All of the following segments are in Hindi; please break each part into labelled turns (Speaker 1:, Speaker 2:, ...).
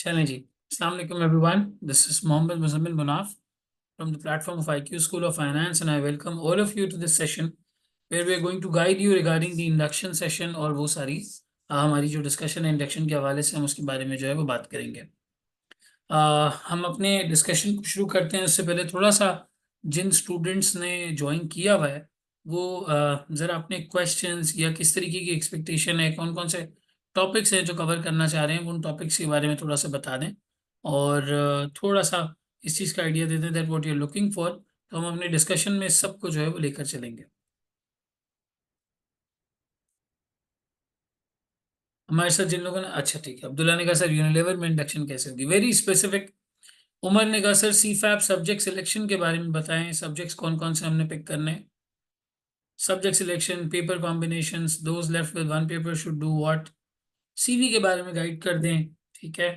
Speaker 1: चलें जी। अस्सलाम वालेकुम everyone, this is Mohammad Muzammil Munaf from the platform of IQ School of Finance, and I welcome all of you to this session where we are going to guide you regarding the induction session। और वो सारी हमारी जो डिस्कशन है इंडक्शन के हवाले से हम उसके बारे में जो है वो बात करेंगे। हम अपने डिस्कशन को शुरू करते हैं उससे पहले थोड़ा सा जिन स्टूडेंट्स ने ज्वाइन किया हुआ है वो ज़रा अपने क्वेश्चंस या किस तरीके की एक्सपेक्टेशन है, कौन कौन से टॉपिक्स हैं जो कवर करना चाह रहे हैं, वो उन टॉपिक्स के बारे में थोड़ा सा बता दें। और थोड़ा सा इस चीज़ का आइडिया दे दें that what you are looking for, तो हम अपने डिस्कशन में इस सबको जो है वो लेकर चलेंगे। हमारे साथ जिन लोगों ने, अच्छा ठीक है, अब्दुल्ला ने कहा सर यूनिलेवर में इंडक्शन कैसे होगी, वेरी स्पेसिफिक। उमर ने कहा सर सी फैप सब्जेक्ट सिलेक्शन के बारे में बताएं, सब्जेक्ट्स कौन कौन से हमने पिक करने हैं। Subject selection, paper combinations, those left with one paper should do what, CV के बारे में गाइड कर दें। ठीक है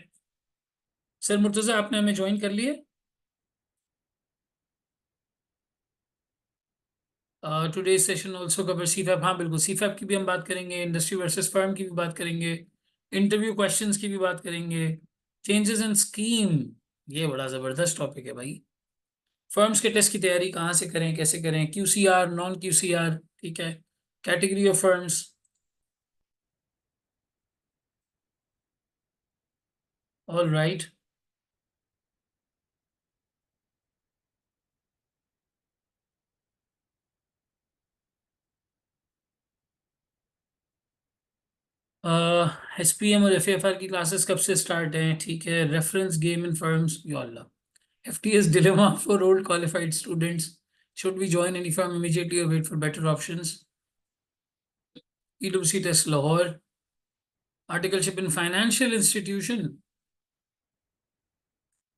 Speaker 1: सर। मुर्तजा आपने हमें ज्वाइन कर लिया। टुडे सेशन ऑल्सो कवर सी फैप, हाँ बिल्कुल सी फैप की भी हम बात करेंगे, इंडस्ट्री वर्सेस फर्म की भी बात करेंगे, इंटरव्यू क्वेश्चंस की भी बात करेंगे, चेंजेस इन स्कीम, ये बड़ा ज़बरदस्त टॉपिक है भाई। फर्म्स के टेस्ट की तैयारी कहाँ से करें, कैसे करें, क्यूसीआर नॉन क्यूसीआर, ठीक है, category of firms. All right. SPM और एफएफआर की क्लासेस कब से स्टार्ट हैं, ठीक है, रेफरेंस गेम इन फर्म्स, या Allah, FTS dilemma for old qualified students, should we join any firm immediately or wait for better options, PwC test Lahore, articleship in financial institution.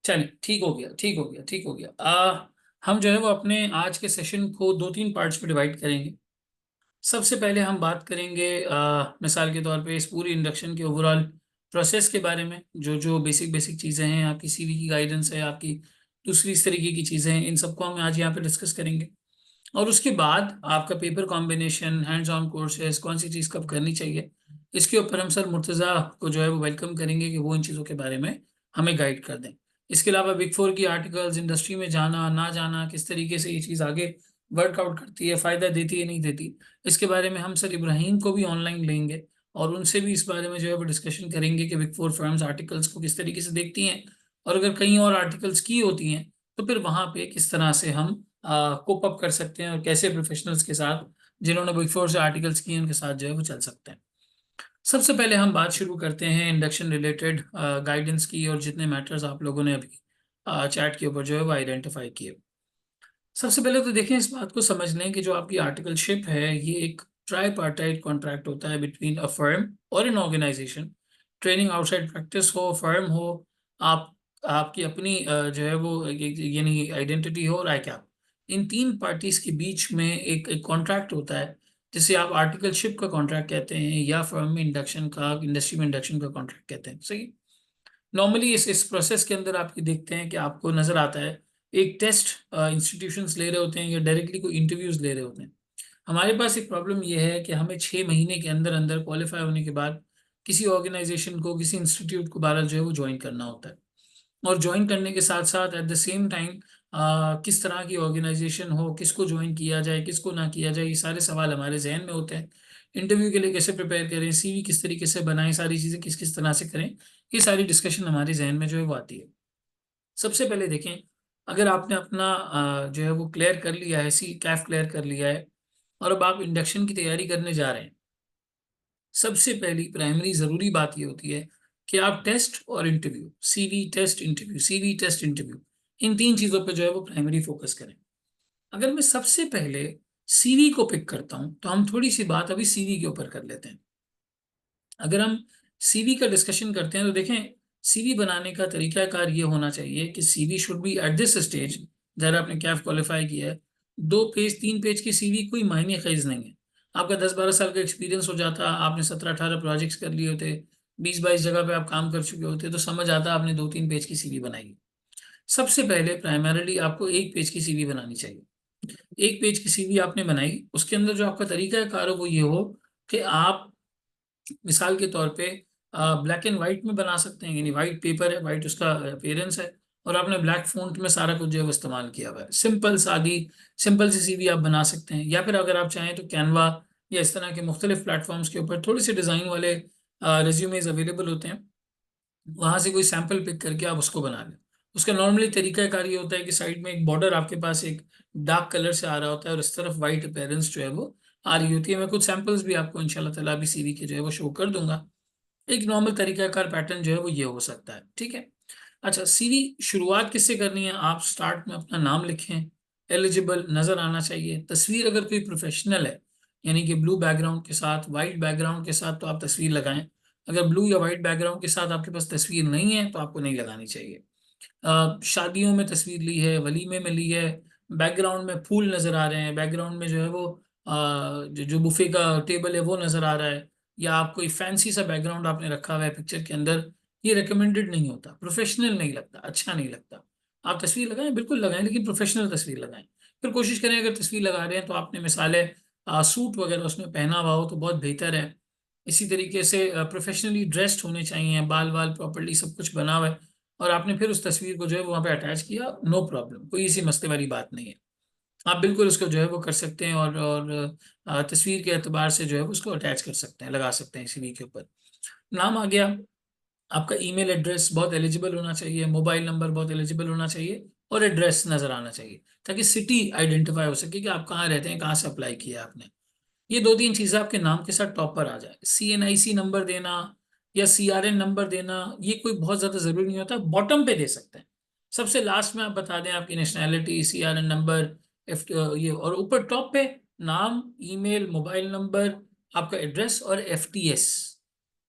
Speaker 1: चलिए ठीक हो गया, ठीक हो गया, ठीक हो गया। हम जो है वो अपने आज के सेशन को दो तीन पार्ट्स में डिवाइड करेंगे। सबसे पहले हम बात करेंगे मिसाल के तौर पे इस पूरी इंडक्शन के ओवरऑल प्रोसेस के बारे में, जो जो बेसिक बेसिक चीज़ें हैं, आपकी सीवी की गाइडेंस है, आपकी दूसरी इस तरीके की चीज़ें हैं, इन सबको हम आज यहाँ पे डिस्कस करेंगे। और उसके बाद आपका paper combination, hands on courses, कौन सी चीज़ कब करनी चाहिए, इसके ऊपर हम सर मुर्तज़ा को जो है वो वेलकम करेंगे कि वो इन चीज़ों के बारे में हमें गाइड कर दें। इसके अलावा बिग फोर की आर्टिकल्स, इंडस्ट्री में जाना ना जाना, किस तरीके से ये चीज़ आगे वर्कआउट करती है, फ़ायदा देती है नहीं देती, इसके बारे में हम सर इब्राहिम को भी ऑनलाइन लेंगे और उनसे भी इस बारे में जो है वो डिस्कशन करेंगे कि बिग फोर फर्म्स आर्टिकल्स को किस तरीके से देखती हैं, और अगर कहीं और आर्टिकल्स की होती हैं तो फिर वहाँ पे किस तरह से हम कोप अप कर सकते हैं और कैसे प्रोफेशनल्स के साथ जिन्होंने बिग फोर से आर्टिकल्स किए हैं उनके साथ जो है वो चल सकते हैं। सबसे पहले हम बात शुरू करते हैं इंडक्शन रिलेटेड गाइडेंस की, और जितने मैटर्स आप लोगों ने अभी चैट के ऊपर जो है वो आइडेंटिफाई किए। सबसे पहले तो देखें, इस बात को समझ लें कि जो आपकी आर्टिकलशिप है ये एक ट्राईपार्टाइट कॉन्ट्रैक्ट होता है बिटवीन अ फर्म और an organization. Training outside practice हो, फर्म हो, आप आपकी अपनी जो है वो यानी आइडेंटिटी हो और आई कैप, इन तीन पार्टीज के बीच में एक कॉन्ट्रैक्ट होता है जिसे आप आर्टिकलशिप का कॉन्ट्रैक्ट कहते हैं, या फर्म में इंडक्शन का, इंडस्ट्री में इंडक्शन का कॉन्ट्रैक्ट कहते हैं। सही। नॉर्मली इस प्रोसेस के अंदर आपकी देखते हैं कि आपको नजर आता है एक टेस्ट इंस्टीट्यूशंस ले रहे होते हैं या डायरेक्टली कोई इंटरव्यूज ले रहे होते हैं। हमारे पास एक प्रॉब्लम यह है कि हमें 6 महीने के अंदर अंदर क्वालिफाई होने के बाद किसी ऑर्गेनाइजेशन को, किसी इंस्टीट्यूट को बारह जो है वो ज्वाइन करना होता है। और ज्वाइन करने के साथ साथ एट द सेम टाइम किस तरह की ऑर्गेनाइजेशन हो, किसको ज्वाइन किया जाए, किसको ना किया जाए, ये सारे सवाल हमारे जहन में होते हैं। इंटरव्यू के लिए कैसे प्रिपेयर करें, सीवी किस तरीके से बनाएं, सारी चीज़ें किस किस तरह से करें, ये सारी डिस्कशन हमारे जहन में जो है वो आती है। सबसे पहले देखें, अगर आपने अपना जो है वो क्लियर कर लिया है, सी कैफ क्लियर कर लिया है, और अब आप इंडक्शन की तैयारी करने जा रहे हैं, सबसे पहली प्राइमरी ज़रूरी बात ये होती है कि आप टेस्ट और interview, CV test interview, CV test interview, इन तीन चीज़ों पर जो है वो प्राइमरी फोकस करें। अगर मैं सबसे पहले सीवी को पिक करता हूं तो हम थोड़ी सी बात अभी सीवी के ऊपर कर लेते हैं। अगर हम सीवी का डिस्कशन करते हैं तो देखें, सीवी बनाने का तरीकाकार ये होना चाहिए कि CV should be at this stage, जरा आपने कैफ क्वालिफाई किया है, 2 पेज 3 पेज की सीवी कोई मायने खीज नहीं है। आपका 10-12 साल का एक्सपीरियंस हो जाता, आपने 17-18 प्रोजेक्ट्स कर लिए होते, 20-22 जगह पे आप काम कर चुके होते, तो समझ आता आपने 2-3 पेज की सीवी बनाई। सबसे पहले प्राइमरली आपको 1 पेज की सीवी बनानी चाहिए। 1 पेज की सीवी आपने बनाई, उसके अंदर जो आपका तरीका कार हो वो ये हो कि आप मिसाल के तौर पे ब्लैक एंड वाइट में बना सकते हैं, यानी वाइट पेपर है, वाइट उसका अपीयरेंस है, और आपने ब्लैक फ़ॉन्ट में सारा कुछ जो है वो इस्तेमाल किया हुआ है। सिंपल सादी सिंपल सी सीवी आप बना सकते हैं, या फिर अगर आप चाहें तो कैनवा या इस तरह के मुख्तलिफ प्लेटफॉर्म्स के ऊपर थोड़ी सी डिज़ाइन वाले रिज्यूमेज अवेलेबल होते हैं, वहां से कोई सैंपल पिक करके आप उसको बना लें। उसका नॉर्मली तरीकाकार ये होता है कि साइड में एक बॉर्डर आपके पास एक डार्क कलर से आ रहा होता है और इस तरफ वाइट अपीयरेंस जो है वो आ रही होती है। मैं कुछ सैंपल्स भी आपको इंशाल्लाह ताला अभी सीवी के जो है वो शो कर दूंगा। एक नॉर्मल तरीकाकार पैटर्न जो है वो ये हो सकता है, ठीक है। अच्छा, सीवी शुरुआत किससे करनी है? आप स्टार्ट में अपना नाम लिखें, एलिजिबल नजर आना चाहिए। तस्वीर अगर कोई प्रोफेशनल है, यानी कि ब्लू बैकग्राउंड के साथ वाइट बैकग्राउंड के साथ, तो आप तस्वीर लगाएं। अगर ब्लू या वाइट बैकग्राउंड के साथ आपके पास तस्वीर नहीं है तो आपको नहीं लगानी चाहिए। शादियों में तस्वीर ली है, वलीमे में ली है, बैकग्राउंड में फूल नजर आ रहे हैं, बैकग्राउंड में जो है वो जो बुफे का टेबल है वो नजर आ रहा है, या आप कोई फैंसी सा बैकग्राउंड आपने रखा हुआ है पिक्चर के अंदर, ये रिकमेंडेड नहीं होता, प्रोफेशनल नहीं लगता, अच्छा नहीं लगता। आप तस्वीर लगाएं, बिल्कुल लगाएं, लेकिन प्रोफेशनल तस्वीर लगाएं। फिर कोशिश करें अगर तस्वीर लगा रहे हैं तो आपने मिसाल है सूट वगैरह उसमें पहना हुआ हो तो बहुत बेहतर है। इसी तरीके से प्रोफेशनली ड्रेस्ड होने चाहिए, बाल बाल प्रॉपर्ली सब कुछ बना हुआ है, और आपने फिर उस तस्वीर को जो है वहाँ पे अटैच किया, नो प्रॉब्लम, कोई इसी मसले वाली बात नहीं है। आप बिल्कुल उसको जो है वो कर सकते हैं, और तस्वीर के एतबार से जो है वो उसको अटैच कर सकते हैं, लगा सकते हैं सीवी के ऊपर। नाम आ गया, आपका ईमेल एड्रेस बहुत एलिजिबल होना चाहिए, मोबाइल नंबर बहुत एलिजिबल होना चाहिए, और एड्रेस नज़र आना चाहिए, ताकि सिटी आइडेंटिफाई हो सके कि आप कहाँ रहते हैं, कहाँ से अप्लाई किया आपने। ये दो तीन चीजें आपके नाम के साथ टॉप पर आ जाए। CNIC नंबर देना या CRN नंबर देना ये कोई बहुत ज्यादा जरूरी नहीं होता, बॉटम पे दे सकते हैं। सबसे लास्ट में आप बता दें आपकी नेशनैलिटी, CRN नंबर, ये, और ऊपर टॉप पे नाम, ईमेल, मोबाइल नंबर, आपका एड्रेस और FTS।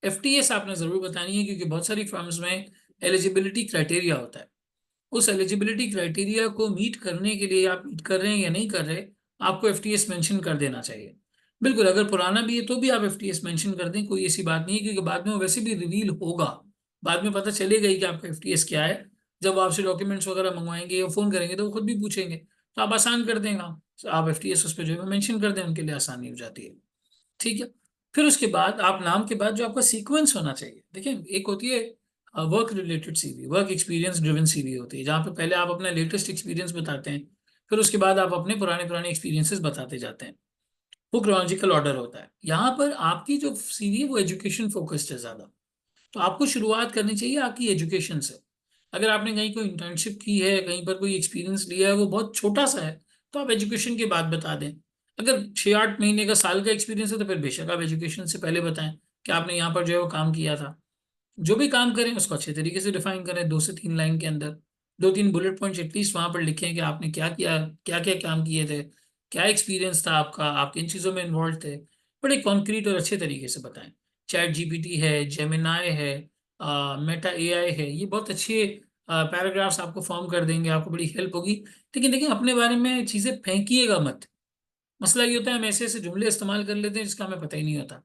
Speaker 1: FTS आपने जरूर बतानी है, क्योंकि बहुत सारी फर्म्स में एलिजिबिलिटी क्राइटेरिया होता है। उस एलिजिबिलिटी क्राइटेरिया को मीट करने के लिए आप मीट कर रहे हैं या नहीं कर रहे, आपको FTS मेंशन कर देना चाहिए। बिल्कुल, अगर पुराना भी है तो भी आप FTS मेंशन कर दें, कोई ऐसी बात नहीं है, क्योंकि बाद में वो वैसे भी रिवील होगा, बाद में पता चलेगा ही कि आपका FTS क्या है। जब वो आपसे डॉक्यूमेंट्स वगैरह मंगवाएंगे या फोन करेंगे तो वो खुद भी पूछेंगे, तो आप आसान कर देंगे, तो आप FTS उस पर जो है मेंशन कर दें, उनके लिए आसानी हो जाती है, ठीक है। फिर उसके बाद आप नाम के बाद जो आपका सीक्वेंस होना चाहिए, देखिए एक होती है work related CV, work experience driven CV होती है, जहाँ पे पहले आप अपना लेटेस्ट एक्सपीरियंस बताते हैं, फिर उसके बाद आप अपने पुराने पुराने एक्सपीरियंसेस बताते जाते हैं। वो क्रोनोलॉजिकल ऑर्डर होता है। यहाँ पर आपकी जो सीवी है वो एजुकेशन फोकस्ड है ज़्यादा, तो आपको शुरुआत करनी चाहिए आपकी एजुकेशन से। अगर आपने कहीं कोई इंटर्नशिप की है, कहीं पर कोई एक्सपीरियंस लिया है, वो बहुत छोटा सा है, तो आप एजुकेशन के बाद बता दें। अगर 6-8 महीने का, साल का एक्सपीरियंस है तो फिर बेशक आप एजुकेशन से पहले बताएं कि आपने यहाँ पर जो है वो काम किया था। जो भी काम करें उसको अच्छे तरीके से डिफाइन करें, 2 से 3 लाइन के अंदर 2-3 बुलेट पॉइंट्स एटलीस्ट वहां पर लिखें कि आपने क्या किया, क्या क्या काम किए थे, क्या एक्सपीरियंस था आपका, आप किन चीज़ों में इन्वॉल्व थे। बड़े कॉन्क्रीट और अच्छे तरीके से बताएं। ChatGPT है, जेमिनाई है, मेटा AI है, ये बहुत अच्छे पैराग्राफ्स आपको फॉर्म कर देंगे, आपको बड़ी हेल्प होगी। लेकिन देखिए, अपने बारे में चीज़ें फेंकिएगा मत। मसला ये होता है हम ऐसे ऐसे जुमले इस्तेमाल कर लेते हैं जिसका हमें पता ही नहीं होता।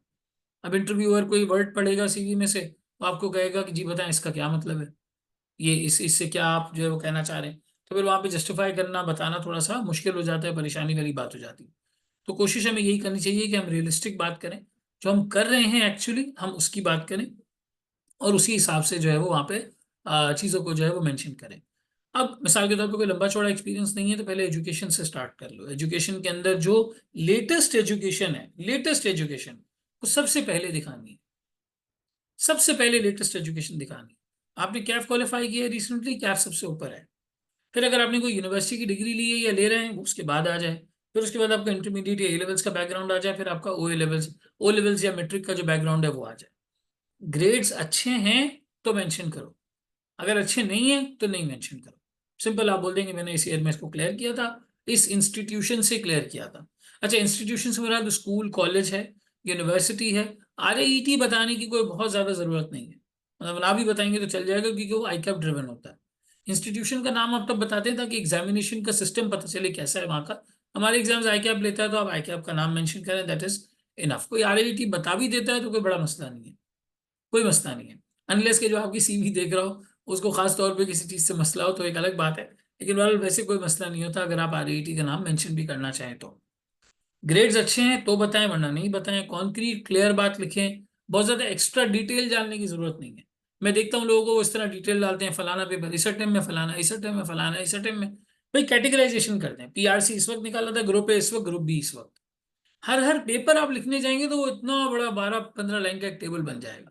Speaker 1: अब इंटरव्यूअर कोई वर्ड पढ़ेगा सीवी में से, तो आपको कहेगा कि जी बताएं इसका क्या मतलब है, ये इससे क्या आप जो है वो कहना चाह रहे हैं, तो फिर वहां पे जस्टिफाई करना, बताना थोड़ा सा मुश्किल हो जाता है, परेशानी वाली बात हो जाती है। तो कोशिश हमें यही करनी चाहिए कि हम रियलिस्टिक बात करें, जो हम कर रहे हैं एक्चुअली हम उसकी बात करें, और उसी हिसाब से जो है वो वहाँ पे चीज़ों को जो है वो मेंशन करें। अब मिसाल के तौर पे कोई लंबा चौड़ा एक्सपीरियंस नहीं है तो पहले एजुकेशन से स्टार्ट कर लो। एजुकेशन के अंदर जो लेटेस्ट एजुकेशन है, लेटेस्ट एजुकेशन वो सबसे पहले दिखानी है, सबसे पहले लेटेस्ट एजुकेशन दिखानी है। आपने कैफ क्वालिफाई किया है रिसेंटली, कैफ सबसे ऊपर है। फिर अगर आपने कोई यूनिवर्सिटी की डिग्री ली है या ले रहे हैं, वो उसके बाद आ जाए। फिर उसके बाद आपका इंटरमीडिएट या A लेवल्स का बैकग्राउंड आ जाए, फिर आपका ओ लेवल्स या मेट्रिक का जो बैकग्राउंड है वो आ जाए। ग्रेड्स अच्छे हैं तो मेंशन करो, अगर अच्छे नहीं है तो नहीं मेंशन करो। सिंपल, आप बोल देंगे मैंने इस ईयर में इसको क्लियर किया था, इस इंस्टीट्यूशन से क्लियर किया था। अच्छा, इंस्टीट्यूशन से मेरा तो स्कूल कॉलेज है, यूनिवर्सिटी है। RAET बताने की कोई बहुत ज़्यादा ज़रूरत नहीं है, मतलब ना भी बताएंगे तो चल जाएगा, क्योंकि वो ICAP ड्रिवन होता है। इंस्टीट्यूशन का नाम आप तब बताते हैं ताकि एग्जामिनेशन का सिस्टम पता चले कैसा है वहाँ का। हमारे एग्जाम्स ICAP लेता है तो आप ICAP का नाम मेंशन करें, दैट इज इनफ। कोई RAET बता भी देता है तो कोई बड़ा मसला नहीं है, कोई मसला नहीं है। अनलेस के जो आपकी CV देख रहा हो उसको खास तौर पे किसी चीज़ से मसला हो तो एक अलग बात है, लेकिन बहरहाल वैसे कोई मसला नहीं होता अगर आप RAET का नाम मेंशन भी करना चाहें तो। ग्रेड्स अच्छे हैं तो बताएं, वरना नहीं बताएं। कॉन्क्रीट क्लियर बात लिखें, बहुत ज्यादा एक्स्ट्रा डिटेल जानने की जरूरत नहीं है। मैं देखता हूँ लोगों को वो इस तरह डिटेल डालते हैं, फलाना पेपर इस टाइम में, फलाना इस टाइम में, फलाना इस टाइम में। भाई कैटेगराइजेशन करते हैं, पीआरसी इस वक्त निकाला था, ग्रुप ए इस वक्त, ग्रुप बी इस वक्त। हर हर पेपर आप लिखने जाएंगे तो वो इतना बड़ा 12-15 लाइन का एक टेबल बन जाएगा।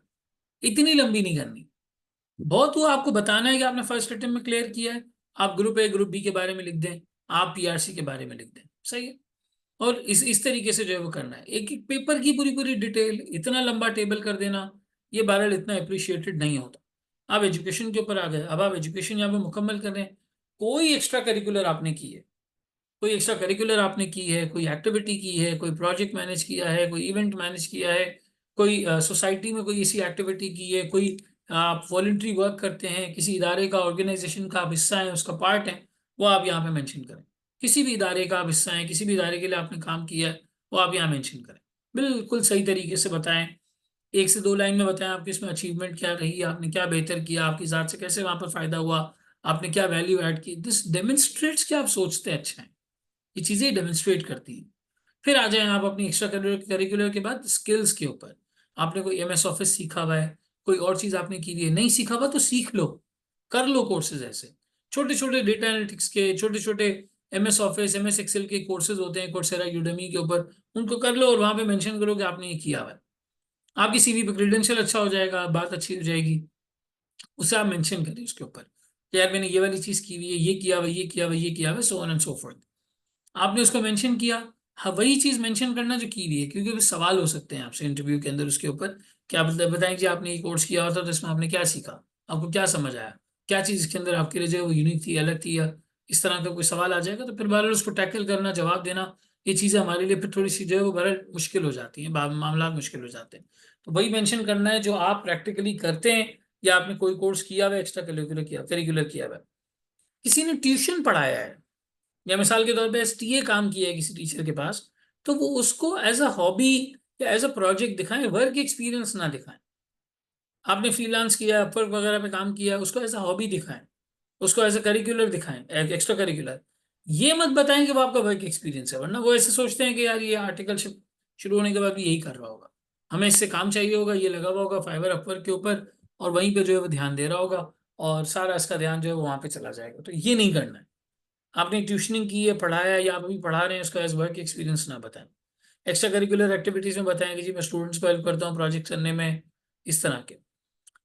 Speaker 1: इतनी लंबी नहीं करनी। बहुत वो आपको बताना है कि आपने फर्स्ट अटेम्प्ट में क्लियर किया है, आप ग्रुप ए ग्रुप बी के बारे में लिख दें, आप पीआरसी के बारे में लिख दें, सही है। और इस तरीके से जो है वो करना है, एक एक पेपर की पूरी पूरी डिटेल, इतना लंबा टेबल कर देना, ये बहरहाल इतना अप्रिशिएटेड नहीं होता। आप एजुकेशन के ऊपर आ गए, अब आप एजुकेशन यहाँ पे मुकम्मल कर रहे हैं, कोई एक्स्ट्रा करिकुलर आपने की है, कोई एक्स्ट्रा करिकुलर आपने की है, कोई एक्टिविटी की है, कोई प्रोजेक्ट मैनेज किया है, कोई इवेंट मैनेज किया है, कोई सोसाइटी में कोई ऐसी एक्टिविटी की है, कोई आप वॉलंटरी वर्क करते हैं, किसी इदारे का ऑर्गेनाइजेशन का आप हिस्सा हैं, उसका पार्ट है, वो आप यहाँ पे मेंशन करें। किसी भी इदारे का आप हिस्सा हैं, किसी भी इदारे के लिए आपने काम किया है, वो आप यहाँ मेंशन करें। बिल्कुल सही तरीके से बताएं, 1 से 2 लाइन में बताएं आपकी इसमें अचीवमेंट क्या रही, आपने क्या बेहतर किया, आपकी ज़ात से कैसे वहां पर फायदा हुआ, आपने क्या वैल्यू ऐड की। दिस डेमोन्स्ट्रेट्स कि आप सोचते अच्छा है, ये चीजें डेमोन्स्ट्रेट करती हैं। फिर आ जाएं आप अपनी एक्स्ट्रा करिकुलर के बाद स्किल्स के ऊपर। आपने कोई एमएस ऑफिस सीखा हुआ है, कोई और चीज आपने की हुई है, नहीं सीखा हुआ तो सीख लो, कर लो कोर्सेज ऐसे। छोटे छोटे डेटा एनालिटिक्स के, छोटे छोटे एमएस ऑफिस, एमएस एक्सेल के कोर्सेज होते हैं कोर्सेरा यूडेमी के ऊपर, उनको कर लो और वहां पे मेंशन करो कि आपने ये किया हुआ है। आपकी सीवी पे क्रेडेंशियल अच्छा हो जाएगा, बात अच्छी हो जाएगी, उसे आप मेंशन करिए उसके ऊपर कि यार मैंने ये वाली चीज की हुई है, ये किया हुआ, ये किया हुआ, ये किया हुआ, so on and so fourth. आपने उसको मेंशन किया। हाँ, वही चीज मेंशन करना जो की हुई है, क्योंकि भी सवाल हो सकते हैं आपसे इंटरव्यू के अंदर उसके ऊपर। क्या बताएं कि आपने ये कोर्स किया हुआ था तो इसमें आपने क्या सीखा, आपको क्या समझ आया, क्या चीज इसके अंदर आपके लिए जो है वो यूनिक थी, अलग थी, या इस तरह का कोई सवाल आ जाएगा तो फिर बहरहाल उसको टैकल करना, जवाब देना, ये चीजें हमारे लिए फिर थोड़ी सी जो है वो बहरहाल मुश्किल हो जाती हैं, मामला मुश्किल हो जाते हैं। तो वही मेंशन करना है जो आप प्रैक्टिकली करते हैं, या आपने कोई कोर्स किया हुआ है, एक्स्ट्रा करिकुलर किया हुआ है, किसी ने ट्यूशन पढ़ाया है, या मिसाल के तौर पे एसटीए काम किया है किसी टीचर के पास, तो वो उसको एज अ हॉबी या एज अ प्रोजेक्ट दिखाएं, वर्क एक्सपीरियंस ना दिखाएं। आपने फ्रीलांस किया, अपवर्क वगैरह पे काम किया, उसको एज अ हॉबी दिखाएं, उसको एज अ करिकुलर दिखाएं, एक्स्ट्रा करिकुलर। ये मत बताएं कि वो आपका वर्क एक्सपीरियंस है, वरना वो ऐसे सोचते हैं कि यार ये आर्टिकलशिप शुरू होने के बाद भी यही कर रहा होगा, हमें इससे काम चाहिए होगा, ये लगा हुआ होगा फाइवर अपवर्क के ऊपर, और वहीं पे जो है वो ध्यान दे रहा होगा, और सारा इसका ध्यान जो है वो वहां पे चला जाएगा। तो ये नहीं करना है। आपने ट्यूशनिंग की है, पढ़ाया है, या आप अभी पढ़ा रहे हैं, उसका एज वर्क एक्सपीरियंस ना बताएं। एक्स्ट्रा करिकुलर एक्टिविटीज में बताएं कि जी मैं स्टूडेंट्स को हेल्प करता हूँ प्रोजेक्ट करने में, इस तरह के।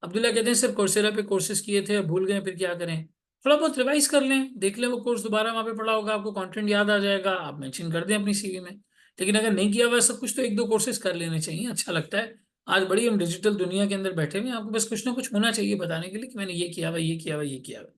Speaker 1: अब्दुल्ला कहते हैं सर कोर्सेरा पे कोर्सेज किए थे, अब भूल गए, फिर क्या करें। थोड़ा बहुत रिवाइज कर लें, देख लें वो कोर्स दोबारा वहाँ पे पढ़ा होगा, आपको कंटेंट याद आ जाएगा, आप मेंशन कर दें अपनी सीवी में। लेकिन अगर नहीं किया हुआ सब कुछ, तो 1-2 कोर्सेज कर लेने चाहिए, अच्छा लगता है। आज बड़ी हम डिजिटल दुनिया के अंदर बैठे हुए हैं, आपको बस कुछ ना कुछ होना चाहिए बताने के लिए कि मैंने ये किया हुआ, ये किया हुआ, ये किया हुआ।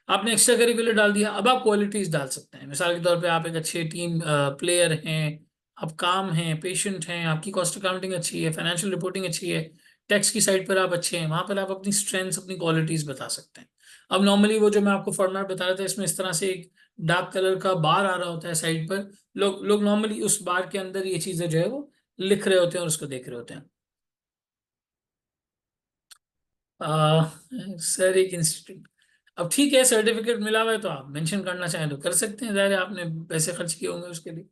Speaker 1: आपने एक्स्ट्रा करिकुलर डाल दिया, अब आप क्वालिटीज डाल सकते हैं। मिसाल के तौर पे आप एक अच्छे टीम प्लेयर हैं, आप काम हैं, पेशेंट हैं, आपकी कॉस्ट अकाउंटिंग अच्छी है, फाइनेंशियल रिपोर्टिंग अच्छी है, टैक्स की साइड पर आप अच्छे हैं, वहां पर आप अपनी स्ट्रेंथ्स, अपनी क्वालिटीज बता सकते हैं। अब नॉर्मली वो जो मैं आपको फॉर्मेट बता रहा था, इसमें इस तरह से एक डार्क कलर का बार आ रहा होता है साइड पर, लोग लोग नॉर्मली उस बार के अंदर ये चीजें जो है वो लिख रहे होते हैं और उसको देख रहे होते हैं। आ, सर एक इंस्टीट्यूट, अब ठीक है सर्टिफिकेट मिला हुआ है तो आप मेंशन करना चाहें तो कर सकते हैं, ज़ाहिर है आपने पैसे खर्च किए होंगे उसके लिए।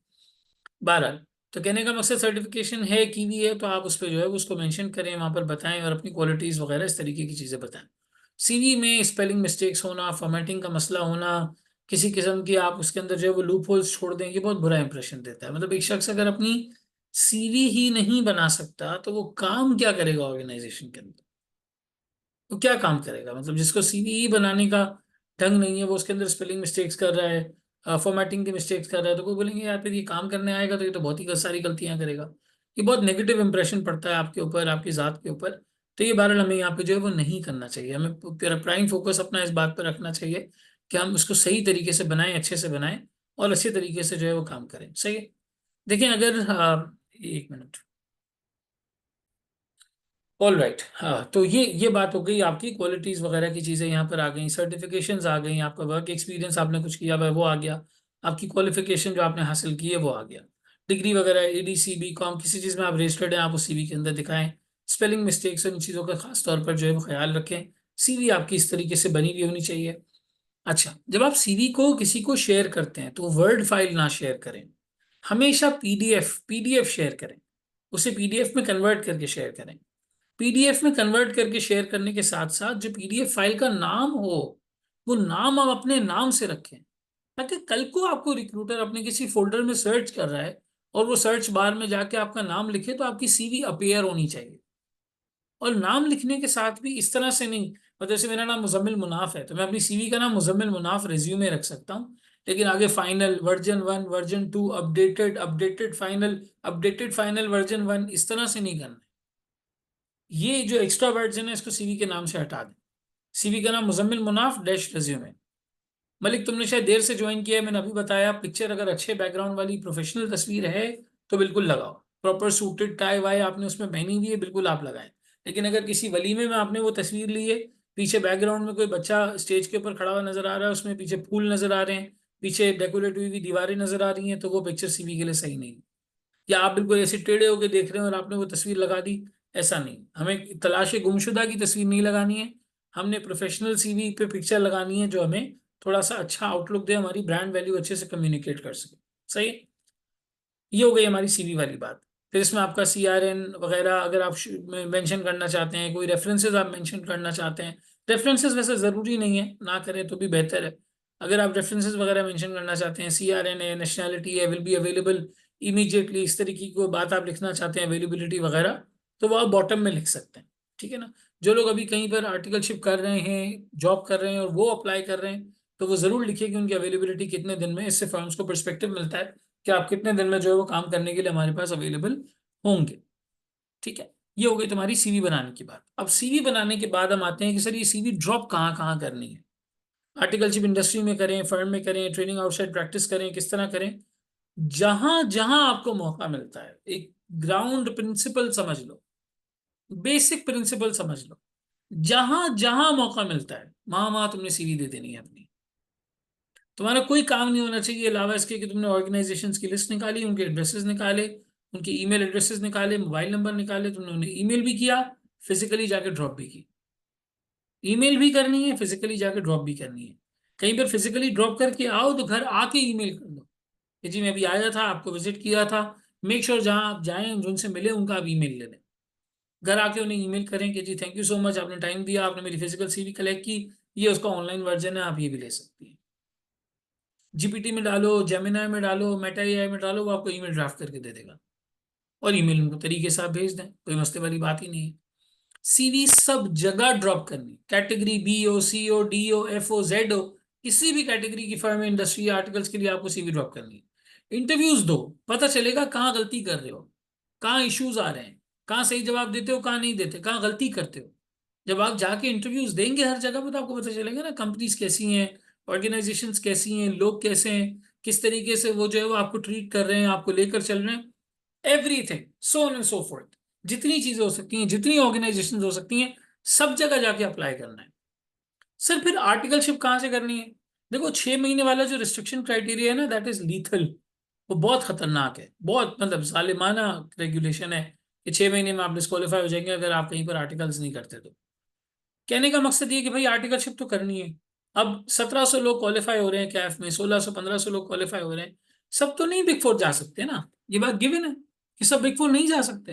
Speaker 1: बहरहाल, तो कहने का मकसद सर्टिफिकेशन है की भी है तो आप उस पर जो है उसको मेंशन करें, वहाँ पर बताएं और अपनी क्वालिटीज़ वगैरह इस तरीके की चीज़ें बताएं। सीवी में स्पेलिंग मिस्टेक्स होना, फॉर्मेटिंग का मसला होना, किसी किस्म की आप उसके अंदर जो है वो लूप होल्स छोड़ दें, ये बहुत बुरा इंप्रेशन देता है। मतलब एक शख्स अगर अपनी सीवी ही नहीं बना सकता तो वो काम क्या करेगा ऑर्गेनाइजेशन के अंदर, वो क्या काम करेगा। मतलब जिसको सीवी ही बनाने का ढंग नहीं है, वो उसके अंदर स्पेलिंग मिस्टेक्स कर रहा है, फॉर्मेटिंग की मिस्टेक्स कर रहा है, तो कोई बोलेंगे यार फिर ये काम करने आएगा तो ये तो बहुत ही सारी गलतियां करेगा। ये बहुत नेगेटिव इंप्रेशन पड़ता है आपके ऊपर, आपकी ज़ात के ऊपर। तो ये बहरहाल हमें यहाँ पे जो है वो नहीं करना चाहिए, हमें प्राइम फोकस अपना इस बात पर रखना चाहिए कि हम उसको सही तरीके से बनाएं, अच्छे से बनाएं, और अच्छे तरीके से जो है वो काम करें, सही है। देखिए अगर 1 मिनट, ऑल राइट, हाँ, तो ये बात हो गई, आपकी क्वालिटीज वगैरह की चीज़ें यहाँ पर आ गई, सर्टिफिकेशंस आ गई, आपका वर्क एक्सपीरियंस आपने कुछ किया हुआ है वो आ गया, आपकी क्वालिफिकेशन जो आपने हासिल की है वो आ गया, डिग्री वगैरह एडीसी बीकॉम किसी चीज़ में आप रजिस्टर्ड हैं आप उस सीवी के अंदर दिखाएं। स्पेलिंग मिस्टेक्स इन चीज़ों का खास तौर पर जो है वो ख्याल रखें। सीवी आपकी इस तरीके से बनी हुई होनी चाहिए। अच्छा, जब आप सीवी को किसी को शेयर करते हैं तो वर्ड फाइल ना शेयर करें, हमेशा पीडीएफ पीडीएफ शेयर करें। उसे पीडीएफ में कन्वर्ट करके शेयर करें। पीडीएफ में कन्वर्ट करके शेयर करने के साथ साथ जो पीडीएफ फाइल का नाम हो, वो नाम आप अपने नाम से रखें, ताकि कल को आपको रिक्रूटर अपने किसी फोल्डर में सर्च कर रहा है और वो सर्च बार में जाके आपका नाम लिखे, तो आपकी सीवी अपीयर होनी चाहिए। और नाम लिखने के साथ भी इस तरह से नहीं, मतलब जैसे मेरा नाम मुजम्मिल मुनाफ है तो मैं अपनी सीवी का नाम मुजम्मिल मुनाफ रिज्यूमे रख सकता हूँ, लेकिन आगे final version 1 version 2 updated updated final updated final version 1 इस तरह से नहीं करना है। ये जो एक्स्ट्रा वर्जन है इसको सीवी के नाम से हटा दें। सीवी का नाम मुजम्मिल मुनाफ डैश रिज्यूमे। मलिक, तुमने शायद देर से ज्वाइन किया है, मैंने अभी बताया, पिक्चर अगर अच्छे बैकग्राउंड वाली प्रोफेशनल तस्वीर है तो बिल्कुल लगाओ। प्रॉपर सूटेड टाई वाई आपने उसमें पहनी हुई है, बिल्कुल आप लगाएं। लेकिन अगर किसी वलीमे में आपने वो तस्वीर ली है, पीछे बैकग्राउंड में कोई बच्चा स्टेज के ऊपर खड़ा हुआ नजर आ रहा है, उसमें पीछे फूल नजर आ रहे हैं, पीछे डेकोरेट हुई हुई दीवारें नजर आ रही हैं, तो वो पिक्चर सीवी के लिए सही नहीं है। या आप बिल्कुल ऐसे टेढ़े होकर देख रहे हैं और आपने वो तस्वीर लगा दी, ऐसा नहीं। हमें तलाश गुमशुदा की तस्वीर नहीं लगानी है, हमने प्रोफेशनल सीवी पे पिक्चर लगानी है जो हमें थोड़ा सा अच्छा आउटलुक दे, हमारी ब्रांड वैल्यू अच्छे से कम्युनिकेट कर सके। सही है? ये हो गई हमारी सीवी वाली बात। फिर इसमें आपका सीआरएन वगैरह अगर आप मेंशन करना चाहते हैं, कोई रेफरेंसेस आप मेंशन करना चाहते हैं, रेफरेंसेस वैसे ज़रूरी नहीं है, ना करें तो भी बेहतर है। अगर आप रेफरेंसेस वगैरह मेंशन करना चाहते हैं, सीआरएन है, नेशनैलिटी है, विल बी अवेलेबल इमीडिएटली, इस तरीके की कोई बात आप लिखना चाहते हैं, अवेलेबिलिटी वगैरह, तो वो आप बॉटम में लिख सकते हैं। ठीक है ना? जो लोग अभी कहीं पर आर्टिकलशिप कर रहे हैं, जॉब कर रहे हैं और वो अप्लाई कर रहे हैं, तो वो ज़रूर लिखिए कि उनकी अवेलेबिलिटी कितने दिन में, इससे फर्म्स को पर्सपेक्टिव मिलता है कि आप कितने दिन में जो है वो काम करने के लिए हमारे पास अवेलेबल होंगे। ठीक है? ये हो गई तुम्हारी सीवी बनाने की बात। अब सीवी बनाने के बाद हम आते हैं कि सर ये सीवी ड्रॉप कहाँ कहाँ करनी है। आर्टिकलशिप इंडस्ट्री में करें, फर्म में करें, ट्रेनिंग आउटसाइड प्रैक्टिस करें, किस तरह करें? जहां जहां आपको मौका मिलता है, एक ग्राउंड प्रिंसिपल समझ लो, बेसिक प्रिंसिपल समझ लो, जहां जहां मौका मिलता है वहां वहां तुमने सीवी दे देनी है अपनी। तुम्हारा कोई काम नहीं होना चाहिए अलावा इसके कि तुमने ऑर्गेनाइजेशंस की लिस्ट निकाली, उनके एड्रेसेस निकाले, उनके ईमेल एड्रेसेस निकाले, मोबाइल नंबर निकाले, तुमने उन्हें ईमेल भी किया, फिजिकली जाके ड्रॉप भी की। ईमेल भी करनी है, फिजिकली जाके ड्रॉप भी करनी है। कहीं पर फिजिकली ड्रॉप करके आओ तो घर आके ईमेल कर दो कि जी मैं अभी आया था, आपको विजिट किया था। मेक श्योर जहां आप जाएं, जिनसे मिले, उनका आप ईमेल ले लें। घर आके उन्हें ईमेल करें कि जी थैंक यू सो मच, आपने टाइम दिया, आपने मेरी फिजिकल सीवी कलेक्ट की, ये उसका ऑनलाइन वर्जन है, आप ये भी ले सकती हैं। जीपीटी में डालो, जेमिनाई में डालो, मेटा एआई में डालो, वो आपको ईमेल ड्राफ्ट करके दे देगा। और ईमेल उनको तरीके से आप भेज दें, कोई मसले वाली बात ही नहीं है। सीवी सब जगह ड्रॉप करनी, category BO CO DO FO ZO, किसी भी कैटेगरी की फर्म, इंडस्ट्री, आर्टिकल्स के लिए आपको सीवी ड्रॉप करनी है। इंटरव्यूज दो, पता चलेगा कहाँ गलती कर रहे हो, कहाँ इश्यूज आ रहे हैं, कहाँ सही जवाब देते हो, कहाँ नहीं देते, कहाँ गलती करते हो। जब आप जाके इंटरव्यूज देंगे हर जगह पे, तो आपको पता चलेगा ना कंपनीज कैसी हैं, ऑर्गेनाइजेशंस कैसी हैं, लोग कैसे हैं, किस तरीके से वो जो है वो आपको ट्रीट कर रहे हैं, आपको लेकर चल रहे हैं, everything so on and so fourth. जितनी चीजें हो सकती हैं, जितनी ऑर्गेनाइजेशन हो सकती हैं, सब जगह जाके अप्लाई करना है। सर फिर आर्टिकलशिप कहाँ से करनी है? देखो, 6 महीने वाला जो रिस्ट्रिक्शन क्राइटेरिया है ना, दैट इज लीथल। वो बहुत खतरनाक है, बहुत मतलब जालिमाना रेगुलेशन है कि 6 महीने में आप डिस्क्वालीफाई हो जाएंगे अगर आप कहीं पर आर्टिकल्स नहीं करते तो। कहने का मकसद ये कि भाई आर्टिकलशिप तो करनी है। अब 1700 लोग क्वालिफाई हो रहे हैं कैफ में, 1600 1500 लोग क्वालिफाई हो रहे हैं, सब तो नहीं बिग फोर जा सकते ना, ये बात गिवन है कि सब बिग फोर नहीं जा सकते।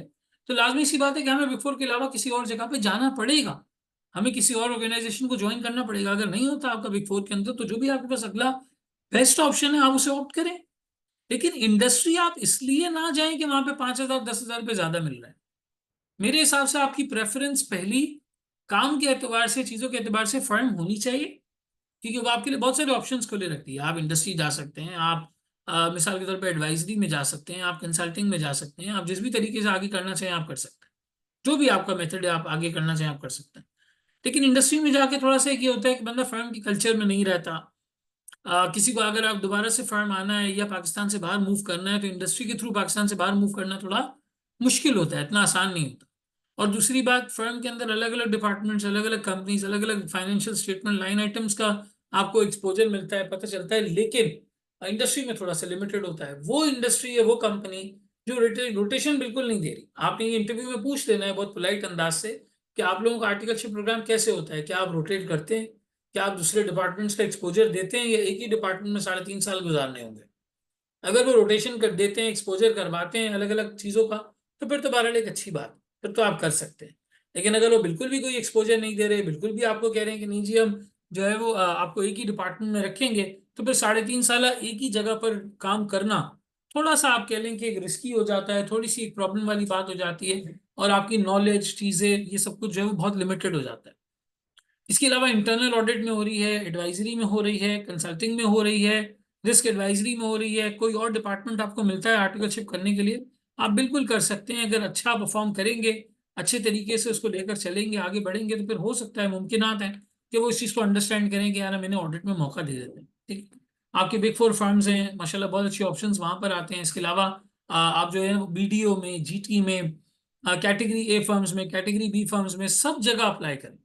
Speaker 1: तो लाजमी सी बात है कि हमें बिग फोर के अलावा किसी और जगह पे जाना पड़ेगा, हमें किसी और ऑर्गेनाइजेशन को ज्वाइन करना पड़ेगा। अगर नहीं होता आपका बिग फोर के अंदर, तो जो भी आपके पास अगला बेस्ट ऑप्शन है आप उसे ऑप्ट करें। लेकिन इंडस्ट्री आप इसलिए ना जाएं कि वहां पे 5000 10,000 रुपये ज्यादा मिल रहा है। मेरे हिसाब से आपकी प्रेफरेंस पहली काम के एतबार से, चीजों के एतबार से फर्म होनी चाहिए, क्योंकि वो आपके लिए बहुत सारे ऑप्शंस खुले रखती है। आप इंडस्ट्री जा सकते हैं, आप मिसाल के तौर पे एडवाइजरी में जा सकते हैं, आप कंसल्टिंग में जा सकते हैं, आप जिस भी तरीके से आगे करना चाहें आप कर सकते हैं। जो भी आपका मेथड है आप आगे करना चाहें आप कर सकते हैं। लेकिन इंडस्ट्री में जाके थोड़ा सा एक ये होता है कि बंदा फर्म की कल्चर में नहीं रहता। किसी को अगर आप दोबारा से फर्म आना है या पाकिस्तान से बाहर मूव करना है, तो इंडस्ट्री के थ्रू पाकिस्तान से बाहर मूव करना थोड़ा मुश्किल होता है, इतना आसान नहीं होता। और दूसरी बात, फर्म के अंदर अलग अलग डिपार्टमेंट्स, अलग अलग कंपनीज, अलग अलग फाइनेंशियल स्टेटमेंट लाइन आइटम्स का आपको एक्सपोजर मिलता है, पता चलता है। लेकिन इंडस्ट्री में थोड़ा सा लिमिटेड होता है। वो इंडस्ट्री है, वो कंपनी जो रोटेशन बिल्कुल नहीं दे रही। आपने ये इंटरव्यू में पूछ लेना है बहुत पोलाइट अंदाज से कि आप लोगों का आर्टिकलशिप प्रोग्राम कैसे होता है, क्या आप रोटेट करते हैं, क्या आप दूसरे डिपार्टमेंट्स का एक्सपोजर देते हैं, या एक ही डिपार्टमेंट में 3.5 साल गुजारने होंगे। अगर वो रोटेशन कर देते हैं, एक्सपोजर करवाते हैं अलग अलग चीज़ों का, तो फिर तो बहरहाल एक अच्छी बात, फिर तो आप कर सकते हैं। लेकिन अगर वो बिल्कुल भी कोई एक्सपोजर नहीं दे रहे, बिल्कुल भी आपको कह रहे हैं कि नहीं जी हम जो है वो आपको एक ही डिपार्टमेंट में रखेंगे, तो फिर 3.5 साल एक ही जगह पर काम करना थोड़ा सा आप कह लें कि एक रिस्की हो जाता है, थोड़ी सी एक प्रॉब्लम वाली बात हो जाती है, और आपकी नॉलेज चीज़ें ये सब कुछ जो है वो बहुत लिमिटेड हो जाता है। इसके अलावा इंटरनल ऑडिट में हो रही है, एडवाइजरी में हो रही है, कंसल्टिंग में हो रही है, रिस्क एडवाइजरी में हो रही है, कोई और डिपार्टमेंट आपको मिलता है आर्टिकलशिप करने के लिए, आप बिल्कुल कर सकते हैं। अगर अच्छा परफॉर्म करेंगे, अच्छे तरीके से उसको लेकर चलेंगे, आगे बढ़ेंगे, तो फिर हो सकता है, मुमकिनात है कि वो इस चीज़ को अंडरस्टैंड करें कि यार मैंने ऑडिट में मौका दे देते हैं। ठीक, आपके बिग फोर फर्म्स हैं माशाल्लाह, बहुत अच्छे ऑप्शंस वहां पर आते हैं। इसके अलावा आप जो है बीडीओ में, जीटी में, कैटेगरी ए फर्म्स में, कैटेगरी बी फर्म्स में, सब जगह अप्लाई करें,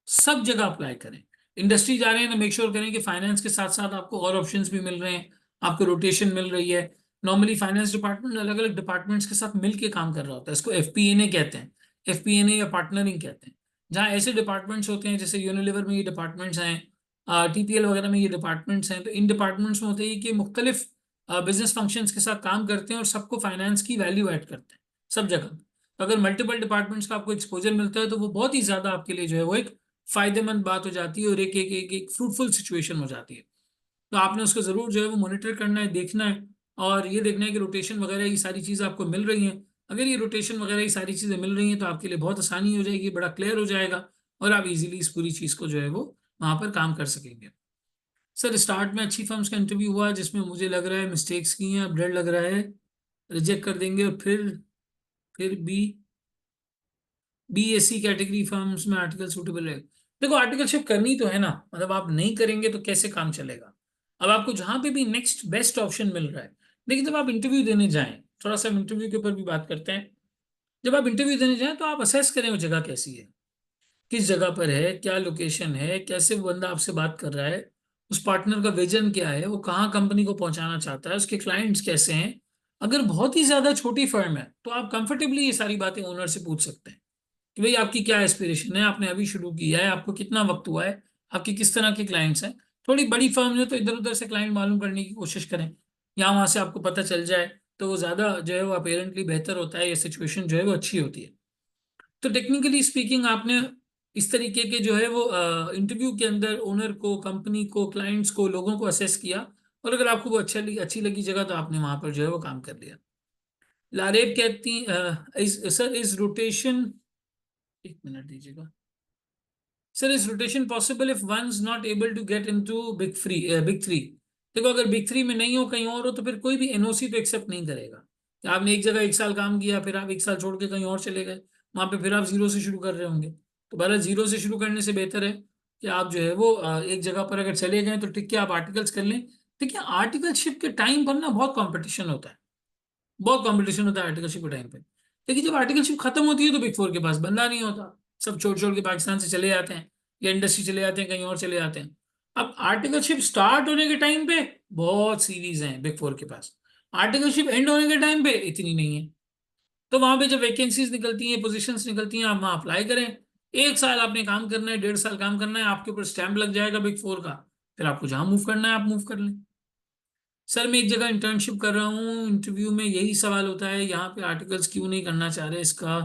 Speaker 1: सब जगह अप्लाई करें। इंडस्ट्री जा रहे हैं तो मेक श्योर करें कि फाइनेंस के साथ साथ आपको और ऑप्शंस भी मिल रहे हैं, आपको रोटेशन मिल रही है। नॉर्मली फाइनेंस डिपार्टमेंट अलग अलग डिपार्टमेंट्स के साथ मिलके काम कर रहा होता है, इसको एफपीएनए कहते हैं, एफपीएनए या पार्टनरिंग कहते हैं। जहाँ ऐसे डिपार्टमेंट्स होते हैं, जैसे यूनिलीवर में ये डिपार्टमेंट्स हैं, टीपीएल वगैरह में ये डिपार्टमेंट्स हैं, तो इन डिपार्टमेंट्स में होते हैं कि मुख्तलिफ बिजनेस फंक्शंस के साथ काम करते हैं और सबको फाइनेंस की वैल्यू ऐड करते हैं सब जगह। तो अगर मल्टीपल डिपार्टमेंट्स का आपको एक्सपोजर मिलता है तो वो बहुत ही ज्यादा आपके लिए जो है वो एक फायदेमंद बात हो जाती है, और एक फ्रूटफुल सिचुएशन हो जाती है। तो आपने उसको जरूर जो है वो मॉनिटर करना है, देखना है, और ये देखना है कि रोटेशन वगैरह ये सारी चीज़ें आपको मिल रही हैं। अगर ये रोटेशन वगैरह ये सारी चीज़ें मिल रही हैं तो आपके लिए बहुत आसानी हो जाएगी, बड़ा क्लियर हो जाएगा, और आप इजीली इस पूरी चीज़ को जो है वो वहाँ पर काम कर सकेंगे। सर स्टार्ट में अच्छी फर्म्स का इंटरव्यू हुआ जिसमें मुझे लग रहा है मिस्टेक्स की हैं, अब डर लग रहा है रिजेक्ट कर देंगे, और फिर बीएससी कैटेगरी फर्म्स में आर्टिकल सूटेबल है। देखो आर्टिकलशिप करनी तो है ना, मतलब आप नहीं करेंगे तो कैसे काम चलेगा। अब आपको जहां पे भी नेक्स्ट बेस्ट ऑप्शन मिल रहा है, लेकिन जब आप इंटरव्यू देने जाएं, थोड़ा सा इंटरव्यू के ऊपर भी बात करते हैं। जब आप इंटरव्यू देने जाएं तो आप असेस करें वो जगह कैसी है, किस जगह पर है, क्या लोकेशन है, कैसे वो बंदा आपसे बात कर रहा है, उस पार्टनर का विजन क्या है, वो कहाँ कंपनी को पहुंचाना चाहता है, उसके क्लाइंट्स कैसे हैं। अगर बहुत ही ज्यादा छोटी फर्म है तो आप कंफर्टेबली ये सारी बातें ओनर से पूछ सकते हैं कि भाई आपकी क्या एस्पिरेशन है, आपने अभी शुरू किया है, आपको कितना वक्त हुआ है, आपके किस तरह के क्लाइंट्स हैं। थोड़ी बड़ी फर्म है तो इधर उधर से क्लाइंट मालूम करने की कोशिश करें, यहाँ वहां से आपको पता चल जाए, तो वो ज़्यादा जो है वो अपेरेंटली बेहतर होता है, ये सिचुएशन जो है वो अच्छी होती है। तो टेक्निकली स्पीकिंग आपने इस तरीके के जो है वो इंटरव्यू के अंदर ओनर को, कंपनी को, क्लाइंट्स को, लोगों को असेस किया, और अगर आपको वो अच्छी लगी जगह तो आपने वहां पर जो है वो काम कर लिया। लारेब कहती सर इज रोटेशन, एक मिनट दीजिएगा sir, is rotation possible if one is not able to get into big three. देखो अगर बिग थ्री में नहीं हो, कहीं और हो, तो फिर कोई भी एनओसी तो एक्सेप्ट नहीं करेगा कि आपने एक जगह 1 साल काम किया, फिर आप 1 साल छोड़ के कहीं और चले गए, वहां पे फिर आप जीरो से शुरू कर रहे होंगे। तो बहरहाल जीरो से शुरू करने से बेहतर है कि आप जो है वो एक जगह पर अगर चले गए तो ठीक है आप आर्टिकल्स कर लें। देखिए आर्टिकलशिप के टाइम पर ना बहुत कंपटीशन होता है, बहुत कंपटीशन होता है आर्टिकलशिप के टाइम पे। लेकिन जब आर्टिकलशिप खत्म होती है तो बिग फोर के पास बंदा नहीं होता, सब छोड़ छोड़ के पाकिस्तान से चले जाते हैं, या इंडस्ट्री चले जाते हैं, कहीं और चले जाते हैं। अब आर्टिकलशिप स्टार्ट होने के टाइम पे बहुत सीरीज हैं बिग फोर के पास, आर्टिकलशिप एंड होने के टाइम पे इतनी नहीं है। तो वहां पे जब वैकेंसीज निकलती हैं, पोजीशंस निकलती हैं, आप वहां अप्लाई करें। 1 साल आपने काम करना है, 1.5 साल काम करना है, आपके ऊपर स्टैंप लग जाएगा बिग फोर का, फिर आपको जहां मूव करना है आप मूव कर लें। सर मैं एक जगह इंटर्नशिप कर रहा हूँ, इंटरव्यू में यही सवाल होता है, यहाँ पे आर्टिकल्स क्यों नहीं करना चाह रहे, इसका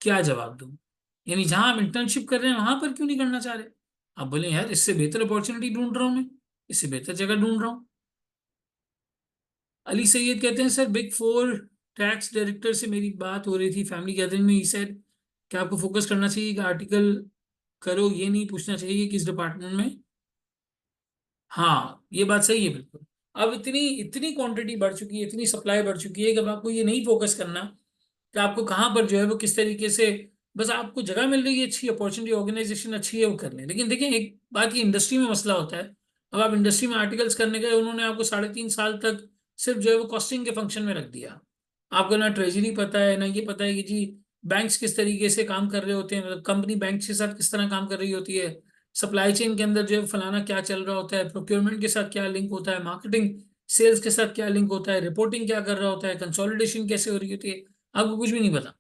Speaker 1: क्या जवाब दूँ। यानी जहाँ आप इंटर्नशिप कर रहे हैं वहां पर क्यों नहीं करना चाह रहे। आप बोले यार इससे बेहतर अपॉर्चुनिटी ढूंढ रहा हूँ मैं, इससे बेहतर जगह ढूंढ रहा हूँ। अली सैयद कहते हैं sir big four tax director से मेरी बात हो रही थी फैमिली गैदरिंग में, ही सेड कि आपको फोकस करना चाहिए कि आर्टिकल करो, ये नहीं पूछना चाहिए कि किस डिपार्टमेंट में। हाँ ये बात सही है बिल्कुल। अब इतनी इतनी क्वांटिटी बढ़ चुकी है, इतनी सप्लाई बढ़ चुकी है कि अब आपको ये नहीं फोकस करना कि आपको कहाँ पर जो है वो किस तरीके से, बस आपको जगह मिल रही है अच्छी, अपॉर्चुनिटी, ऑर्गेनाइजेशन अच्छी है, वो कर लें। लेकिन देखिए एक बात, ये इंडस्ट्री में मसला होता है। अब आप इंडस्ट्री में आर्टिकल्स करने गए, उन्होंने आपको 3.5 साल तक सिर्फ जो है वो कॉस्टिंग के फंक्शन में रख दिया। आपको ना ट्रेजरी पता है, ना ये पता है कि जी बैंक्स किस तरीके से काम कर रहे होते हैं, मतलब कंपनी बैंक के साथ किस तरह काम कर रही होती है, सप्लाई चेन के अंदर जो है फलाना क्या चल रहा होता है, प्रोक्योरमेंट के साथ क्या लिंक होता है, मार्केटिंग सेल्स के साथ क्या लिंक होता है, रिपोर्टिंग क्या कर रहा होता है, कंसोलिडेशन कैसे हो रही होती है। आपको कुछ भी नहीं पता।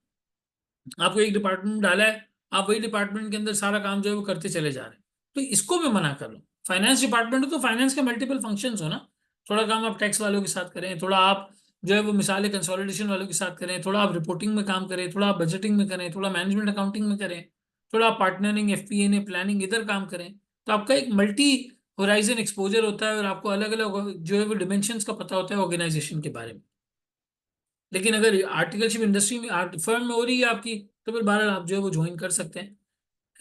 Speaker 1: आपको एक डिपार्टमेंट डाला है, आप वही डिपार्टमेंट के अंदर सारा काम जो है वो करते चले जा रहे हैं। तो इसको मैं मना कर लूँ। फाइनेंस डिपार्टमेंट हो तो फाइनेंस के मल्टीपल फंक्शंस हो ना, थोड़ा काम आप टैक्स वालों के साथ करें, थोड़ा आप जो है वो मिसाल कंसोलिडेशन वालों के साथ करें, थोड़ा आप रिपोर्टिंग में काम करें, थोड़ा आप बजटिंग में करें, थोड़ा मैनेजमेंट अकाउंटिंग में करें, थोड़ा आप पार्टनरिंग FP&A प्लानिंग इधर काम करें, तो आपका एक मल्टी होराइजन एक्सपोजर होता है और आपको अलग अलग जो है वो डिमेंशंस का पता होता है ऑर्गेनाइजेशन के बारे में। लेकिन अगर आर्टिकलशिप इंडस्ट्री में फर्म में हो रही है आपकी, तो फिर बहरहाल आप जो है वो ज्वाइन कर सकते हैं।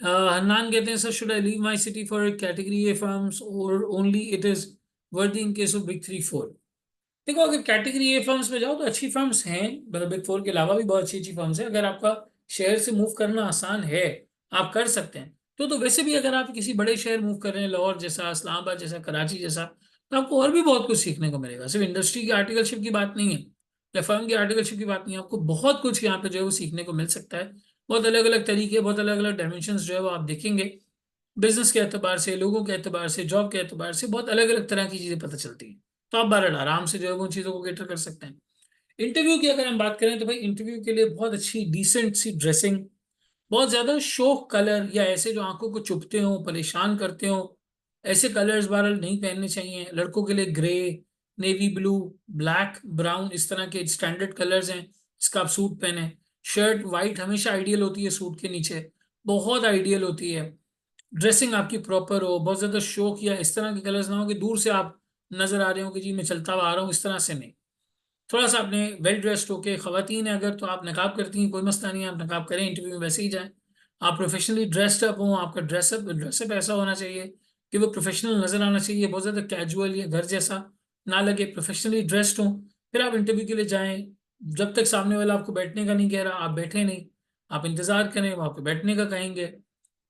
Speaker 1: हन्नान कहते हैं sir, should I leave my city for category A firms और only it is worthy in case of Big 3 4? देखो, अगर कैटेगरी ए फर्म्स में जाओ तो अच्छी फर्म्स हैं, मतलब Big 4 के अलावा भी बहुत अच्छी अच्छी फर्म्स हैं। अगर आपका शहर से मूव करना आसान है, आप कर सकते हैं। तो वैसे भी अगर आप किसी बड़े शहर मूव कर रहे हैं, लाहौर जैसा, इस्लामाबाद जैसा, कराची जैसा, तो आपको और भी बहुत कुछ सीखने को मिलेगा। सिर्फ इंडस्ट्री की आर्टिकलशिप की बात नहीं है या फर्म की आर्टिकलशिप की बात नहीं है, आपको बहुत कुछ यहाँ पे जो है वो सीखने को मिल सकता है। बहुत अलग अलग तरीके, बहुत अलग अलग डायमेंशन जो है वो आप देखेंगे। बिजनेस के एतबार से, लोगों के एतबार से, जॉब के एतबार से बहुत अलग अलग तरह की चीजें पता चलती हैं। तो आप बारह आराम से जो है वो उन चीजों को कैटर कर सकते हैं। इंटरव्यू की अगर हम बात करें तो भाई, इंटरव्यू के लिए बहुत अच्छी डिसेंट सी ड्रेसिंग, बहुत ज्यादा शोक कलर या ऐसे जो आंखों को चुभते हो, परेशान करते हो, ऐसे कलर्स बहरहाल नहीं पहनने चाहिए। लड़कों के लिए grey, navy blue, black, brown, इस तरह के स्टैंडर्ड कलर्स हैं, इसका आप सूट पहने। शर्ट वाइट हमेशा आइडियल होती है सूट के नीचे, बहुत आइडियल होती है। ड्रेसिंग आपकी प्रॉपर हो, बहुत ज्यादा शोक या इस तरह के कलर्स ना हो कि दूर से आप नजर आ रहे हो कि जी मैं चलता हुआ आ रहा हूँ, इस तरह से नहीं। थोड़ा सा अपने वेल ड्रेस्ड होके, खवातीन है अगर तो आप नकाब करती हैं, कोई मसला नहीं है, आप नकाब करें, इंटरव्यू में वैसे ही जाएं। आप प्रोफेशनली ड्रेस्ड अप हो, आपका ड्रेसअप ड्रेसअप ऐसा होना चाहिए कि वो प्रोफेशनल नजर आना चाहिए, बहुत ज़्यादा कैजुअल या घर जैसा ना लगे, प्रोफेशनली ड्रेस्ड हो। फिर आप इंटरव्यू के लिए जाएं। जब तक सामने वाला आपको बैठने का नहीं कह रहा, आप बैठे नहीं, आप इंतजार करें, वो आपको बैठने का कहेंगे।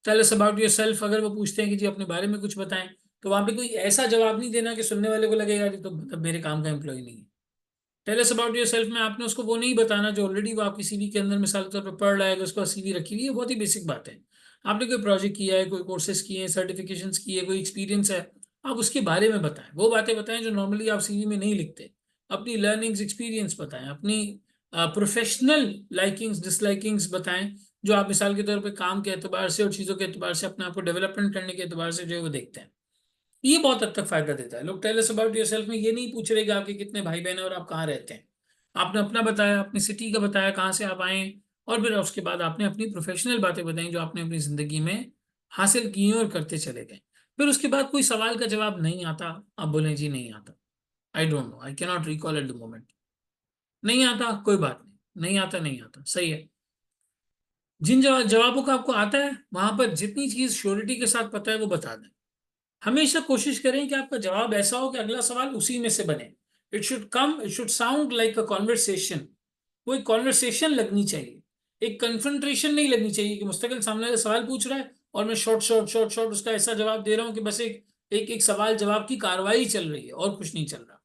Speaker 1: Tell us about yourself अगर वो पूछते हैं कि जी अपने बारे में कुछ बताएं, तो वहां पे कोई ऐसा जवाब नहीं देना कि सुनने वाले को लगेगा ये तो मतलब मेरे काम का एम्प्लॉय नहीं है। Tell us about yourself में आपने उसको वो नहीं बताना जो ऑलरेडी वो आपकी सीवी के अंदर मिसाल के तौर पर पढ़ रहा है, कि उसको सीवी रखी हुई है, बहुत ही बेसिक बात है। आपने कोई प्रोजेक्ट किया है, कोई कोर्सेज किए हैं, सर्टिफिकेशंस किए, कोई एक्सपीरियंस है, आप उसके बारे में बताएं। वो बातें बताएं जो नॉर्मली आप सीवी में नहीं लिखते। अपनी लर्निंग्स, एक्सपीरियंस बताएं, अपनी प्रोफेशनल लाइकिंग्स, डिसलाइकिंग्स बताएं, जो आप मिसाल के तौर पर काम के एतबार से और चीज़ों के एतबार से अपने आप को डेवलपमेंट करने के एतबार से जो है वो देखते हैं। ये बहुत हद तक फायदा देता है। लोग टेल अस अबाउट योरसेल्फ में ये नहीं पूछ रहे कि आपके कितने भाई बहन हैं और आप कहाँ रहते हैं। आपने अपना बताया, अपनी सिटी का बताया, कहाँ से आप आए, और फिर उसके बाद आपने अपनी प्रोफेशनल बातें बताई जो आपने अपनी जिंदगी में हासिल की हैं और करते चले गए। फिर उसके बाद कोई सवाल का जवाब नहीं आता, आप बोलें जी नहीं आता, I don't know, I can not recall at the moment. नहीं आता, कोई बात नहीं, नहीं आता, नहीं आता, सही है। जिन जवाबों का आपको आता है वहां पर जितनी चीज श्योरिटी के साथ पता है वो बता दें। हमेशा कोशिश करें कि आपका जवाब ऐसा हो कि अगला सवाल उसी में से बने। It should sound like a conversation. वो एक कॉन्वर्सेशन लगनी चाहिए, एक कन्फ्रंट्रेशन नहीं लगनी चाहिए कि मुस्तकिल सामने वाला सवाल पूछ रहा है और मैं शॉर्ट शॉर्ट शॉर्ट शॉर्ट उसका ऐसा जवाब दे रहा हूँ कि बस एक एक एक सवाल जवाब की कार्रवाई चल रही है और कुछ नहीं चल रहा।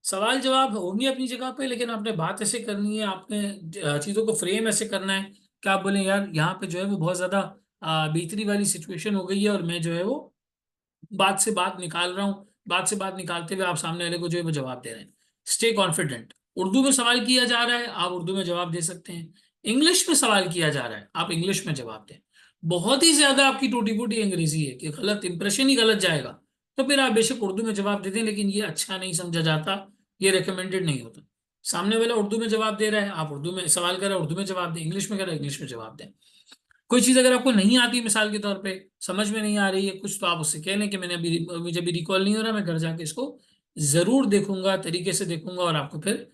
Speaker 1: सवाल जवाब होंगे अपनी जगह पे, लेकिन आपने बात ऐसे करनी है, आपने चीज़ों को फ्रेम ऐसे करना है कि आप बोले यार यहाँ पे जो है वो बहुत ज़्यादा भीतरी वाली सिचुएशन हो गई है और मैं जो है वो बात से बात निकाल रहा हूँ, बात से बात निकालते हुए आप सामने वाले को जो है वो जवाब दे रहे हैं। Stay confident. उर्दू में सवाल किया जा रहा है, आप उर्दू में जवाब दे सकते हैं। इंग्लिश में सवाल किया जा रहा है, आप इंग्लिश में जवाब दें। बहुत ही ज्यादा आपकी टूटी फूटी अंग्रेजी है कि गलत इंप्रेशन ही गलत जाएगा, तो फिर आप बेशक उर्दू में जवाब दे दें, लेकिन ये अच्छा नहीं समझा जाता, ये रिकमेंडेड नहीं होता। सामने वाला उर्दू में जवाब दे रहा है, आप उर्दू में सवाल कर रहे हैं, उर्दू में जवाब दें, इंग्लिश में कर रहे हैं, इंग्लिश में जवाब दें। कोई चीज़ अगर आपको नहीं आती, मिसाल के तौर पे समझ में नहीं आ रही है कुछ, तो आप उससे कह लें कि मैंने अभी, मुझे अभी रिकॉल नहीं हो रहा, मैं घर जाके इसको ज़रूर देखूंगा, तरीके से देखूंगा, और आपको फिर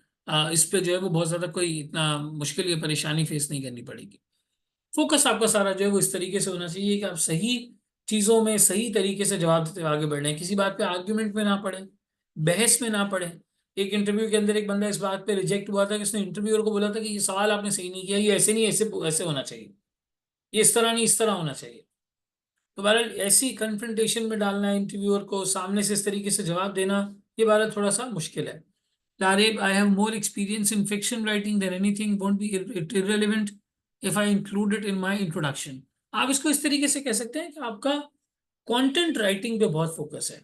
Speaker 1: इस पे जो है वो बहुत ज़्यादा कोई इतना मुश्किल या परेशानी फेस नहीं करनी पड़ेगी। फोकस आपका सारा जो है वो इस तरीके से होना चाहिए कि आप सही चीज़ों में सही तरीके से जवाब देते हुए आगे बढ़ रहे हैं, किसी बात पे आर्ग्यूमेंट में ना पड़े, बहस में ना पड़े। एक इंटरव्यू के अंदर एक बंदा इस बात पे रिजेक्ट हुआ था कि उसने इंटरव्यूअर को बोला था कि ये सवाल आपने सही नहीं किया, ये ऐसे नहीं, ऐसे ऐसे होना चाहिए, ये इस तरह नहीं, इस तरह होना चाहिए। तो बहरहाल ऐसी कन्फ्रंटेशन में डालना है इंटरव्यूअर को, सामने से इस तरीके से जवाब देना, ये बहरहाल थोड़ा सा मुश्किल है। Tarib, I have more experience in fiction writing than anything won't be irrelevant if I include it in my introduction. आप इसको इस तरीके से कह सकते हैं कि आपका कंटेंट राइटिंग पे बहुत फोकस है,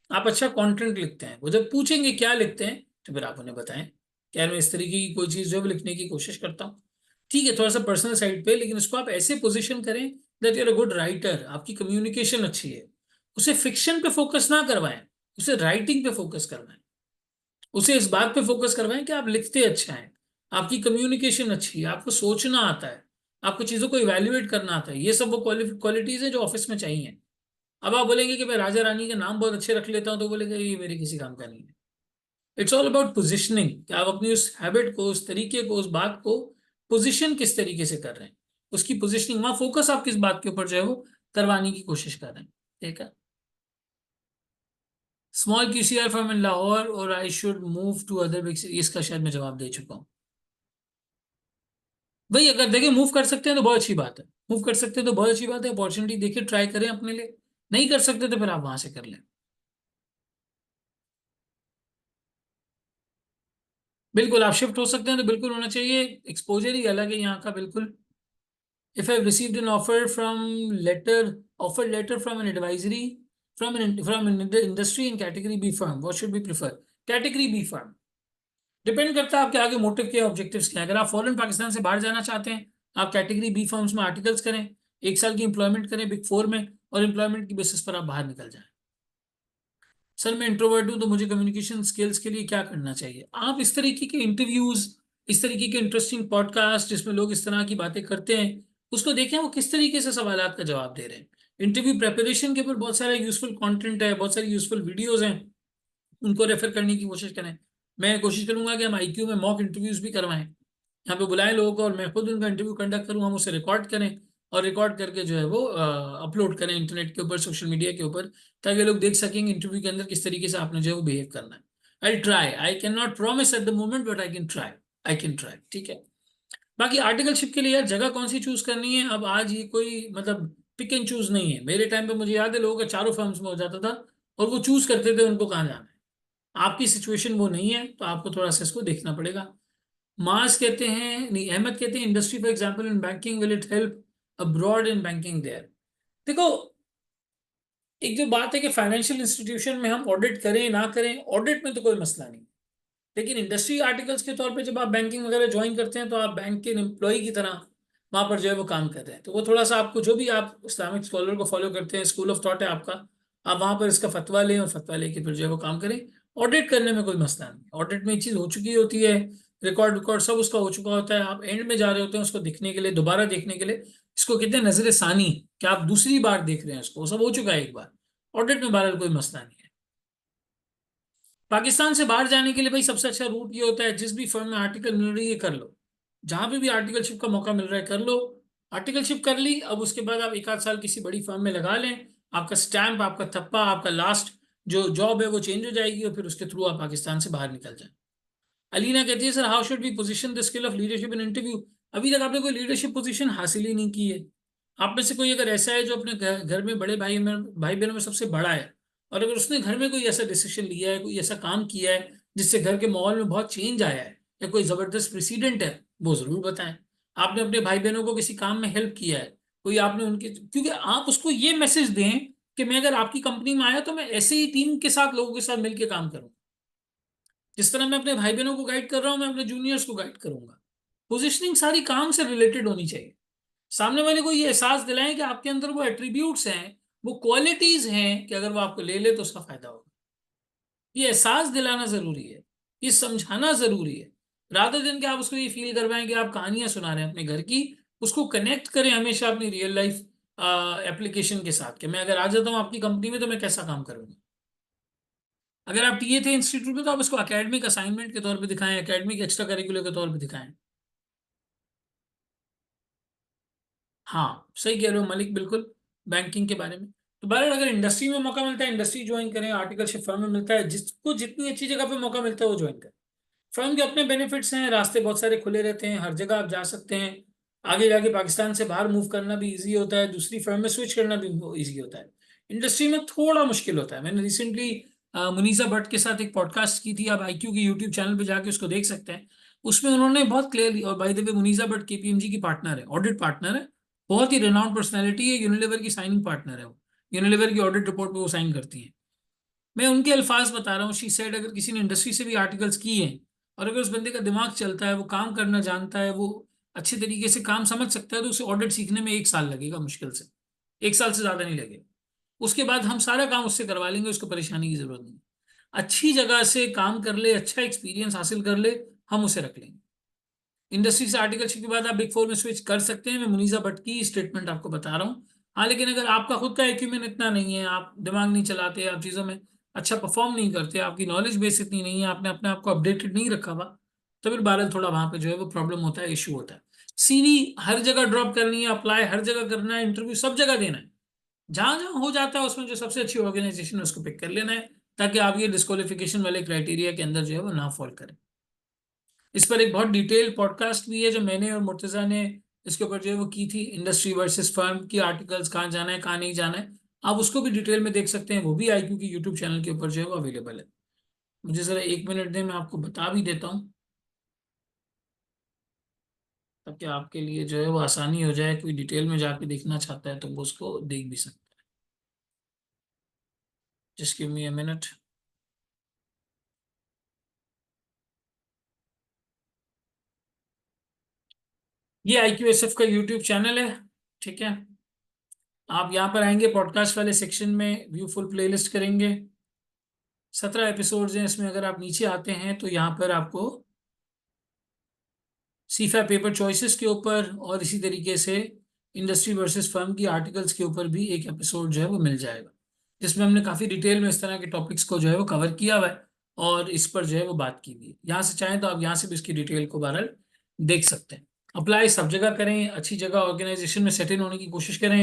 Speaker 1: आप अच्छा कंटेंट लिखते हैं। वो जब पूछेंगे क्या लिखते हैं, तो फिर आप उन्हें बताएं कि यार मैं इस तरीके की कोई चीज़ जो है वो लिखने की कोशिश करता हूँ। ठीक है, थोड़ा सा पर्सनल साइड पे, लेकिन उसको आप ऐसे पोजीशन करें that you're a good writer, आपकी कम्युनिकेशन अच्छी है। उसे फिक्शन पे फोकस ना करवाएं, उसे राइटिंग पे फोकस करवाएं। उसे इस बात पे फोकस करवाएं कि आप लिखते अच्छा हैं, आपकी कम्युनिकेशन अच्छी है, आपको सोचना आता है, आपको चीज़ों को इवेल्युएट करना आता है। ये सब वो क्वालिटीज़ है जो ऑफिस में चाहिए। अब आप बोलेंगे कि मैं राजा रानी के नाम बहुत अच्छे रख लेता हूँ, तो बोलेंगे ये मेरे किसी काम का नहीं है। इट्स ऑल अबाउट पोजिशनिंग, कि आप अपनी उस हैबिट को, उस तरीके को, उस बात को पोजिशन किस तरीके से कर रहे हैं, उसकी पोजिशनिंग, वहां फोकस आप किस बात के ऊपर जो है वो करवाने की कोशिश कर रहे हैं। ठीक है। Small QCR firm in Lahore और I should move to other big, इसका शायद मैं जवाब दे चुका हूँ। भाई अगर देखिए मूव कर सकते हैं तो बहुत अच्छी बात है, मूव कर सकते हैं तो बहुत अच्छी बात है, अपॉर्चुनिटी देखिए, ट्राई करें अपने लिए। नहीं कर सकते तो फिर आप वहां से कर लें। बिल्कुल आप शिफ्ट हो सकते हैं तो बिल्कुल होना चाहिए, एक्सपोजर ही अलग है यहाँ का बिल्कुल। If I've received an offer letter from an advisory from an industry in category B firm, what should we prefer? Category B firm। Depend करता है आपके आगे मोटिव क्या, ऑब्जेक्टिव्स क्या है। अगर आप फॉरेन पाकिस्तान से बाहर जाना चाहते हैं, आप कैटेगरी बी फर्म्स में आर्टिकल्स करें, 1 साल की इंप्लॉयमेंट करें बिग फोर में, और एम्प्लॉयमेंट की बेसिस पर आप बाहर निकल जाएं। सर मैं इंट्रोवर्ट हूं तो मुझे कम्युनिकेशन स्किल्स के लिए क्या करना चाहिए? आप इस तरीके के इंटरव्यूज, इस तरीके के इंटरेस्टिंग पॉडकास्ट जिसमें लोग इस तरह की बातें करते हैं, उसको देखें वो किस तरीके से सवालात का जवाब दे रहे हैं। इंटरव्यू प्रेपरेशन के ऊपर बहुत सारा यूजफुल कंटेंट है, बहुत सारी यूजफुल वीडियोस हैं, उनको रेफर करने की कोशिश करें। मैं कोशिश करूंगा कि हम आईक्यू में मॉक इंटरव्यूज भी करवाएं, यहाँ पे बुलाएं लोगों को और मैं खुद उनका इंटरव्यू कंडक्ट करूँ, हम उसे रिकॉर्ड करें और रिकॉर्ड करके जो है वो अपलोड करें इंटरनेट के ऊपर, सोशल मीडिया के ऊपर, ताकि लोग देख सकेंगे इंटरव्यू के अंदर किस तरीके से आपने जो है वो बिहेव करना है। I try, I can not promise at the moment but I can try, I can try. ठीक है। बाकी आर्टिकलशिप के लिए यार जगह कौन सी चूज करनी है, अब आज ये कोई मतलब पिक एंड चूज नहीं है। मेरे टाइम पे मुझे याद है लोगों का चारों फर्म्स में हो जाता था और वो चूज करते थे उनको कहाँ जाना है। आपकी सिचुएशन वो नहीं है तो आपको थोड़ा सा इसको देखना पड़ेगा। मास कहते हैं, नहीं अहमद कहते हैं industry for example in banking will it help abroad in banking there. देखो, एक जो बात है कि फाइनेंशियल इंस्टीट्यूशन में हम ऑडिट करें ना करें, ऑडिट में तो कोई मसला नहीं, लेकिन इंडस्ट्री आर्टिकल्स के तौर पे जब आप बैंकिंग वगैरह ज्वाइन करते हैं तो आप बैंक के एम्प्लॉय की तरह वहां पर जो है वो काम कर रहे हैं। तो वो थोड़ा सा आपको, जो भी आप इस्लामिक स्कॉलर को फॉलो करते हैं, स्कूल ऑफ थॉट है आपका, आप वहां पर इसका फतवा लें और फतवा लेके फिर जो है वो काम करें। ऑडिट करने में कोई मसला नहीं, ऑडिट में एक चीज़ हो चुकी होती है, रिकॉर्ड रिकॉर्ड सब उसका हो चुका होता है, आप एंड में जा रहे होते हैं उसको देखने के लिए, दोबारा देखने के लिए। इसको कहते हैं नजर सानी, कि आप दूसरी बार देख रहे हैं उसको, वो सब हो चुका है एक बार। ऑडिट में बहरहाल कोई मसला नहीं है। पाकिस्तान से बाहर जाने के लिए भाई सबसे अच्छा रूट ये होता है, जिस भी फर्म में आर्टिकल मिल रही है कर लो, जहां पे भी आर्टिकलशिप का मौका मिल रहा है कर लो। आर्टिकलशिप कर ली, अब उसके बाद आप 1 आध साल किसी बड़ी फर्म में लगा लें, आपका स्टैंप, आपका थप्पा, आपका लास्ट जो जॉब है वो चेंज हो जाएगी और फिर उसके थ्रू आप पाकिस्तान से बाहर निकल जाए। अलीना कहती है sir how should be position the skill of leadership in interview. अभी तक आपने कोई लीडरशिप पोजीशन हासिल ही नहीं की है। आप में से कोई अगर ऐसा है जो अपने घर में बड़े भाई बहनों में सबसे बड़ा है, और अगर उसने घर में कोई ऐसा डिसीजन लिया है, कोई ऐसा काम किया है जिससे घर के माहौल में बहुत चेंज आया है, या कोई जबरदस्त प्रेसिडेंट है, वो जरूर बताएं। आपने अपने भाई बहनों को किसी काम में हेल्प किया है, कोई आपने उनके, क्योंकि आप उसको ये मैसेज दें कि मैं अगर आपकी कंपनी में आया तो मैं ऐसे ही टीम के साथ, लोगों के साथ मिलकर काम करूँ, जिस तरह मैं अपने भाई बहनों को गाइड कर रहा हूं मैं अपने जूनियर्स को गाइड करूंगा। पोजिशनिंग सारी काम से रिलेटेड होनी चाहिए। सामने वाले को ये एहसास दिलाएं कि आपके अंदर वो एट्रीब्यूट्स हैं, वो क्वालिटीज हैं कि अगर वो आपको ले ले तो उसका फायदा होगा। ये एहसास दिलाना जरूरी है, ये समझाना जरूरी है। रादर दिन कि आप उसको ये फील करवाएं कि आप कहानियां सुना रहे हैं अपने घर की। उसको कनेक्ट करें हमेशा अपनी रियल लाइफ एप्लीकेशन के साथ, कि मैं अगर आ जाता हूँ आपकी कंपनी में तो मैं कैसा काम करूंगा। अगर आप टीए थे इंस्टीट्यूट में तो आप इसको एकेडमिक असाइनमेंट के तौर पे दिखाएं, एकेडमिक एक्स्ट्रा करिकुलर के तौर पे दिखाएं। हाँ सही कह रहे हो मलिक, बिल्कुल बैंकिंग के बारे में। तो बहरहाल अगर इंडस्ट्री में मौका मिलता है इंडस्ट्री ज्वाइन करें, आर्टिकलशिप फर्म में मिलता है, जिसको जितनी अच्छी जगह पे मौका मिलता है वो ज्वाइन करें। फर्म के अपने बेनिफिट्स हैं, रास्ते बहुत सारे खुले रहते हैं, हर जगह आप जा सकते हैं। आगे जाके पाकिस्तान से बाहर मूव करना भी इजी होता है, दूसरी फर्म में स्विच करना भी इजी होता है। इंडस्ट्री में थोड़ा मुश्किल होता है। मैंने रिसेंटली मुनीसा भट्ट के साथ एक पॉडकास्ट की थी, आप आईक्यू के यूट्यूब चैनल पे जाके उसको देख सकते हैं। उसमें उन्होंने बहुत क्लियरली, और by the way Munisa Bhatt KPMG की पार्टनर है, ऑडिट पार्टनर है, बहुत ही रेनाउंड पर्सनैलिटी है, यूनिलीवर की साइनिंग पार्टनर है वो, यूनिलीवर की ऑडिट रिपोर्ट पे वो साइन करती है। मैं उनके अल्फाज बता रहा हूँ, शी सेड अगर किसी ने इंडस्ट्री से भी आर्टिकल्स किए हैं और अगर उस बंदे का दिमाग चलता है, वो काम करना जानता है, वो अच्छे तरीके से काम समझ सकता है, तो उसे ऑडिट सीखने में 1 साल लगेगा मुश्किल से, 1 साल से ज्यादा नहीं लगेगा। उसके बाद हम सारा काम उससे करवा लेंगे, उसको परेशानी की जरूरत नहीं। अच्छी जगह से काम कर ले, अच्छा एक्सपीरियंस हासिल कर ले, हम उसे रख लेंगे। इंडस्ट्री से आर्टिकलशिप के बाद आप बिग फोर में स्विच कर सकते हैं, मैं मुनीजा भट्ट की स्टेटमेंट आपको बता रहा हूँ। हाँ, लेकिन अगर आपका खुद का एक्यूमेन इतना नहीं है, आप दिमाग नहीं चलाते, आप चीज़ों में अच्छा परफॉर्म नहीं करते, आपकी नॉलेज बेस इतनी नहीं है, आपने अपने आप को अपडेटेड नहीं रखा हुआ, तो फिर बहरहाल थोड़ा वहां पे जो है वो प्रॉब्लम होता है, इशू होता है। सीवी हर जगह ड्रॉप करनी है, अप्लाई हर जगह करना है, इंटरव्यू सब जगह देना है। जहां जहां हो जाता है उसमें जो सबसे अच्छी ऑर्गेनाइजेशन है उसको पिक कर लेना है, ताकि आप ये डिस्क्वालिफिकेशन वाले क्राइटेरिया के अंदर जो है वो ना फॉल करें। इस पर एक बहुत डिटेल पॉडकास्ट भी है जो मैंने और मुर्तजा ने इसके ऊपर जो है वो की थी, इंडस्ट्री वर्सेस फर्म की आर्टिकल्स, कहाँ जाना है कहाँ नहीं जाना है। आप उसको भी डिटेल में देख सकते हैं, वो भी IQ की यूट्यूब चैनल के ऊपर जो है वो अवेलेबल है। मुझे जरा 1 मिनट दें, मैं आपको बता भी देता हूँ, ताकि आपके लिए जो है वो आसानी हो जाए, कोई डिटेल में जाके देखना चाहता है तो वो उसको देख भी सकता है। Just give me a minute. ये IQSF का यूट्यूब चैनल है, ठीक है। आप यहाँ पर आएंगे, पॉडकास्ट वाले सेक्शन में व्यू फुल प्लेलिस्ट करेंगे, 17 एपिसोड्स हैं इसमें। अगर आप नीचे आते हैं तो यहाँ पर आपको सीफा पेपर चॉइसेस के ऊपर और इसी तरीके से इंडस्ट्री वर्सेस फर्म की आर्टिकल्स के ऊपर भी एक एपिसोड जो है वो मिल जाएगा, जिसमें हमने काफ़ी डिटेल में इस तरह के टॉपिक्स को जो है वो कवर किया हुआ है और इस पर जो है वो बात की हुई है। यहाँ से चाहें तो आप यहाँ से भी इसकी डिटेल को बहरहाल देख सकते हैं। अप्लाई सब जगह करें, अच्छी जगह ऑर्गेनाइजेशन में सेट इन होने की कोशिश करें।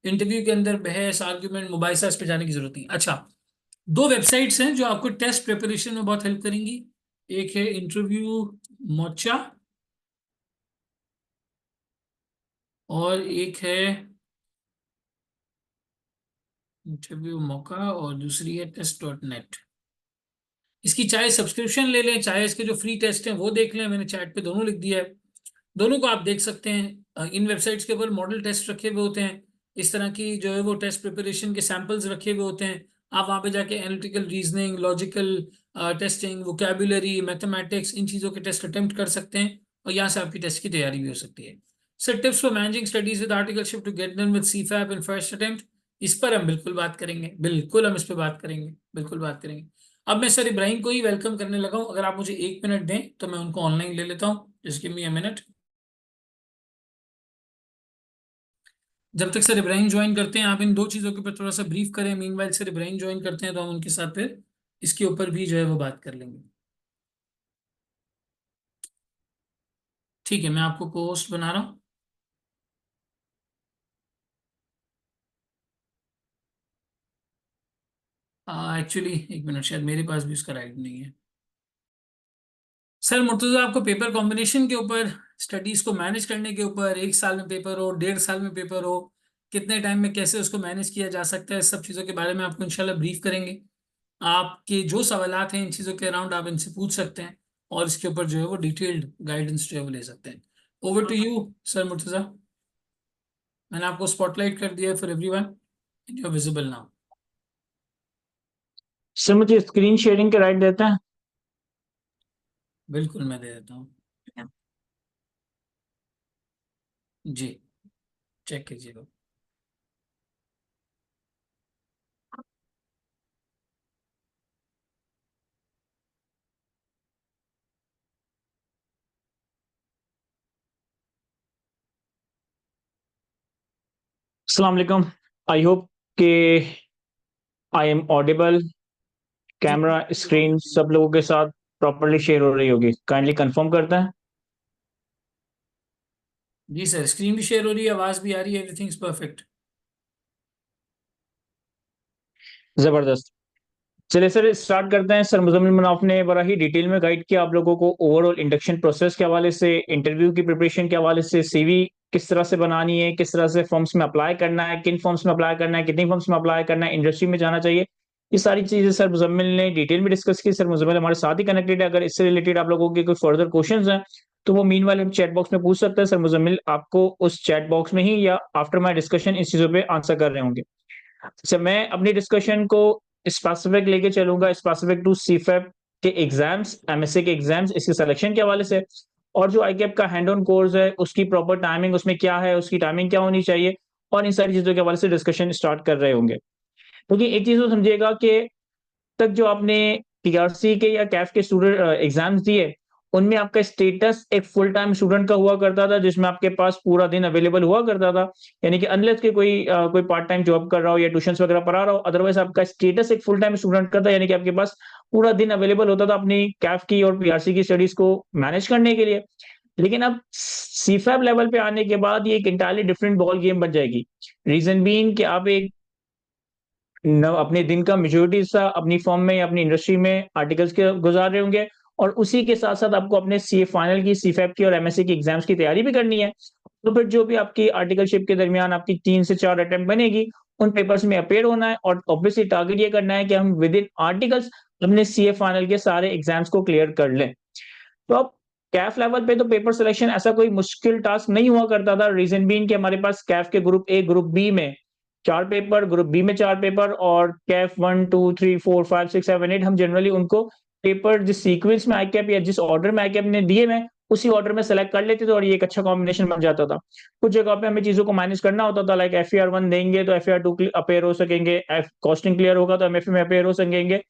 Speaker 1: इंटरव्यू के अंदर बहस, आर्ग्यूमेंट, मुबाहिसा, इस पे जाने की जरूरत नहीं। अच्छा, 2 वेबसाइट्स हैं जो आपको टेस्ट प्रिपरेशन में बहुत हेल्प करेंगी। एक है इंटरव्यू मोचा और एक है इंटरव्यू मौका, और दूसरी है टेस्ट.net। इसकी चाहे सब्सक्रिप्शन ले लें, चाहे इसके जो फ्री टेस्ट हैं वो देख लें, मैंने चैट पे दोनों लिख दिया है, दोनों को आप देख सकते हैं। इन वेबसाइट्स के ऊपर मॉडल टेस्ट रखे हुए होते हैं, इस तरह की जो है वो टेस्ट प्रिपरेशन के सैंपल्स रखे हुए होते हैं। आप वहाँ पे जाके analytical reasoning, logical testing, vocabulary, mathematics, इन चीज़ों के टेस्ट अटेम्प्ट कर सकते हैं, और यहाँ से आपकी टेस्ट की तैयारी भी हो सकती है। Sir, tips for managing studies with articleship to get done with CFAP in first attempt, इस पर हम बिल्कुल बात करेंगे, बिल्कुल हम इस पर बात करेंगे, बिल्कुल बात करेंगे। अब मैं सर इब्राहिम को ही वेलकम करने लगा हूँ, अगर आप मुझे 1 मिनट दें तो मैं उनको ऑनलाइन ले लेता हूँ। Just give me a minute. जब तक सर इब्राहिम ज्वाइन करते हैं, आप इन 2 चीज़ों के ऊपर थोड़ा सा ब्रीफ करें। मीनवाइल सर इब्राहिम ज्वाइन करते हैं तो हम उनके साथ फिर इसके ऊपर भी जो है वो बात कर लेंगे। ठीक है, मैं आपको को होस्ट बना रहा हूँ। एक्चुअली 1 मिनट, शायद मेरे पास भी उसका राइट नहीं है। सर मुर्तज़ा, आपको पेपर कॉम्बिनेशन के ऊपर, स्टडीज को मैनेज करने के ऊपर, 1 साल में पेपर हो, 1.5 साल में पेपर हो, कितने टाइम में कैसे उसको मैनेज किया जा सकता है, सब चीज़ों के बारे में आपको इंशाल्लाह ब्रीफ करेंगे। आपके जो सवालात हैं इन चीज़ों के अराउंड आप इनसे पूछ सकते हैं, और इसके ऊपर जो है वो डिटेल्ड गाइडेंस जो है वो ले सकते हैं। Over to you sir Murtaza. मैंने आपको स्पॉटलाइट कर दिया है for everyone, you are visible now.
Speaker 2: Sir मुझे स्क्रीन शेयरिंग के राइट देते हैं?
Speaker 1: बिल्कुल, मैं दे देता हूँ जी, चेक कीजिएगा।
Speaker 2: अस्सलाम वालेकुम। आई होप के आई एम ऑडिबल।
Speaker 1: जी
Speaker 2: कैमरा स्क्रीन सब लोगों के साथ प्रॉपर्ली शेयर हो रही होगी, काइंडली कंफर्म करते हैं।
Speaker 1: जी सर, स्क्रीन भी शेयर हो रही है, आवाज़ भी आ रही है, एवरीथिंग इज परफेक्ट।
Speaker 2: जबरदस्त। चलिए सर स्टार्ट करते हैं। सर मुजम्मिल मनाफ ने बड़ा ही डिटेल में गाइड किया आप लोगों को ओवरऑल इंडक्शन प्रोसेस के हवाले से, इंटरव्यू की प्रिपरेशन के हवाले से, सीवी किस तरह से बनानी है, किस तरह से फॉर्म्स में अप्लाई करना है, किन फॉर्म्स में अप्लाई करना है, कितनी फॉर्म्स में अप्लाई करना है, इंडस्ट्री में जाना चाहिए। ये सारी चीजें सर मुजम्मिल ने डिटेल में डिस्कस की। सर मुजम्मिल हमारे साथ ही कनेक्टेड है, अगर इससे रिलेटेड आप लोगों के कोई फर्दर क्वेश्चंस हैं तो वो मीन वाले चैट बॉक्स में पूछ सकते हैं। सर मुजम्मिल आपको उस चैट बॉक्स में ही या आफ्टर माई डिस्कशन इस चीजों पे आंसर कर रहे होंगे। अच्छा, मैं अपनी डिस्कशन को स्पेसिफिक लेके चलूंगा, स्पेसिफिक टू सीफेप के एग्जाम्स, एमएससी के एग्जाम्स, इसके सिलेक्शन के हवाले से, और जो आईकेप का हैंड ऑन कोर्स है उसकी प्रॉपर टाइमिंग उसमें क्या है, उसकी टाइमिंग क्या होनी चाहिए, और इन सारी चीजों के हवाले से डिस्कशन स्टार्ट कर रहे होंगे। क्योंकि एक चीज तो समझिएगा कि तक जो आपने टीआरसी के या कैफ के स्टूडेंट एग्जाम्स दिए, उनमें आपका स्टेटस एक फुल टाइम स्टूडेंट का हुआ करता था, जिसमें आपके पास पूरा दिन अवेलेबल हुआ करता था। यानी कि अनलेस के कोई पार्ट टाइम जॉब कर रहा हो या ट्यूशंस वगैरह पढ़ा रहा हो, अदरवाइज आपका स्टेटस एक फुल टाइम स्टूडेंट का था, यानी कि आपके पास पूरा दिन अवेलेबल होता था अपनी कैफ की और पीआरसी की स्टडीज को मैनेज करने के लिए। लेकिन अब सीफैब लेवल पे आने के बाद ये एक इंटायरली डिफरेंट बॉल गेम बन जाएगी। रीजन बीइंग कि आप एक अपने दिन का मेजोरिटी हिस्सा अपनी फर्म में या अपनी इंडस्ट्री में आर्टिकल्स के गुजार रहे होंगे, और उसी के साथ साथ आपको अपने सीए फाइनल की, सीफैब की और एमएससी की एग्जाम्स की तैयारी भी करनी है। तो फिर जो भी आपकी आर्टिकलशिप के दरमियान आपकी 3 से 4 अटेम्प्ट बनेगी, उन पेपर्स में अपेयर होना है, और ऑब्वियसली टारगेट ये करना है कि हम विद इन आर्टिकल्स अपने सीए फाइनल के सारे एग्जाम्स को क्लियर कर लें। तो अब कैफ लेवल पे तो पेपर सिलेक्शन ऐसा कोई मुश्किल टास्क नहीं हुआ करता था। रीजन बीइंग कि हमारे पास कैफ के ग्रुप ए, ग्रुप बी में 4 पेपर, ग्रुप बी में 4 पेपर, और कैफ 1 2 3 4 5 6 7 8 हम जनरली उनको पेपर जिस सीक्वेंस में आईकैप या जिस ऑर्डर में आईकैप ने दिए मैं उसी ऑर्डर में सेलेक्ट कर लेते थे, और ये एक अच्छा कॉम्बिनेशन बन जाता था। कुछ जगह पे हमें चीजों को मैनेज करना होता था, लाइक FER1 देंगे तो FER2 अपेयर हो सकेंगे, कॉस्टिंग क्लियर होगा तो MFA में अपेयर हो सकेंगे।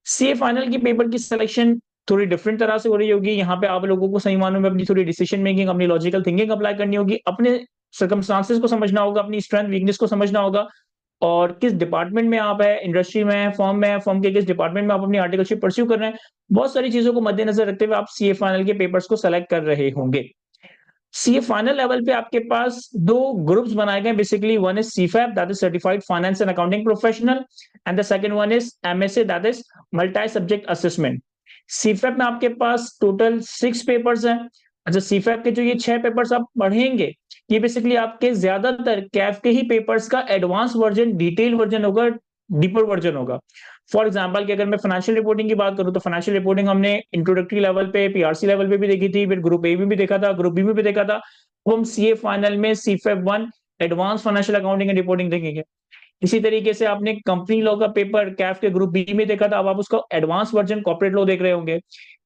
Speaker 2: सीए फाइनल की पेपर की सिलेक्शन थोड़ी डिफरेंट तरह से हो रही होगी। यहाँ पे आप लोगों को सही मानों में अपनी थोड़ी डिसीजन मेकिंग, अपनी लॉजिकल थिंकिंग अप्लाई करनी होगी, अपने सर्कमस्टांसेस को समझना होगा, अपनी स्ट्रेंथ वीकनेस को समझना होगा, और किस डिपार्टमेंट में आप है, इंडस्ट्री में है, फर्म के किस डिपार्टमेंट में आप अपनी आर्टिकलशिप परस्यू कर रहे हैं। बहुत सारी चीजों को मद्देनजर रखते हुए आप सीए फाइनल के पेपर्स को सेलेक्ट कर रहे होंगे। सीए फाइनल लेवल पे आपके पास दो ग्रुप्स बनाए गए basically. One is CFAP, that is certified finance and accounting professional, and the second one is MSA, that is multi subject assessment. CFAP में आपके पास टोटल 6 पेपर्स हैं। अच्छा, सीफैप के जो ये 6 पेपर्स आप पढ़ेंगे, ये बेसिकली आपके ज्यादातर कैफ के ही पेपर्स का एडवांस वर्जन, डिटेल वर्जन होगा, डीपर वर्जन होगा। फॉर एग्जाम्पल कि अगर मैं फाइनेंशियल रिपोर्टिंग की बात करूं, तो फाइनेंशियल रिपोर्टिंग हमने इंट्रोडक्टरी लेवल पे, पीआरसी लेवल पे भी देखी थी, फिर ग्रुप ए में भी देखा था, ग्रुप बी में भी देखा था। अब हम सीए फाइनल में सीफैप 1 advance financial accounting and reporting देखेंगे। इसी तरीके से आपने कंपनी लॉ का पेपर कैफ के ग्रुप बी में देखा था, अब आप उसका एडवांस वर्जन कॉर्पोरेट लॉ देख रहे होंगे।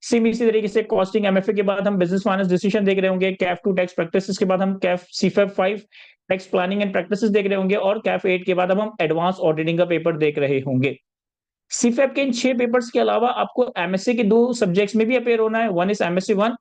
Speaker 2: सेम इसी तरीके से कॉस्टिंग एमएफए के बाद हम बिजनेस फाइनेंस डिसीजन देख रहे होंगे, कैफ 2 टैक्स प्रैक्टिसेस के बाद हम CAF CFAP 5 tax planning and practices देख रहे होंगे, और कैफ 8 के बाद अब हम एडवांस ऑडिटिंग का पेपर देख रहे होंगे। सीफैप के इन 6 पेपर्स के अलावा आपको एमएसए के 2 सब्जेक्ट्स में भी अपेयर होना है। One is MSA 1।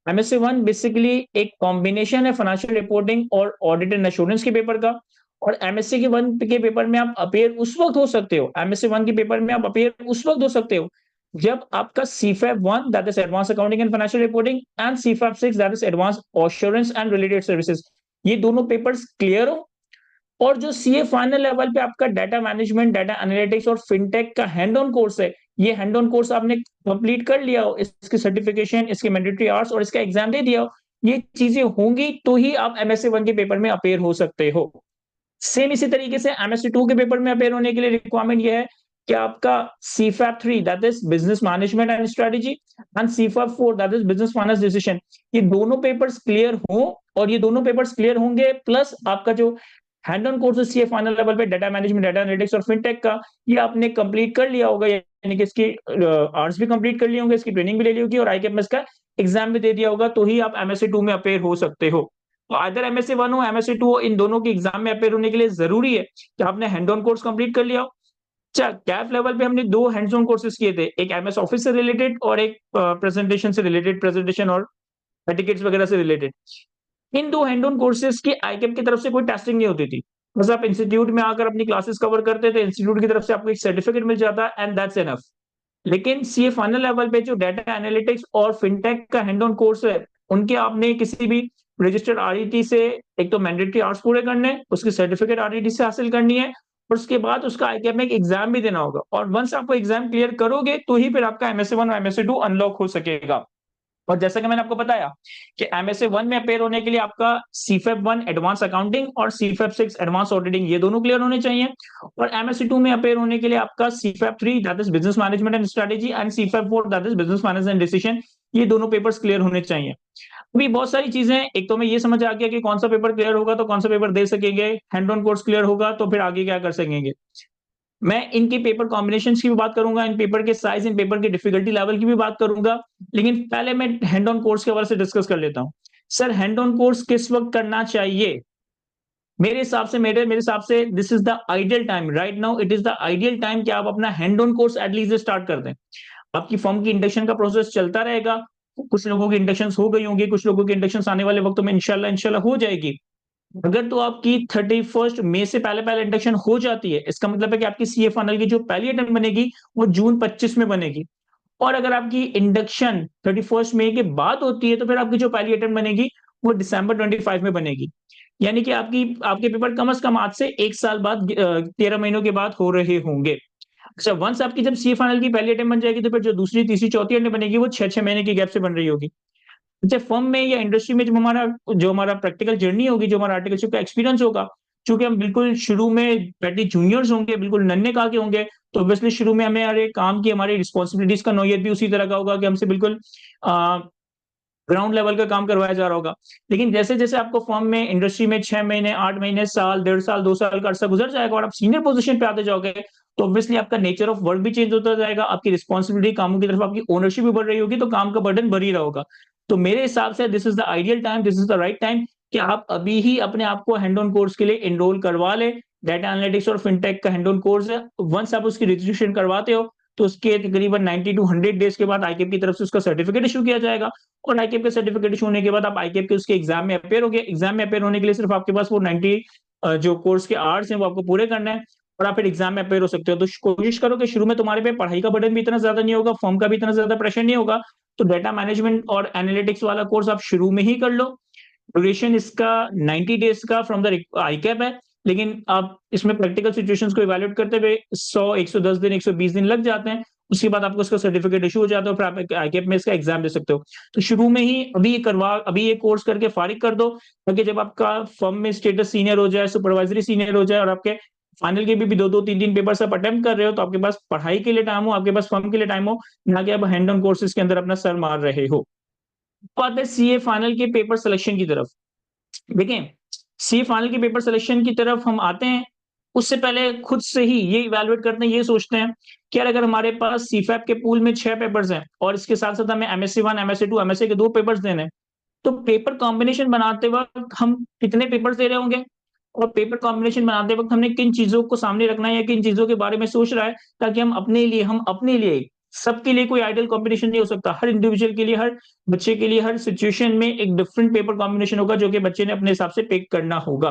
Speaker 2: MSA 1 basically एक कॉम्बिनेशन है फाइनेंशियल रिपोर्टिंग और ऑडिट एंड एश्योरेंस के पेपर का। और एमएससी के 1 के पेपर में आप अपेयर उस वक्त हो सकते हो, एमएससी 1 के पेपर में आप अपेयर उस वक्त हो सकते हो जब आपका CFAP 1 that is advance accounting and financial reporting and CFAP 6 that is advance assurance and related services, ये दोनों पेपर्स क्लियर हो। और जो सीए फाइनल लेवल पे आपका डाटा मैनेजमेंट, डाटा एनालिटिक्स और फिनटेक का हैंड ऑन कोर्स है, ये हैंड ऑन कोर्स आपने कंप्लीट कर लिया हो, इसकी सर्टिफिकेशन, इसके मैंडेटरी आवर्स और इसका एग्जाम दे दिया हो, ये चीजें होंगी तो ही आप एमएसए 1 के पेपर में अपेयर हो सकते हो। सेम इसी तरीके से एमएससी 2 के पेपर में अपेयर होने के लिए रिक्वायरमेंट ये है कि आपका CFAP 3 that is business management and strategy and CFAP 4 that is business finance decision, ये दोनों पेपर्स क्लियर हो। और ये दोनों पेपर्स क्लियर होंगे प्लस आपका जो hand on courses CA final level पे डाटा मैनेजमेंट, डाटा एनालिटिक्स और फिनटेक का, ये आपने कंप्लीट कर लिया होगा, यानी कि इसकी आवर्स भी कंप्लीट कर लिए होंगे, इसकी ट्रेनिंग भी ले ली होगी और आईकेएमएस का एग्जाम भी दे दिया होगा, तो ही आप एमएससी 2 में अपेयर हो सकते हो। तो आइदर एमएससी 1 हो, एमएससी 2 हो, इन दोनों के एग्जाम में अपेयर होने के लिए जरूरी है कि आपने हैंड ऑन कोर्स कंप्लीट कर लिया हो। अच्छा, कैफ लेवल पे हमने 2 हैंड्स ऑन कोर्सेज किए थे, एक एमएस ऑफिस से रिलेटेड और एक प्रेजेंटेशन से रिलेटेड, प्रेजेंटेशन और एटिकेट्स वगैरह से related. In 2 hand on courses की आईकेएम की तरफ से कोई टेस्टिंग नहीं होती थी, बस आप इंस्टीट्यूट में आकर अपनी क्लासेस कवर करते थे, इंस्टीट्यूट की तरफ से आपको एक सर्टिफिकेट मिल जाता एंड दैट्स एनफ। लेकिन सीए फाइनल लेवल पे जो डाटा एनालिटिक्स और फिनटेक का हैंड ऑन कोर्स है, उनके आपने किसी भी रजिस्टर्ड आरईटी से एक तो मैंडेटरी आवर्स पूरे करने, उसकी सर्टिफिकेट आरईटी से हासिल करनी है, और उसके बाद उसका आईकेएम में एक एग्जाम भी देना होगा। और वंस आपको एग्जाम क्लियर करोगे तो ही फिर आपका एमएसए 1 और एमएसए 2 अनलॉक हो सकेगा। और जैसा कि मैंने आपको बताया कि एमएसए 1 में अपेयर होने के लिए आपका सीफैप 1 एडवांस अकाउंटिंग और सीफैप 6 एडवांस ऑडिटिंग, ये दोनों क्लियर होने चाहिए। और एमएससी 2 में अपेयर होने के लिए आपका CFAP 3 that is business management and strategy and CFAP 4 that is business finance and decision, ये दोनों पेपर्स क्लियर होने चाहिए। अभी बहुत सारी चीजें, एक तो मैं ये समझ आ गया कि कौन सा पेपर क्लियर होगा तो कौन सा पेपर दे सकेंगे, हैंड ऑन कोर्स क्लियर होगा तो फिर आगे क्या कर सकेंगे। मैं इनके पेपर कॉम्बिनेशन की भी बात करूंगा, इन पेपर के साइज, इन पेपर की डिफिकल्टी लेवल की भी बात करूंगा, लेकिन पहले मैं हैंड ऑन कोर्स के हवाले से डिस्कस कर लेता हूं। सर, हैंड ऑन कोर्स किस वक्त करना चाहिए? मेरे हिसाब से मेरे हिसाब से this is the ideal time right now, it is the ideal time कि आप अपना hand on course at least start कर दें। आपकी फर्म की इंडक्शन का प्रोसेस चलता रहेगा, कुछ लोगों की इंडक्शन हो गई होंगी, कुछ लोगों की इंडक्शन आने वाले वक्तों में इंशाल्लाह इंशाल्लाह हो जाएगी। अगर तो आपकी 31 मई से पहले पहले इंडक्शन हो जाती है, इसका मतलब है कि आपकी सीए फाइनल की जो पहली अटेम्प्ट बनेगी वो जून 25 में बनेगी। और अगर आपकी इंडक्शन 31 मई के बाद होती है तो फिर आपकी जो पहली अटेम्प्ट बनेगी वो दिसंबर 25 में बनेगी। यानी कि आपके पेपर कम से कम आज से 1 साल बाद 13 महीनों के बाद हो रहे होंगे। अच्छा, वंस आपकी जब सी फाइनल की पहली अटेम्प्ट बन जाएगी तो फिर जो दूसरी, तीसरी, चौथी अटेम्प्ट बनेगी वो 6-6 महीने की गैप से बन रही होगी। अच्छा, फर्म में या इंडस्ट्री में जो हमारा प्रैक्टिकल जर्नी होगी, जो हमारा आर्टिकलशिप का एक्सपीरियंस होगा, चूँकि हम बिल्कुल शुरू में पैटी जूनियर्स होंगे, बिल्कुल नन्हे-कहाँ के होंगे, तो ऑब्वियसली शुरू में हमें हमारे काम की हमारी रिस्पॉन्सिबिलिटीज़ का नौयत भी उसी तरह का होगा कि हमसे बिल्कुल अ, ग्राउंड लेवल का काम करवाया जा रहा होगा। लेकिन जैसे-जैसे आपको फर्म में, इंडस्ट्री में 6 महीने, 8 महीने, साल, 1.5 साल, 2 साल का अरसा गुज़र जाएगा और आप सीनियर पोज़ीशन पे आते जाओगे, तो ऑब्वियसली आपका नेचर ऑफ वर्क भी चेंज होता जाएगा, आपकी रिस्पॉन्सिबिलिटी, कामों की तरफ आपकी ओनरशिप भी बढ़ रही होगी, तो काम का बर्डन बढ़ ही रहा होगा। तो मेरे हिसाब से this is the ideal time, this is the right time कि आप अभी ही अपने आप को हैंड ऑन कोर्स के लिए एनरोल करवा लें। डाटा एनालिटिक्स और फिनटेक का हैंड ऑन कोर्स है। वन्स आप उसकी रजिस्ट्रेशन करवाते हो, तो उसके तकरीबन 90 टू 100 डेज़ के बाद आईकेएप की तरफ से उसका सर्टिफिकेट इश्यू किया जाएगा। और आईकेएप का सर्टिफिकेट इश्यू होने के बाद आप आईकेएप के उसके एग्जाम में अपीयर होगे। एग्जाम में अपीयर होने के लिए सिर्फ आपके पास वो 90 जो कोर्स के आवर्स हैं वो आपको पूरे करना है और आप फिर एग्जाम में अपीयर हो सकते हो। तो कोशिश करो कि शुरू में तुम्हारे पे पढ़ाई का बर्डन भी इतना ज्यादा नहीं होगा, फॉर्म का भी इतना ज्यादा प्रेशर नहीं होगा। तो डेटा मैनेजमेंट और एनालिटिक्स वाला कोर्स आप शुरू में ही कर लो। ड्यूरेशन इसका 90 डेज का फ्रॉम द आईकेएप है, लेकिन आप इसमें प्रैक्टिकल सिचुएशंस को इवैल्यूएट करते हुए 100, 110 दिन, 120 दिन लग जाते हैं। उसके बाद आपको इसका सर्टिफिकेट इश्यू हो जाता है, फिर आप आईकेएप में इसका एग्जाम दे सकते हो। तो शुरू में ही अभी ये कोर्स करके फारिग कर दो, ताकि जब आपका फर्म में स्टेटस सीनियर हो जाए, सुपरवाइजरी सीनियर हो जाए और आपके फाइनल के भी 2-2, 3-3 पेपर्स आप अटेम्प्ट कर रहे हो, तो आपके पास पढ़ाई के लिए टाइम हो, आपके पास फर्म के लिए टाइम हो, ना कि आप हैंड ऑन कोर्सेज के अंदर अपना सर मार रहे हो। बात है सीए फाइनल के पेपर सिलेक्शन की तरफ। देखें, सी फाइनल के पेपर सिलेक्शन की तरफ हम आते हैं, उससे पहले खुद से ही ये इवैल्यूएट करते हैं, ये सोचते हैं कि यार अगर हमारे पास सीफैप के पूल में 6 पेपर्स हैं और इसके साथ-साथ हमें एमएससी 1, एमएससी 2, एमएससी के 2 पेपर्स देने हैं, तो पेपर कॉम्बिनेशन बनाते वक़्त हम कितने पेपर्स दे रहे होंगे? और पेपर कॉम्बिनेशन बनाते वक़्त हमने किन चीज़ों को सामने रखना है या किन चीज़ों के बारे में सोच रहा है, ताकि हम अपने लिए सबके लिए कोई आइडियल कॉम्बिनेशन नहीं हो सकता। हर इंडिविजुअल के लिए, हर बच्चे के लिए, हर सिचुएशन में एक डिफरेंट पेपर कॉम्बिनेशन होगा जो कि बच्चे ने अपने हिसाब से पिक करना होगा।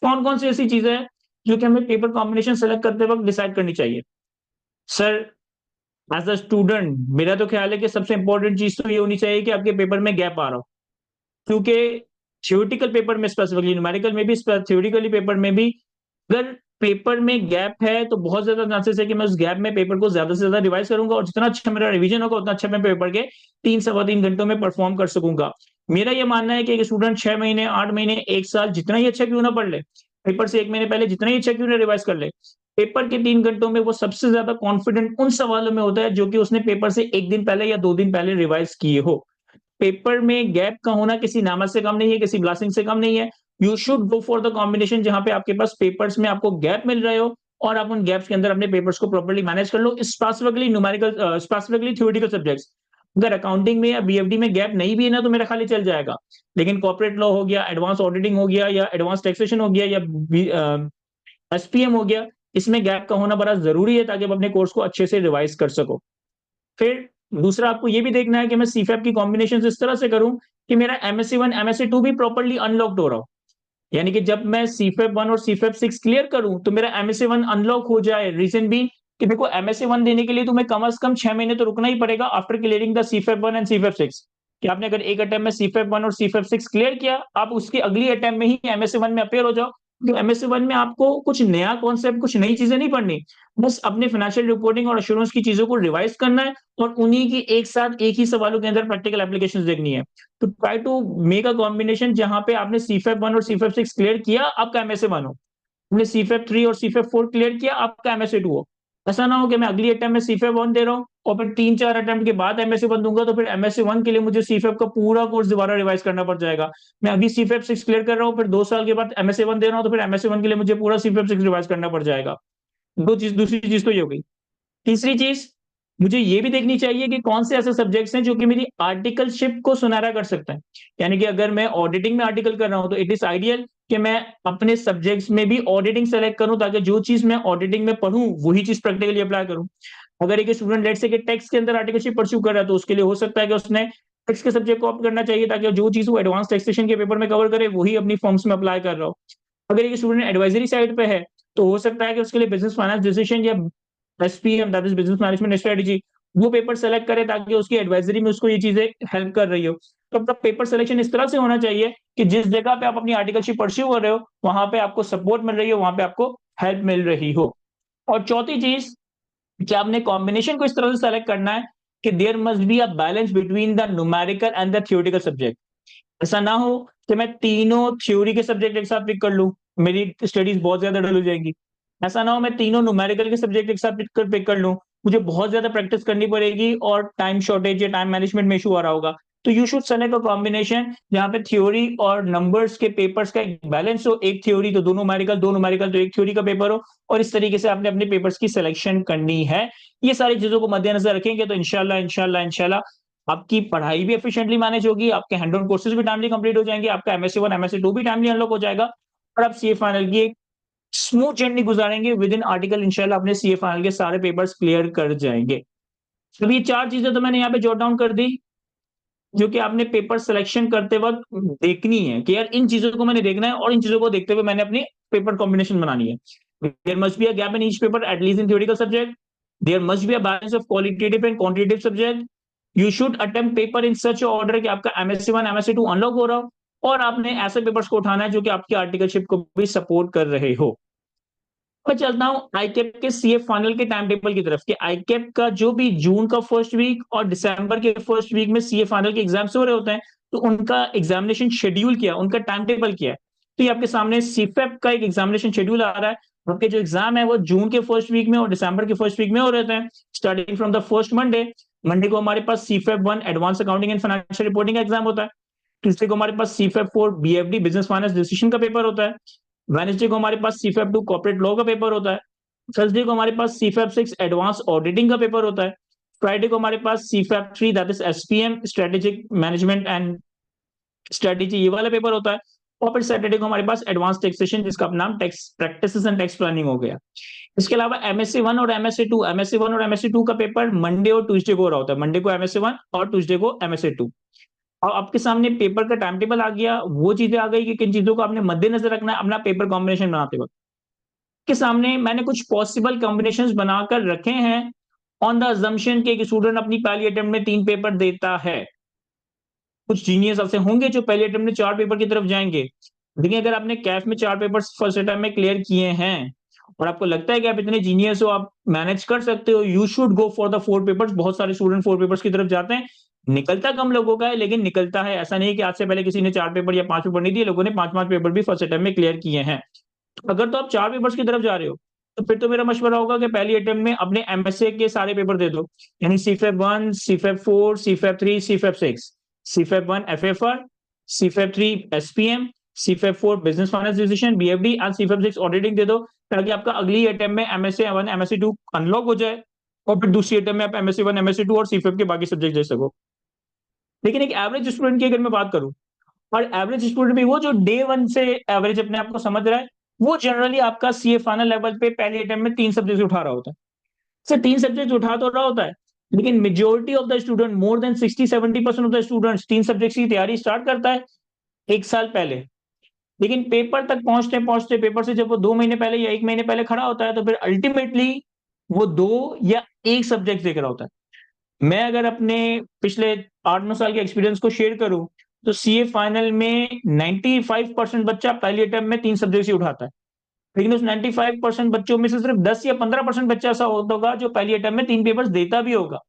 Speaker 2: कौन-कौन सी ऐसी चीज़ें हैं जो कि हमें पेपर कॉम्बिनेशन सेलेक्ट करते वक़्त डिसाइड करनी चाहिए? सर, एज़ अ स्टूडेंट मेरा तो ख़्याल है कि सबसे इम्पोर्टेंट चीज़ तो ये होनी चाहिए कि आपके पेपर में गैप आ रहा हो। क्योंकि थ्योरेटिकल पेपर में स्पेसिफिकली, न्यूमेरिकल में भी, थ्योरेटिकली पेपर में भी, अगर पेपर में गैप है तो बहुत ज़्यादा चांसेस है कि मैं उस गैप में पेपर को ज़्यादा से ज़्यादा रिवाइज़ करूँगा और जितना अच्छा मेरा रिवीजन होगा उतना अच्छा मैं पेपर के 3 सवा 3 घंटों में परफ़ॉर्म कर सकूँगा। मेरा ये मानना है कि एक स्टूडेंट 6 महीने, 8 महीने, 1 साल जितना ही अच्छा क्यों ना पढ़ ले, पेपर से 1 महीने पहले जितना ही अच्छा क्यों ना रिवाइज़ कर ले, पेपर के 3 घंटों में वो सबसे ज़्यादा कॉन्फिडेंट उन सवालों में होता है जो कि उसने पेपर से 1 दिन पहले या 2 दिन पहले रिवाइज़ किए हो। पेपर में गैप का होना किसी नामत से कम नहीं है, किसी ब्लास्टिंग से कम नहीं है। You should go for the combination जहाँ पे आपके पास पेपर्स में आपको गैप मिल रहे हो और आप उन गैप्स के अंदर अपने पेपर्स को प्रॉपर्ली मैनेज कर लो। Specifically theoretical subjects. अगर अकाउंटिंग में या बीएफडी में गैप नहीं भी है ना तो मेरा खाली चल जाएगा। लेकिन कॉर्पोरेट लॉ हो गया, एडवांस ऑडिटिंग हो गया या एडवांस टैक्सेशन हो गया या एसपीएम हो गया, इसमें गैप का होना बड़ा ज़रूरी है ताकि आप अपने कोर्स को अच्छे से रिवाइज़ कर सको। फिर दूसरा आपको ये भी देखना है कि मैं सीफैप की कॉम्बिनेशंस इस तरह से करूँ कि मेरा एमएससी 1, एमएससी 2 भी प्रॉपर्ली अनलॉक्ड हो रहा हो। यानी कि जब मैं सीफैप 1 और सीफैप 6 क्लियर करूँ, तो मेरा एमएससी 1 अनलॉक हो जाए। रीज़न बीइंग कि देखो एमएससी 1 देने के लिए तुम्हें कम से कम 6 महीने तो रुकना ही पड़ेगा after clearing the सीफैप 1 and CFAP 6। कि आपने अगर एक अटेम्प्ट में सीफैप 1 और सीफैप 6 क्लियर किया, आप उसकी अगली अटेम्प्ट में ही एमएससी 1 में अपीयर हो जाओ। तो एमएससी 1 में आपको कुछ नया कॉन्सेप्ट, कुछ नई चीज़ें नहीं पढ़नी। बस अपने फाइनेंशियल रिपोर्टिंग और एश्योरेंस की चीज़ों को रिवाइज़ करना है और उन्हीं की एक साथ एक ही सवालों के अंदर प्रैक्टिकल एप्लीकेशंस देखनी है। तो try to make a combination जहाँ पे आपने सीफैप 1 और सीफैप 6 क्लियर किया, आपका एमएसए 1 हो। आपने सीफैप 3 और सीफैप 4 क्लियर किया, आपका एमएसए 2 हो। ऐसा ना हो कि मैं अगली अटेम्प्ट में सीफैप 1 दे रहा हूँ और फिर 3-4 अटेम्प्ट के बाद एमएसए 1 दूँगा, तो फिर एमएसए 1 के लिए मुझे सीफैप का पूरा कोर्स दोबारा रिवाइज़ करना पड़ जाएगा। मैं अभी सीफैप 6 क्लियर कर रहा हूँ, फिर 2 साल के बाद एमएसए 1 दे रहा हूँ, तो फिर एमएसए 1 के लिए मुझे पूरा सीफैप 6 रिवाइज़ करना पड़ जाएगा। दूसरी चीज़ तो ये हो गई। तीसरी चीज़, मुझे ये भी देखनी चाहिए कि कौन से ऐसे सब्जेक्ट्स हैं जो कि मेरी आर्टिकलशिप को सुनहरा कर सकते हैं। यानी कि अगर मैं ऑडिटिंग में आर्टिकल कर रहा हूँ तो इट इज़ आइडियल कि मैं अपने सब्जेक्ट्स में भी ऑडिटिंग सेलेक्ट करूं, ताकि जो चीज मैं ऑडिटिंग में पढ़ूं वही चीज प्रैक्टिकली अप्लाई करूं। अगर एक स्टूडेंट लेट से कि टैक्स के अंदर आर्टिकलशिप परस्यू कर रहा है, तो उसके लिए हो सकता है कि उसने टैक्स के सब्जेक्ट को ऑप्ट करना चाहिए, ताकि जो चीज वो एडवांस टैक्सेशन के पेपर में कवर करे वही अपनी फॉर्म्स में अप्लाई कर रहा हो। अगर एक स्टूडेंट एडवाइजरी साइड पे है, तो हो सकता है कि उसके लिए बिजनेस फाइनेंस डिसीजन या SPM, that is business management strategy, वो पेपर सेलेक्ट करे, ताकि उसकी एडवाइजरी में उसको ये चीजें हेल्प कर रही हो। तो अपना पेपर सिलेक्शन इस तरह से होना चाहिए कि जिस जगह पे आप अपनी आर्टिकलशिप परस्यू कर रहे हो, वहां पे आपको सपोर्ट मिल रही हो, वहां पे आपको हेल्प मिल रही हो। और चौथी चीज कि आपने कॉम्बिनेशन को इस तरह से सेलेक्ट करना है कि there must be a balance between the numerical and the theoretical subject. ऐसा ना हो कि मैं तीनों थ्योरी के सब्जेक्ट एक साथ पिक कर लूं, मेरी स्टडीज बहुत ज्यादा डल हो जाएंगी। ऐसा ना हो मैं तीनों न्यूमेरिकल के सब्जेक्ट एक साथ पिक कर लूं, मुझे बहुत ज्यादा प्रैक्टिस करनी पड़ेगी और टाइम शॉर्टेज या टाइम मैनेजमेंट में इशू आ रहा होगा। तो you should select a combination जहां पे थ्योरी और नंबर्स के पेपर्स का एक बैलेंस हो, एक थ्योरी तो दो न्यूमेरिकल, दो न्यूमेरिकल तो एक थ्योरी का पेपर हो, और इस तरीके से आपने अपने पेपर्स की सिलेक्शन करनी है। ये सारी चीजों को मद्देनजर रखेंगे तो इंशाल्लाह इंशाल्लाह इंशाल्लाह आपकी पढ़ाई भी एफिशिएंटली मैनेज होगी, आपके हैंड ऑन कोर्सेज भी टाइमली कंप्लीट हो जाएंगे, आपका एमएससी 1 एमएससी 2 भी टाइमली अनलॉक हो जाएगा, और आप सीए फाइनल की एक स्मूथ जर्नी गुजारेंगे। विद इन आर्टिकल इंशाल्लाह अपने सीए फाइनल के सारे पेपर्स क्लियर कर जाएंगे। तो ये चार चीजें तो मैंने यहाँ पे जॉट डाउन कर दी, जो कि आपने पेपर सिलेक्शन करते वक्त देखनी है कि यार इन चीजों को मैंने देखना है, और इन चीजों को देखते हुए मैंने अपनी पेपर कॉम्बिनेशन बनानी है। There must be a gap in each paper at least in theoretical subject. There must be a balance of qualitative and quantitative subject. You should attempt paper in such order कि आपका एमएससी 1 एमएससी 2 अनलॉक हो रहा हो, और आपने ऐसे पेपर्स को उठाना है जो कि आपकी आर्टिकलशिप को भी सपोर्ट कर रहे हो। मैं चलता हूँ आईकेप के सीए फाइनल के टाइम टेबल की तरफ कि आईकेप का जो भी जून का फर्स्ट वीक और दिसंबर के फर्स्ट वीक में सीए फाइनल के एग्जाम्स हो रहे होते हैं, तो उनका एग्जामिनेशन शेड्यूल क्या है, उनका टाइम टेबल क्या है। तो ये आपके सामने सीफेप का एक एग्जामिनेशन शेड्यूल आ रहा है। आपके जो एग्जाम है वो जून के फर्स्ट वीक में और दिसंबर के फर्स्ट वीक में हो रहे हैं, starting from the first Monday. Monday को हमारे पास सीफेप 1 advance accounting and financial reporting का एग्जाम होता है। ट्यूसडे को हमारे पास सीफेप 4 बीएफडी बिजनेस फाइनेंस डिसीजन का पेपर होता है। वेडनेसडे को हमारे पास सीफेप 2 कॉर्पोरेट लॉ का पेपर होता है। थर्सडे को हमारे पास सीफैप 6 एडवांस ऑडिटिंग का पेपर होता है। फ्राइडे को हमारे पास सीफैप 3 that is SPM strategic management and strategy, ये वाला पेपर होता है। और फिर सैटरडे को हमारे पास एडवांस टैक्सेशन, जिसका नाम tax practices and tax planning हो गया। इसके अलावा एमएससी 1 और एमएससी 1 और एमएससी 2 का पेपर मंडे और ट्यूसडे को हो रहा होता है। मंडे को एमएससी 1 और ट्यूसडे को एमएससी 2। और आपके सामने पेपर का टाइम टेबल आ गया, वो चीजें आ गई कि किन चीजों को आपने मद्देनजर रखना है अपना पेपर कॉम्बिनेशन बनाते वक्त। के सामने मैंने कुछ पॉसिबल कॉम्बिनेशंस बनाकर रखे हैं ऑन द अजम्पशन कि एक स्टूडेंट अपनी पहली अटेम्प्ट में 3 पेपर देता है। कुछ जीनियस ऐसे होंगे जो पहले अटेम्प्ट में 4 पेपर की तरफ जाएंगे। लेकिन अगर आपने कैफ में 4 पेपर फर्स्ट अटेम्प्ट में क्लियर किए हैं और आपको लगता है कि आप इतने जीनियस हो, आप मैनेज कर सकते हो, you should go for the 4 papers. बहुत सारे स्टूडेंट 4 पेपर्स की तरफ जाते हैं। निकलता कम लोगों का है, लेकिन निकलता है। ऐसा नहीं कि आज से पहले किसी ने 4 पेपर या 5 पेपर नहीं दिए, लोगों ने 5-5 पेपर भी फर्स्ट अटेम्प्ट में क्लियर किए हैं। अगर तो आप 4 पेपर्स की तरफ जा रहे हो, तो फिर तो मेरा मशवरा होगा कि पहली अटेम्प्ट में अपने एमएसए के सारे पेपर दे दो, यानी CFAP 1, CFAP 4, CFAP 3, CFAP 6। CFAP 1 FFR, CFAP 3 SPM, CFAP 4 business finance decision BFD and CFAP 6 auditing दे दो, ताकि आपका अगली अटेम्प्ट में एमएसए 1 एमएसए 2 अनलॉक हो जाए, और फिर दूसरी अटेम्प्ट में आप एमएसए 1 एमएसए 2 और सीफेप के बाकी सब्जेक्ट दे सको। लेकिन एक एवरेज स्टूडेंट की अगर मैं बात करूं, और एवरेज स्टूडेंट भी वो जो डे वन से एवरेज अपने आप को समझ रहा है, वो जनरली आपका सीए फाइनल लेवल पे पहले अटेम्प्ट में 3 सब्जेक्ट उठा रहा होता है। सर 3 सब्जेक्ट उठा तो रहा होता है, लेकिन majority of the student, more than 60-70% of the students 3 subject की तैयारी स्टार्ट करता है 1 साल पहले। लेकिन पेपर तक पहुंचते पहुंचते, पेपर से जब वो 2 महीने पहले या 1 महीने पहले खड़ा होता है, तो फिर अल्टीमेटली वो 2 या 1 सब्जेक्ट देख रहा होता है। मैं अगर अपने पिछले 8-9 साल के एक्सपीरियंस को शेयर करूं, तो सीए फाइनल में 95% बच्चा पहली अटेम्प्ट में 3 सब्जेक्ट ही उठाता है। लेकिन उस 95% बच्चों में से सिर्फ 10 या 15% बच्चा ऐसा होता होगा जो पहली अटेम्प्ट में 3 पेपर्स देता भी होगा।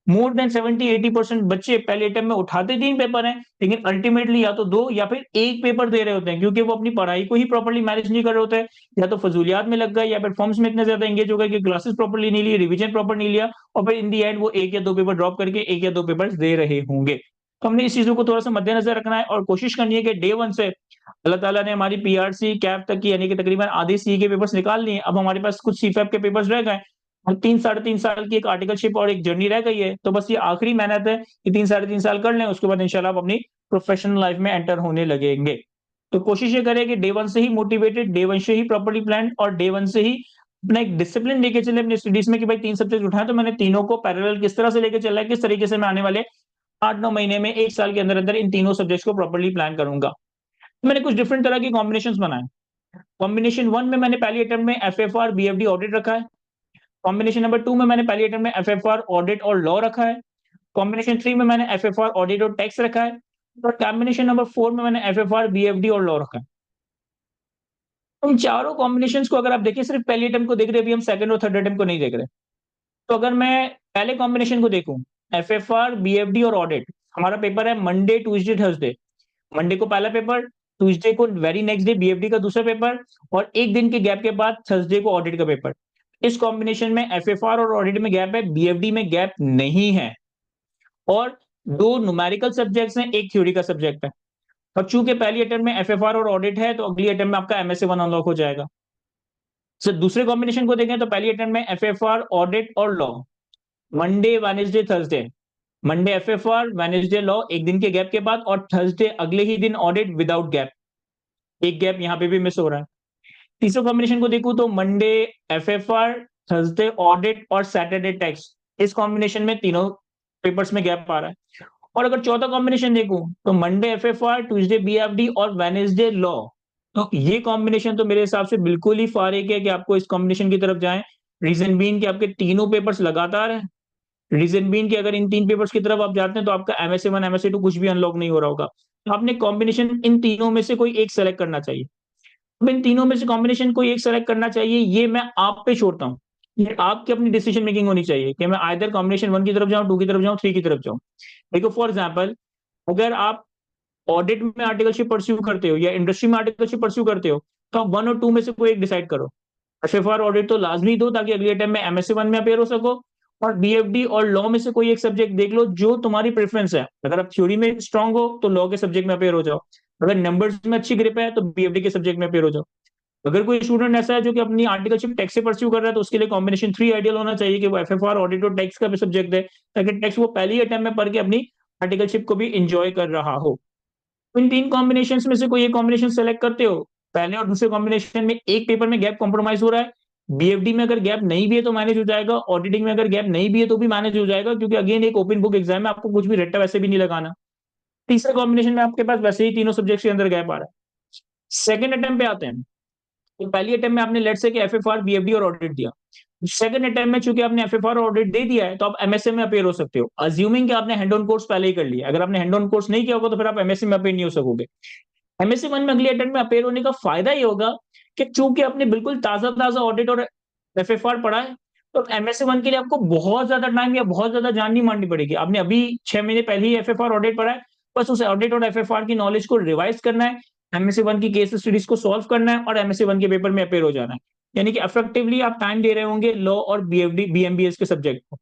Speaker 2: मोर देन 70-80% बच्चे पहले अटेम्प्ट में उठाते 3 पेपर हैं, लेकिन अल्टीमेटली या तो 2 या फिर 1 पेपर दे रहे होते हैं, क्योंकि वो अपनी पढ़ाई को ही प्रॉपर्ली मैनेज नहीं कर रहे होते हैं, या तो फजूलियात में लग गए, या फिर फॉर्म्स में इतने ज्यादा एंगेज हो गए कि क्लासेस प्रॉपर्ली नहीं लिए, रिवीजन प्रॉपर नहीं लिया, और फिर इन दी एंड वो 1 या 2 पेपर ड्रॉप करके 1 या 2 पेपर दे रहे होंगे। तो हमने इस चीजों को थोड़ा सा मद्देनजर रखना है और कोशिश करनी है कि डे वन से अल्लाह ताला ने हमारी पीआरसी कैप तक की, यानी कि तकरीबन आधे सी के पेपर्स निकाल लिए। अब हमारे पास कुछ सीफैप के पेपर्स रह गए, और 3-3.5 साल की एक आर्टिकलशिप और एक जर्नी रह गई है। तो बस ये आखिरी मेहनत है कि 3-3.5 साल कर लें, उसके बाद इंशाल्लाह आप अपनी प्रोफेशनल लाइफ में एंटर होने लगेंगे। तो कोशिश ये करें कि डे वन से ही मोटिवेटेड, डे वन से ही प्रॉपर्ली प्लान और डे वन से ही अपना एक डिसिप्लिन लेके चले अपने स्टडीज में कि भाई 3 सब्जेक्ट उठाए तो मैंने तीनों को पैरेलल किस तरह से लेके चलना है, किस तरीके से मैं आने वाले 8-9 महीने में 1 साल के अंदर-अंदर इन तीनों सब्जेक्ट्स को प्रॉपर्ली प्लान करूँगा। मैंने कुछ डिफरेंट तरह के कॉम्बिनेशंस बनाए। कॉम्बिनेशन 1 में मैंने पहली अटेम्प्ट में एफएफआर, बीएफडी ऑडिट रखा है। कॉम्बिनेशन नंबर 2 में मैंने पहली अटेम्प्ट में एफएफआर, ऑडिट और लॉ रखा है। कॉम्बिनेशन 3 में मैंने एफएफआर, ऑडिट और टैक्स रखा है। और कॉम्बिनेशन नंबर 4 में मैंने एफएफआर, बीएफडी और लॉ रखा है। उन चारों कॉम्बिनेशंस को अगर आप देखिए, सिर्फ पहली अटेम्प्ट को देख रहे हैं, अभी हम सेकंड और थर्ड अटेम्प्ट को नहीं देख रहे। तो अगर मैं पहले कॉम्बिनेशन को देखूं, एफएफआर, बीएफडी और ऑडिट, हमारा पेपर है मंडे, ट्यूसडे, थर्सडे। मंडे को पहला पेपर, ट्यूसडे को वेरी नेक्स्ट डे बीएफडी का दूसरा पेपर और एक दिन के गैप के बाद थर्सडे को ऑडिट का पेपर। इस कॉम्बिनेशन में एफएफआर और ऑडिट में गैप है, बीएफडी में गैप नहीं है और 2 न्यूमेरिकल सब्जेक्ट्स हैं, एक थ्योरी का सब्जेक्ट है। और चूंकि पहली अटेम्प्ट में एफएफआर और ऑडिट है, तो अगली अटेम्प्ट में आपका एमएसए 1 अनलॉक हो जाएगा। सर दूसरे कॉम्बिनेशन को देखें तो पहली अटेम्प्ट में एफएफआर, ऑडिट और law, Monday, Wednesday, Thursday. Monday FFR, Wednesday law एक दिन के गैप के बाद और थर्सडे अगले ही दिन ऑडिट विदाउट गैप। एक गैप यहाँ पे भी मिस हो रहा है। तीसरे कॉम्बिनेशन को देखूं तो मंडे एफएफआर, थर्सडे ऑडिट और सैटरडे टैक्स। इस कॉम्बिनेशन में तीनों पेपर्स में गैप आ रहा है। और अगर चौथा कॉम्बिनेशन देखूं तो मंडे एफएफआर, ट्यूसडे बीएफडी और वेडनेसडे लॉ। तो ये कॉम्बिनेशन तो मेरे हिसाब से बिल्कुल ही फारिग है कि आपको इस कॉम्बिनेशन की तरफ जाएं। रीजन बीइंग कि आपके तीनों पेपर्स लगातार है। रीजन बीइंग कि अगर इन 3 पेपर्स की तरफ आप जाते हैं तो आपका एमएसए 1, एमएसए 2 कुछ भी अनलॉक नहीं हो रहा होगा। तो आपने कॉम्बिनेशन इन तीनों में से कोई एक सेलेक्ट करना चाहिए। अब इन तीनों में से कॉम्बिनेशन कोई एक सेलेक्ट करना चाहिए, ये मैं आप पे छोड़ता हूँ। ये आपकी अपनी डिसीजन मेकिंग होनी चाहिए कि मैं आइदर कॉम्बिनेशन 1 की तरफ जाऊँ, 2 की तरफ जाऊँ, 3 की तरफ जाऊँ। देखो फॉर एग्जांपल, अगर आप ऑडिट में आर्टिकलशिप परस्यू करते हो या इंडस्ट्री में आर्टिकलशिप परस्यू करते हो, तो आप 1 और 2 में से कोई एक डिसाइड करो। एफएफआर ऑडिट तो लाजमी दो ताकि अगले अटेम्प्ट में एमएससी 1 में अपेयर हो सको और बीएफडी और लॉ में से कोई एक सब्जेक्ट देख लो जो तुम्हारी प्रेफरेंस है। अगर आप थ्योरी में स्ट्रांग हो तो लॉ के सब्जेक्ट में अपेयर हो जाओ। अगर नंबर्स में अच्छी ग्रिप है तो बीएफडी के सब्जेक्ट में अपेयर हो जाओ। अगर कोई स्टूडेंट ऐसा है जो कि अपनी आर्टिकलशिप टैक्स से परस्यू कर रहा है तो उसके लिए कॉम्बिनेशन 3 आइडियल होना चाहिए कि वो एफएफआर, ऑडिट और टैक्स का भी सब्जेक्ट है ताकि टैक्स वो पहली अटेम्प्ट में पढ़ के अपनी आर्टिकलशिप को भी एंजॉय कर रहा हो। इन 3 कॉम्बिनेशंस में से कोई एक कॉम्बिनेशन सेलेक्ट करते हो। पहले और दूसरे कॉम्बिनेशन में एक पेपर में गैप कॉम्प्रोमाइज हो रहा है। बीएफडी में अगर गैप नहीं भी है तो मैनेज हो जाएगा, ऑडिटिंग में अगर गैप नहीं भी है तो भी मैनेज हो जाएगा क्योंकि अगेन एक ओपन बुक एग्जाम है, आपको कुछ भी रट्टा वैसे भी नहीं लगाना। तीसरे कॉम्बिनेशन में आपके पास वैसे ही तीनों सब्जेक्ट्स के अंदर गैप आ रहा है। सेकंड अटेम्प्ट पे आते हैं। तो पहली अटेम्प्ट में आपने लेट्स से कि एफएफआर, बीएफडी और ऑडिट दिया। सेकंड अटेम्प्ट में चूंकि आपने एफएफआर और ऑडिट दे दिया है तो आप एमएसए में अपेयर हो सकते हो, अज्यूमिंग कि आपने हैंड ऑन कोर्स पहले ही कर लिया। अगर आपने हैंड ऑन कोर्स नहीं किया होगा तो फिर आप एमएसए में अपेयर नहीं हो सकोगे। एमएससी 1 में अगली अटेम्प्ट में अपेयर होने का फायदा ये होगा कि चूंकि आपने बिल्कुल ताजा-ताजा ऑडिट और एफएफआर पढ़ा है, तो एमएससी 1 के लिए आपको बहुत ज़्यादा टाइम या बहुत ज़्यादा जान नहीं मारनी पड़ेगी। आपने अभी 6 महीने पहले ही एफएफआर ऑडिट पढ़ा है, बस उस ऑडिट और एफएफआर की नॉलेज को रिवाइज करना है, एमएससी 1 की केस स्टडीज को सॉल्व करना है और एमएससी 1 के पेपर में अपेयर हो जाना है। यानी कि इफेक्टिवली आप टाइम दे रहे होंगे लॉ और बीएफडी, बीएमबीएस के सब्जेक्ट को।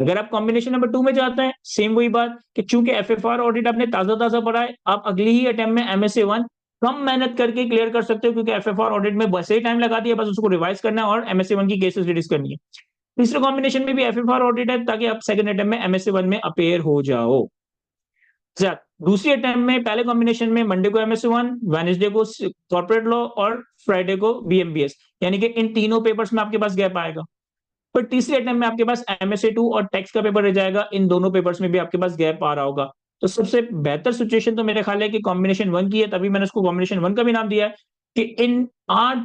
Speaker 2: अगर आप कॉम्बिनेशन नंबर 2 में जाते हैं, सेम वही बात कि चूंकि एफएफआर ऑडिट आपने ताजा-ताजा पढ़ा है, आप अगली ही अटेम्प्ट में एमएसए 1 कम मेहनत करके क्लियर कर सकते हो क्योंकि एफएफआर ऑडिट में वैसे ही टाइम लगा दिया, बस उसको रिवाइज करना है और एमएसए 1 की केसेस स्टडीज करनी है। तीसरे कॉम्बिनेशन में भी एफएफआर ऑडिट है ताकि आप सेकंड अटेम्प्ट में एमएसए 1 में अपेयर हो जाओ। अच्छा, दूसरी अटेम्प्ट में पहले कॉम्बिनेशन में मंडे को एमएसए 1, वेडनेसडे को कॉर्पोरेट लॉ और फ्राइडे को बीएमबीएस, यानी कि इन तीनों पेपर्स में आपके पास गैप आएगा। पर तीसरे अटेम्प्ट में आपके पास एमएसए 2 और टैक्स का पेपर रह जाएगा, इन दोनों पेपर्स में भी आपके पास गैप आ रहा होगा। तो सबसे बेहतर सिचुएशन तो मेरे ख्याल है कि कॉम्बिनेशन 1 की है, तभी मैंने उसको कॉम्बिनेशन 1 का भी नाम दिया है कि इन 8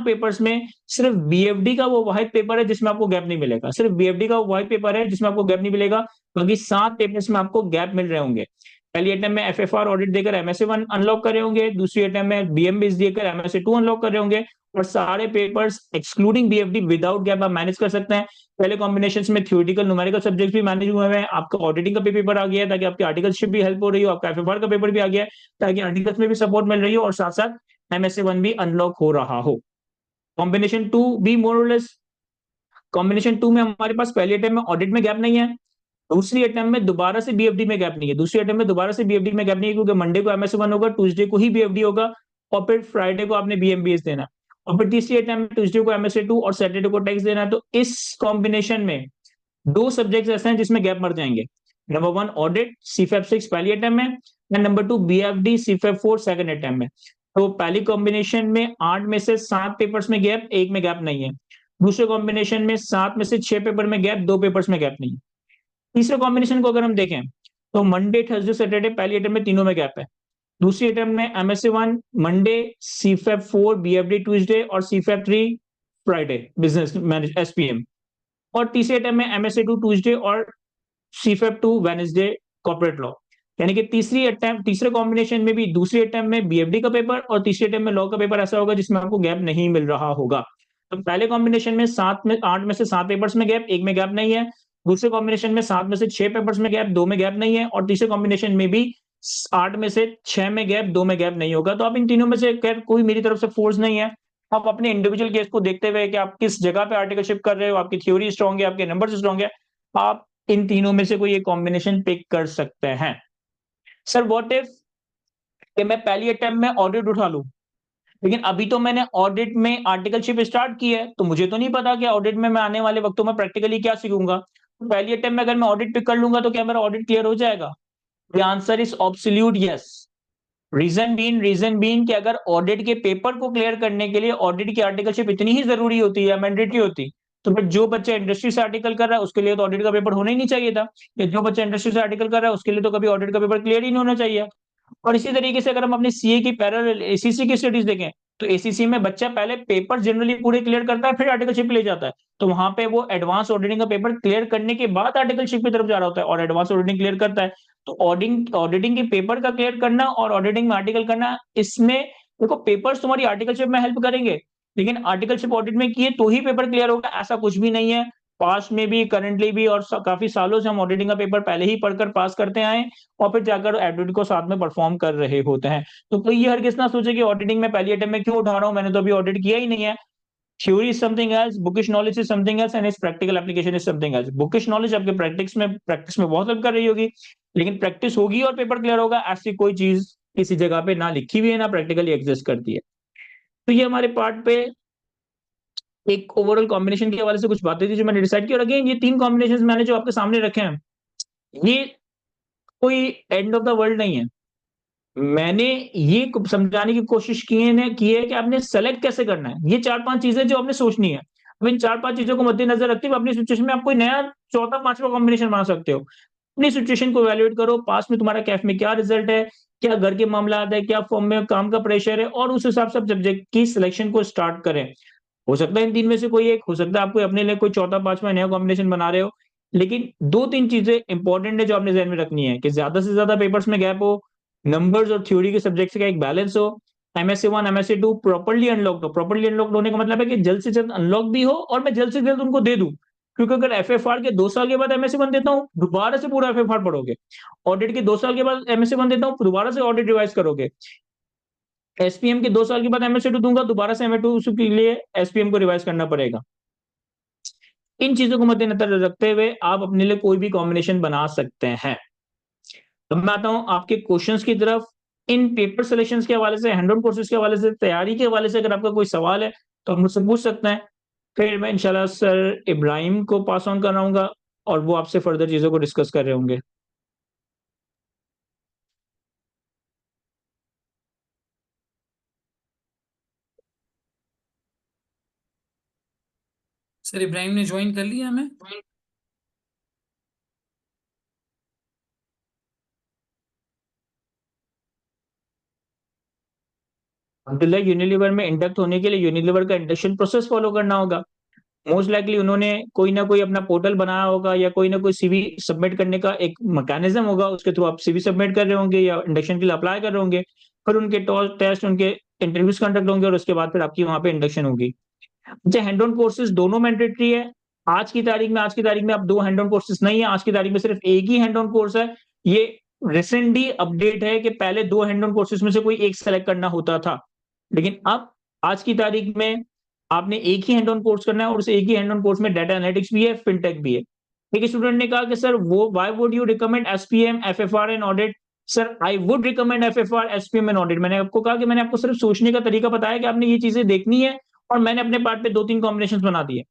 Speaker 2: पेपर्स में सिर्फ बीएफडी का वो वाहिद पेपर है जिसमें आपको गैप नहीं मिलेगा। सिर्फ बीएफडी का वो वाहिद पेपर है जिसमें आपको गैप नहीं मिलेगा, बाकी 7 पेपर्स में आपको गैप मिल रहे होंगे। पहली अटेम्प्ट में एफएफआर ऑडिट देकर एमएसए 1 अनलॉक कर रहे होंगे, दूसरी अटेम्प्ट में बीएमबीएस देकर एमएसए 2 अनलॉक कर रहे होंगे और सारे papers excluding BFD without gap आप मैनेज कर सकते हैं। पहले कॉम्बिनेशंस में थ्योरेटिकल न्यूमेरिकल सब्जेक्ट्स भी मैनेज हुए हैं, आपका ऑडिटिंग का भी पेपर आ गया है ताकि आपकी आर्टिकलशिप भी हेल्प हो रही हो, आपका एफएफआर का पेपर भी आ गया है ताकि आर्टिकल्स में भी सपोर्ट मिल रही हो और साथ-साथ एमएसए 1 भी अनलॉक हो रहा हो। कॉम्बिनेशन 2 भी मोर और लेस, कॉम्बिनेशन 2 में हमारे पास पहले अटेम्प्ट में ऑडिट में गैप नहीं है, दूसरी अटेम्प्ट में दोबारा से बीएफडी में गैप नहीं है। दूसरी अटेम्प्ट में दोबारा से बीएफडी में गैप नहीं है क्योंकि मंडे को एमएसए 1 होगा, ट्यूसडे को ही बीएफडी होगा और फिर फ्राइडे को आपने बीएमबीएस देना है और फिर तीसरी अटेम्प्ट में ट्यूसडे को एमएसए 2 और सैटरडे को टैक्स देना है। तो इस कॉम्बिनेशन में 2 सब्जेक्ट्स ऐसे हैं जिसमें गैप मर जाएंगे। नंबर 1 ऑडिट, सीफैप 6 पहली अटेम्प्ट में, and number 2 BFD CFEP 4 second attempt में। तो पहली कॉम्बिनेशन में 8 में से 7 पेपर्स में गैप, एक में गैप नहीं है। दूसरे कॉम्बिनेशन में 7 में से 6 पेपर में गैप, 2 पेपर्स में गैप नहीं है। तीसरे कॉम्बिनेशन को अगर हम देखें तो मंडे थर्सडे सैटरडे पहली अटेम्प्ट में तीनों में गैप है। दूसरी अटेम्प्ट में MSc 1 Monday, CFEP 4 BFD Tuesday और CFEP 3 Friday business manage SPM। और तीसरे अटेम्प्ट में MSc 2 ट्यूसडे और CFEP 2 वेडनेसडे कॉर्पोरेट लॉ। यानी कि तीसरी अटेम्प्ट, तीसरे कॉम्बिनेशन में भी दूसरी अटेम्प्ट में BFD का पेपर और तीसरी अटेम्प्ट में लॉ का पेपर ऐसा होगा जिसमें आपको गैप नहीं मिल रहा होगा। तो पहले कॉम्बिनेशन में 8 में से 7 पेपर्स में गैप, एक में गैप नहीं है। दूसरे कॉम्बिनेशन में 7 में से 6 पेपर्स में गैप, 2 में गैप नहीं है। और तीसरे कॉम्बिनेशन में भी 8 में से 6 में गैप, 2 में गैप नहीं होगा। तो आप इन तीनों में से खैर कोई मेरी तरफ से फोर्स नहीं है। आप अपने इंडिविजुअल केस को देखते हुए कि आप किस जगह पे आर्टिकलशिप कर रहे हो, आपकी थ्योरी स्ट्रांग है, आपके नंबर स्ट्रांग है, आप इन तीनों में से कोई एक कॉम्बिनेशन पिक कर सकते हैं। सर व्हाट इफ कि मैं पहली अटेम्प्ट में ऑडिट उठा लूं, लेकिन अभी तो मैंने ऑडिट में आर्टिकलशिप स्टार्ट की है, तो मुझे तो नहीं पता कि ऑडिट में मैं आने वाले वक्तों में प्रैक्टिकली क्या सीखूंगा। तो पहली अटेम्प्ट में अगर मैं ऑडिट पिक कर लूंगा तो क्या मेरा ऑडिट क्लियर हो जाएगा? The answer is absolute yes. Reason being कि अगर ऑडिट के पेपर को क्लियर करने के लिए ऑडिट की आर्टिकलशिप इतनी ही जरूरी होती है, मैंडेटरी होती, तो फिर जो बच्चा इंडस्ट्री से आर्टिकल कर रहा है उसके लिए तो ऑडिट का पेपर होना ही नहीं चाहिए था। या जो बच्चा इंडस्ट्री से आर्टिकल कर रहा है उसके लिए तो कभी ऑडिट का पेपर क्लियर ही नहीं होना चाहिए। और इसी तरीके से अगर हम अपने सीए की पैरेलल एसीसी की स्टडीज देखें, तो एसीसी में बच्चा पहले पेपर जनरली पूरे क्लियर करता है, फिर आर्टिकलशिप ले जाता है। तो वहां पे वो एडवांस ऑडिटिंग का पेपर क्लियर करने के बाद आर्टिकलशिप की तरफ जा रहा होता है और एडवांस ऑडिटिंग क्लियर करता है। तो ऑडिटिंग के पेपर का क्लियर करना और ऑडिटिंग में आर्टिकल करना, इसमें देखो पेपर्स तुम्हारी आर्टिकलशिप में हेल्प करेंगे, लेकिन आर्टिकलशिप ऑडिट में किए तो ही पेपर क्लियर होगा ऐसा कुछ भी नहीं है। पास्ट में भी, करंटली भी और काफी सालों से हम ऑडिटिंग का पेपर पहले ही पढ़कर पास करते आए और फिर जाकर एडिट को साथ में परफॉर्म कर रहे होते हैं। तो कोई ये हरगिज ना सोचे कि ऑडिटिंग में पहली अटेम्प्ट में क्यों उठा रहा हूं, मैंने तो अभी ऑडिट किया ही नहीं है। Theory is something else, bookish knowledge is something else and this practical application is something else. Bookish knowledge आपके प्रैक्टिस में बहुत हेल्प कर रही होगी, लेकिन प्रैक्टिस होगी और पेपर क्लियर होगा ऐसी कोई चीज किसी जगह पे ना लिखी हुई है ना प्रैक्टिकली एग्जिस्ट करती है। तो ये हमारे पार्ट पे एक ओवरऑल कॉम्बिनेशन के हवाले से कुछ बातें थी जो मैंने डिसाइड की। और अगेन ये 3 कॉम्बिनेशन मैंने जो आपके सामने रखे हैं, ये कोई एंड ऑफ द वर्ल्ड नहीं है। मैंने ये समझाने की कोशिश की है कि आपने सेलेक्ट कैसे करना है। ये 4-5 चीजें जो आपने सोचनी है। अब इन 4-5 चीजों को मद्देनजर रखते हुए अपनी सिचुएशन में आप कोई नया चौथा पांचवा कॉम्बिनेशन बना सकते हो। अपनी सिचुएशन को इवैल्यूएट करो, पास में तुम्हारा कैफ में क्या रिजल्ट है, क्या घर के मामला है, क्या फॉर्म में काम का प्रेशर है, और उस हिसाब से आप सब्जेक्ट की सिलेक्शन को स्टार्ट करें। हो सकता है इन 3 में से कोई एक, हो सकता है आपको अपने लिए कोई चौथा पांचवा नया कॉम्बिनेशन बना रहे हो, लेकिन 2-3 चीजें इंपॉर्टेंट है जो आपने ध्यान में रखनी है कि ज्यादा से ज्यादा पेपर्स में गैप हो, नंबर्स और थ्योरी के सब्जेक्ट्स का एक बैलेंस हो, MSc 1 MSc 2 प्रॉपर्ली अनलॉक्ड हो। प्रॉपर्ली अनलॉक्ड होने का मतलब है कि जल्द से जल्द अनलॉक भी हो और मैं जल्द से जल्द उनको दे दूं। क्योंकि अगर FFR के 2 साल के बाद MSc 1 देता हूं, दोबारा से पूरा FFR पढ़ोगे। ऑडिट के 2 साल के बाद MSc 1 देता हूं, दोबारा से ऑडिट रिवाइज करोगे। SPM के 2 साल के बाद MSc 2 दूंगा, दोबारा से MA2 के लिए SPM को रिवाइज करना पड़ेगा। इन चीजों को मद्देनजर रखते हुए आप अपने लिए कोई भी कॉम्बिनेशन बना सकते हैं। अब मैं आता हूं आपके क्वेश्चंस की तरफ। इन पेपर सिलेक्शंस के हवाले से, हैंड ऑन कोर्सेज के हवाले से, तैयारी के हवाले से अगर आपका कोई सवाल है तो आप मुझसे पूछ सकते हैं। फिर मैं इंशाल्लाह सर इब्राहिम को पास ऑन कराऊंगा और वो आपसे फर्दर चीजों को डिस्कस कर रहे होंगे।
Speaker 1: सर इब्राहिम ने ज्वाइन कर लिया हमें।
Speaker 2: अब्दुल्ला, यूनिलीवर में इंडक्ट होने के लिए यूनिलीवर का इंडक्शन प्रोसेस फॉलो करना होगा। मोस्ट लाइकली उन्होंने कोई ना कोई अपना पोर्टल बनाया होगा या कोई ना कोई सीवी सबमिट करने का एक मैकेनिज्म होगा, उसके थ्रू आप सीवी सबमिट कर रहे होंगे या इंडक्शन के लिए अप्लाई कर रहे होंगे। फिर उनके टेस्ट, उनके इंटरव्यूज कंडक्ट होंगे और उसके बाद फिर आपकी वहां पे इंडक्शन होगी। अच्छा, हैंड ऑन कोर्सेज दोनों मैंडेटरी है। आज की तारीख में आप 2 हैंड ऑन कोर्सेज नहीं है, आज की तारीख में सिर्फ एक ही हैंड ऑन कोर्स है। ये रिसेंटली अपडेट है कि पहले 2 हैंड ऑन कोर्सेज में से कोई एक सेलेक्ट करना होता था, लेकिन अब आज की तारीख में आपने एक ही हैंड ऑन कोर्स करना है और उस एक ही हैंड ऑन कोर्स में डाटा एनालिटिक्स भी है, फिनटेक भी है। एक स्टूडेंट ने कहा कि सर वो why would you recommend SPM FFR and audit. Sir I would recommend FFR SPM and audit. मैंने आपको कहा कि मैंने आपको सिर्फ सोचने का तरीका बताया कि आपने ये चीजें देखनी है और मैंने अपने पार्ट पे 2-3 कॉम्बिनेशन बना दिए।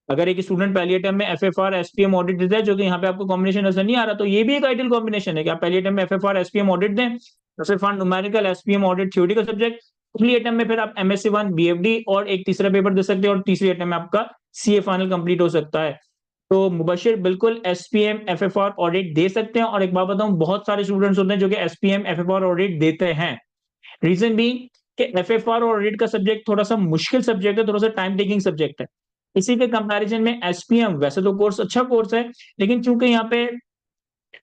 Speaker 2: अगर एक स्टूडेंट पहली अटेम्प्ट में एफएफआर एसपीएम ऑडिट देता है, जो कि यहाँ पे आपको कॉम्बिनेशन नजर नहीं आ रहा, तो ये भी एक आइडियल कॉम्बिनेशन है कि आप पहली अटेम्प्ट में एफएफआर एसपीएम ऑडिट दें, एफएफआर न्यूमेरिकल एसपीएम ऑडिट थ्योरी का सब्जेक्ट, अगली अटेम्प्ट में फिर आप एमएससी वन बीएफडी और एक तीसरा पेपर दे सकते हैं, और तीसरी अटेम्प्ट में आपका सीए फाइनल कंप्लीट हो सकता है। तो मुबशिर बिल्कुल एसपीएम एफएफआर ऑडिट दे सकते हैं, और एक बात बताऊं, बहुत सारे स्टूडेंट्स होते हैं जो कि एसपीएम एफएफआर ऑडिट देते हैं। रीजन भी कि एफएफआर और ऑडिट का सब्जेक्ट थोड़ा सा मुश्किल सब्जेक्ट है, थोड़ा सा टाइम टेकिंग सब्जेक्ट है। इसी के कंपैरिजन में एसपीएम वैसे तो कोर्स अच्छा कोर्स है, लेकिन चूंकि यहाँ पे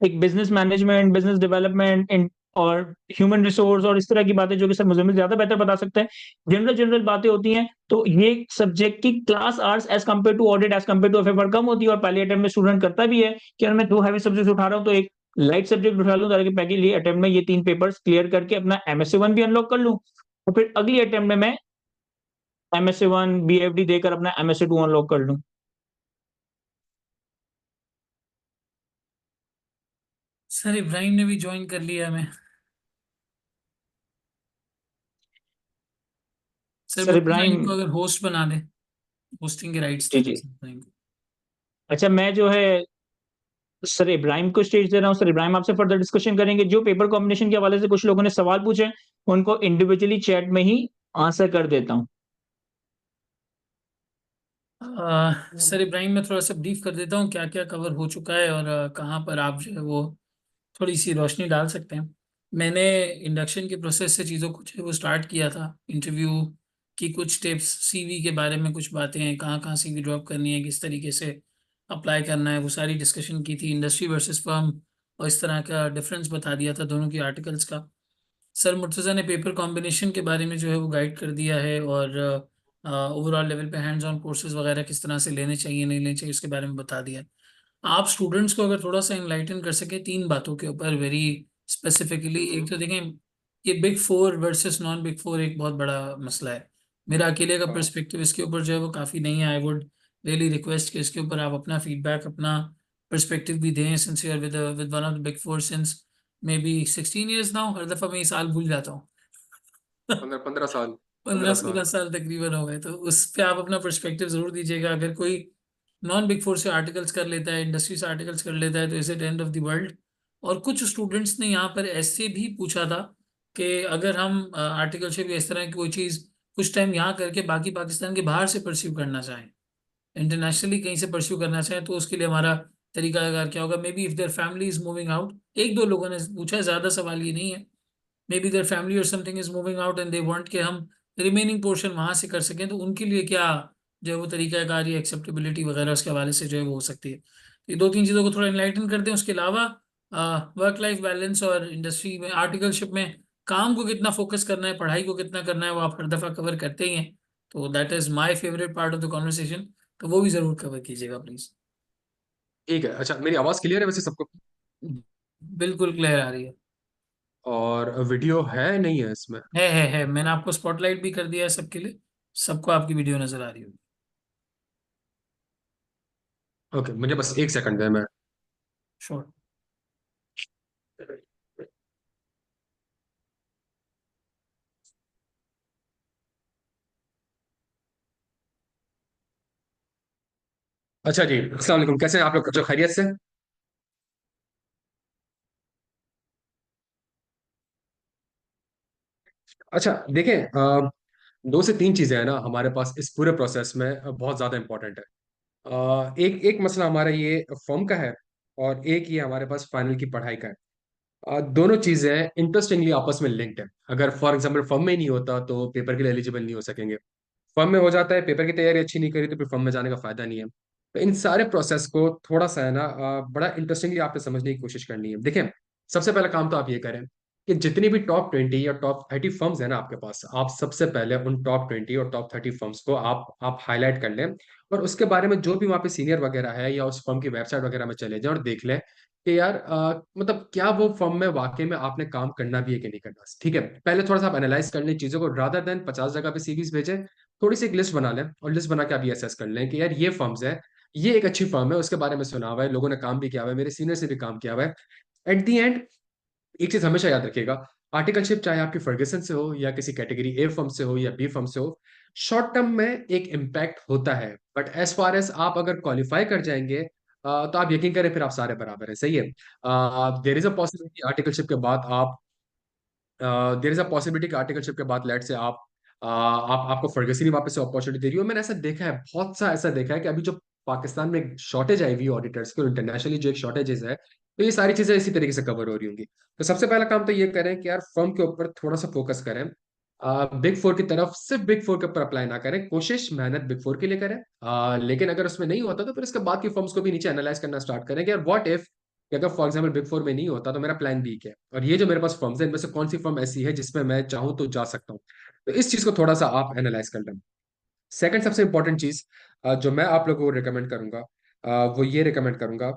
Speaker 2: एक बिजनेस मैनेजमेंट, बिजनेस डेवलपमेंट और ह्यूमन रिसोर्स और इस तरह की बातें जो कि सर मुझे ज्यादा बेहतर बता सकते हैं, जनरल जनरल बातें होती हैं, तो ये सब्जेक्ट की class hours as compare to audit as compare to FFR कम होती है। और पहले अटेम्प्ट में स्टूडेंट करता भी है कि अगर मैं दो हैवी सब्जेक्ट उठा रहा हूँ तो एक लाइट सब्जेक्ट उठा लूँ, ताकि पहले अटेम्प्ट में ये तीन पेपर्स क्लियर करके अपना एमएससी वन भी अनलॉक कर लूँ, और फिर अगली अटेम्प्ट में मैं एमएससी वन बीएफडी देकर अपना एमएससी टू अनलॉक कर लूँ।
Speaker 1: सर इब्राहिम ने भी ज्वाइन कर लिया हमें। Sir
Speaker 2: sir
Speaker 1: Murtaza
Speaker 2: Ibrahim.
Speaker 1: इनको अगर होस्ट बना दे, होस्टिंग के राइट्स
Speaker 2: जी
Speaker 1: दे दे
Speaker 2: जी।
Speaker 1: सर इब्राहिम को।
Speaker 2: अच्छा, मैं जो है सर इब्राहिम को स्टेज दे रहा हूँ। सर इब्राहिम आपसे फर्दर डिस्कशन करेंगे। जो पेपर कॉम्बिनेशन के हवाले से कुछ लोगों ने सवाल पूछे, उनको इंडिविजुअली चैट में ही आंसर कर देता हूँ।
Speaker 1: सर इब्राहिम मैं थोड़ा सा ब्रीफ कर देता हूँ क्या क्या कवर हो चुका है और कहाँ पर आप जो है वो थोड़ी सी रोशनी डाल सकते हैं। मैंने इंडक्शन के प्रोसेस से चीज़ों को जो है वो स्टार्ट किया था। इंटरव्यू की कुछ टिप्स, सीवी के बारे में कुछ बातें हैं, कहाँ कहाँ सीवी ड्रॉप करनी है, किस तरीके से अप्लाई करना है, वो सारी डिस्कशन की थी। इंडस्ट्री वर्सेस फर्म और इस तरह का डिफरेंस बता दिया था दोनों की आर्टिकल्स का। सर मुर्तज़ा ने पेपर कॉम्बिनेशन के बारे में जो है वो गाइड कर दिया है, और ओवरऑल लेवल पे हैंड्स ऑन कोर्सेज वगैरह किस तरह से लेने चाहिए नहीं लेने चाहिए उसके बारे में बता दिया। आप स्टूडेंट्स को अगर थोड़ा सा इनलाइटन कर सके तीन बातों के ऊपर वेरी स्पेसिफिकली। एक तो देखें, ये big four versus non big four एक बहुत बड़ा मसला है। मेरा अकेले का पर्सपेक्टिव इसके ऊपर जो है वो काफ़ी नहीं है। आई वुड रियली रिक्वेस्ट कि इसके ऊपर आप अपना फीडबैक, अपना पर्सपेक्टिव भी दें, sincere with one of the big four since maybe 16 years now. हर दफ़ा मैं ये साल भूल जाता हूँ।
Speaker 3: 15 15 साल।
Speaker 1: 15-16
Speaker 3: 15 साल।
Speaker 1: साल तकरीबन हो गए, तो उस पे आप अपना पर्सपेक्टिव जरूर दीजिएगा। अगर कोई नॉन बिग फोर से आर्टिकल्स कर लेता है, इंडस्ट्री से आर्टिकल्स कर लेता है, तो is it end of the world. और कुछ स्टूडेंट्स ने यहाँ पर ऐसे भी पूछा था कि अगर हम आर्टिकलशिप या इस तरह की कोई चीज़ कुछ टाइम यहाँ करके बाकी पाकिस्तान के बाहर से परस्यू करना चाहें, इंटरनेशनली कहीं से परस्यू करना चाहें, तो उसके लिए हमारा तरीकाकार क्या होगा। May be if their family is moving out, एक दो लोगों ने पूछा है, ज़्यादा सवाल ये नहीं है। मे बी देयर फैमिली और something is moving out and they want कि हम रिमेनिंग पोर्शन वहां से कर सकें, तो उनके लिए क्या जो है वो तरीकाकार या एक्सेप्टेबिलिटी वगैरह उसके हवाले से जो है वो हो सकती है। तो ये दो तीन चीज़ों को थोड़ा इनलाइटन कर दें। उसके अलावा वर्क लाइफ बैलेंस और इंडस्ट्री में आर्टिकलशिप में काम को कितना फोकस करना है, पढ़ाई को कितना करना है, वो आप हर दफ़ा कवर करते ही हैं। तो that is my favourite part of the conversation, तो वो भी ज़रूर कवर कीजिएगा प्लीज़।
Speaker 3: ठीक है। अच्छा, मेरी आवाज क्लियर है वैसे सबको?
Speaker 1: बिल्कुल क्लियर आ रही है।
Speaker 3: और वीडियो है नहीं है इसमें?
Speaker 1: है, मैंने आपको स्पॉटलाइट भी कर दिया है सबके लिए, सबको आपकी वीडियो नज़र आ रही होगी।
Speaker 3: ओके, मुझे बस एक सेकंड दे मैं।
Speaker 1: श्योर।
Speaker 3: अच्छा जी, अस्सलाम वालेकुम। कैसे हैं आप लोग? जो खैरियत से? अच्छा देखें, दो से तीन चीजें हैं ना हमारे पास इस पूरे प्रोसेस में, बहुत ज्यादा इंपॉर्टेंट है। एक एक मसला हमारा ये फॉर्म का है, और एक ये हमारे पास फाइनल की पढ़ाई का है। दोनों चीजें इंटरेस्टिंगली आपस में लिंक्ड है। अगर फॉर एग्जांपल फॉर्म में ही नहीं होता तो पेपर के लिए एलिजिबल नहीं हो सकेंगे। फॉर्म में हो जाता है, पेपर की तैयारी अच्छी नहीं करी तो फिर फॉर्म में जाने का फायदा नहीं है। तो इन सारे प्रोसेस को थोड़ा सा है ना, बड़ा इंटरेस्टिंगली आपने समझने की कोशिश करनी है। देखें, सबसे पहला काम तो आप ये करें कि जितनी भी टॉप 20 या टॉप 30 फर्म्स है ना आपके पास, आप सबसे पहले उन टॉप 20 और टॉप 30 फर्म्स को आप हाईलाइट कर लें। और उसके बारे में जो भी वहाँ पे सीनियर वगैरह है, या उस फर्म की वेबसाइट वगैरह में चले जाएं और देख लें कि यार मतलब क्या वो फर्म में वाकई में आपने काम करना भी है कि नहीं करना। ठीक है, पहले थोड़ा सा आप एनालाइज कर लें चीज़ों को, रादर देन 50 जगह पे सीवीज भेजें। थोड़ी सी एक लिस्ट बना लें, और लिस्ट बना के आप ये असेस कर लें कि यार ये फर्म्स है, ये एक अच्छी फर्म है, उसके बारे में सुना हुआ है, लोगों ने काम भी किया हुआ है, मेरे सीनियर से भी काम किया हुआ है। एट दी एंड एक चीज हमेशा याद रखिएगा, आर्टिकलशिप चाहे आपकी फर्गसन से हो, या किसी कैटेगरी ए फर्म से हो, या बी फर्म से हो, शॉर्ट टर्म में एक इम्पैक्ट होता है, बट एज फार एज आप अगर क्वालिफाई कर जाएंगे तो आप यकीन करें फिर आप सारे बराबर है, सही है। There is a possibility articleship के बाद आप देर इज अ पॉसिबिलिटी कि आर्टिकलशिप के बाद लेट से आप आपको फर्गसी वापस से अपॉर्चुनिटी दे रही हो। मैंने ऐसा देखा है, बहुत सा ऐसा देखा है कि अभी जो पाकिस्तान में एक शॉर्टेज आई हुई ऑडिटर्स की और इंटरनेशनली जो एक शॉर्टेजेस है, तो ये सारी चीजें इसी तरीके से कवर हो रही होंगी। तो सबसे पहला काम तो ये करें कि यार फर्म के ऊपर थोड़ा सा फोकस करें। बिग फोर की तरफ सिर्फ बिग फोर के ऊपर अप्लाई ना करें, कोशिश मेहनत बिग फोर के लिए करें। लेकिन अगर उसमें नहीं होता तो फिर इसके बाद की फर्म्स को भी नीचे एनालाइज करना स्टार्ट करें कि यार व्हाट इफ, कि अगर फॉर एग्जाम्पल बिग फोर में नहीं होता तो मेरा प्लान बी क्या है, और ये जो मेरे पास फर्म्स है इनमें से कौन सी फर्म ऐसी है जिसमें मैं चाहूँ तो जा सकता हूँ। तो इस चीज को थोड़ा सा आप एनालाइज कर लें। सेकंड सबसे इंपॉर्टेंट चीज जो मैं आप लोगों को रिकमेंड करूंगा, वो ये रिकमेंड करूंगा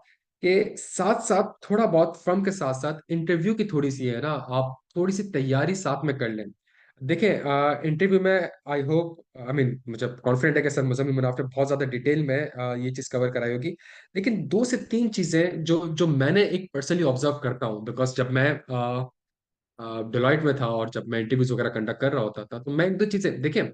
Speaker 3: कि साथ साथ थोड़ा बहुत फर्म के साथ साथ इंटरव्यू की थोड़ी सी है ना, आप थोड़ी सी तैयारी साथ में कर लें। देखें इंटरव्यू में आई होप, आई मीन मुझे कॉन्फिडेंट है कि सर मुज़म्मिल मुनाफ ने बहुत ज्यादा डिटेल में ये चीज कवर कराई होगी। लेकिन दो से तीन चीजें जो जो मैंने एक पर्सनली ऑब्जर्व करता हूँ, बिकॉज जब मैं डिलॉयट में था और जब मैं इंटरव्यूज वगैरह कंडक्ट कर रहा होता था, तो मैं एक दो चीजें देखिए।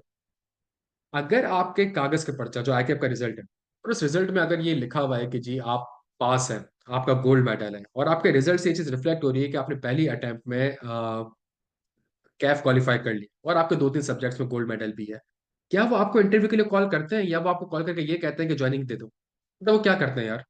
Speaker 3: अगर आपके कागज के पर्चा जो आईकेएफ का रिजल्ट है, और उस रिजल्ट में अगर ये लिखा हुआ है कि जी आप पास हैं, आपका गोल्ड मेडल है, और आपके रिजल्ट से ये चीज रिफ्लेक्ट हो रही है कि आपने पहली अटेम्प्ट में कैफ क्वालिफाई कर ली और आपके दो तीन सब्जेक्ट्स में गोल्ड मेडल भी है, क्या वो आपको इंटरव्यू के लिए कॉल करते हैं या वो आपको कॉल करके ये कहते हैं कि ज्वाइनिंग दे दो? मतलब वो क्या करते हैं यार?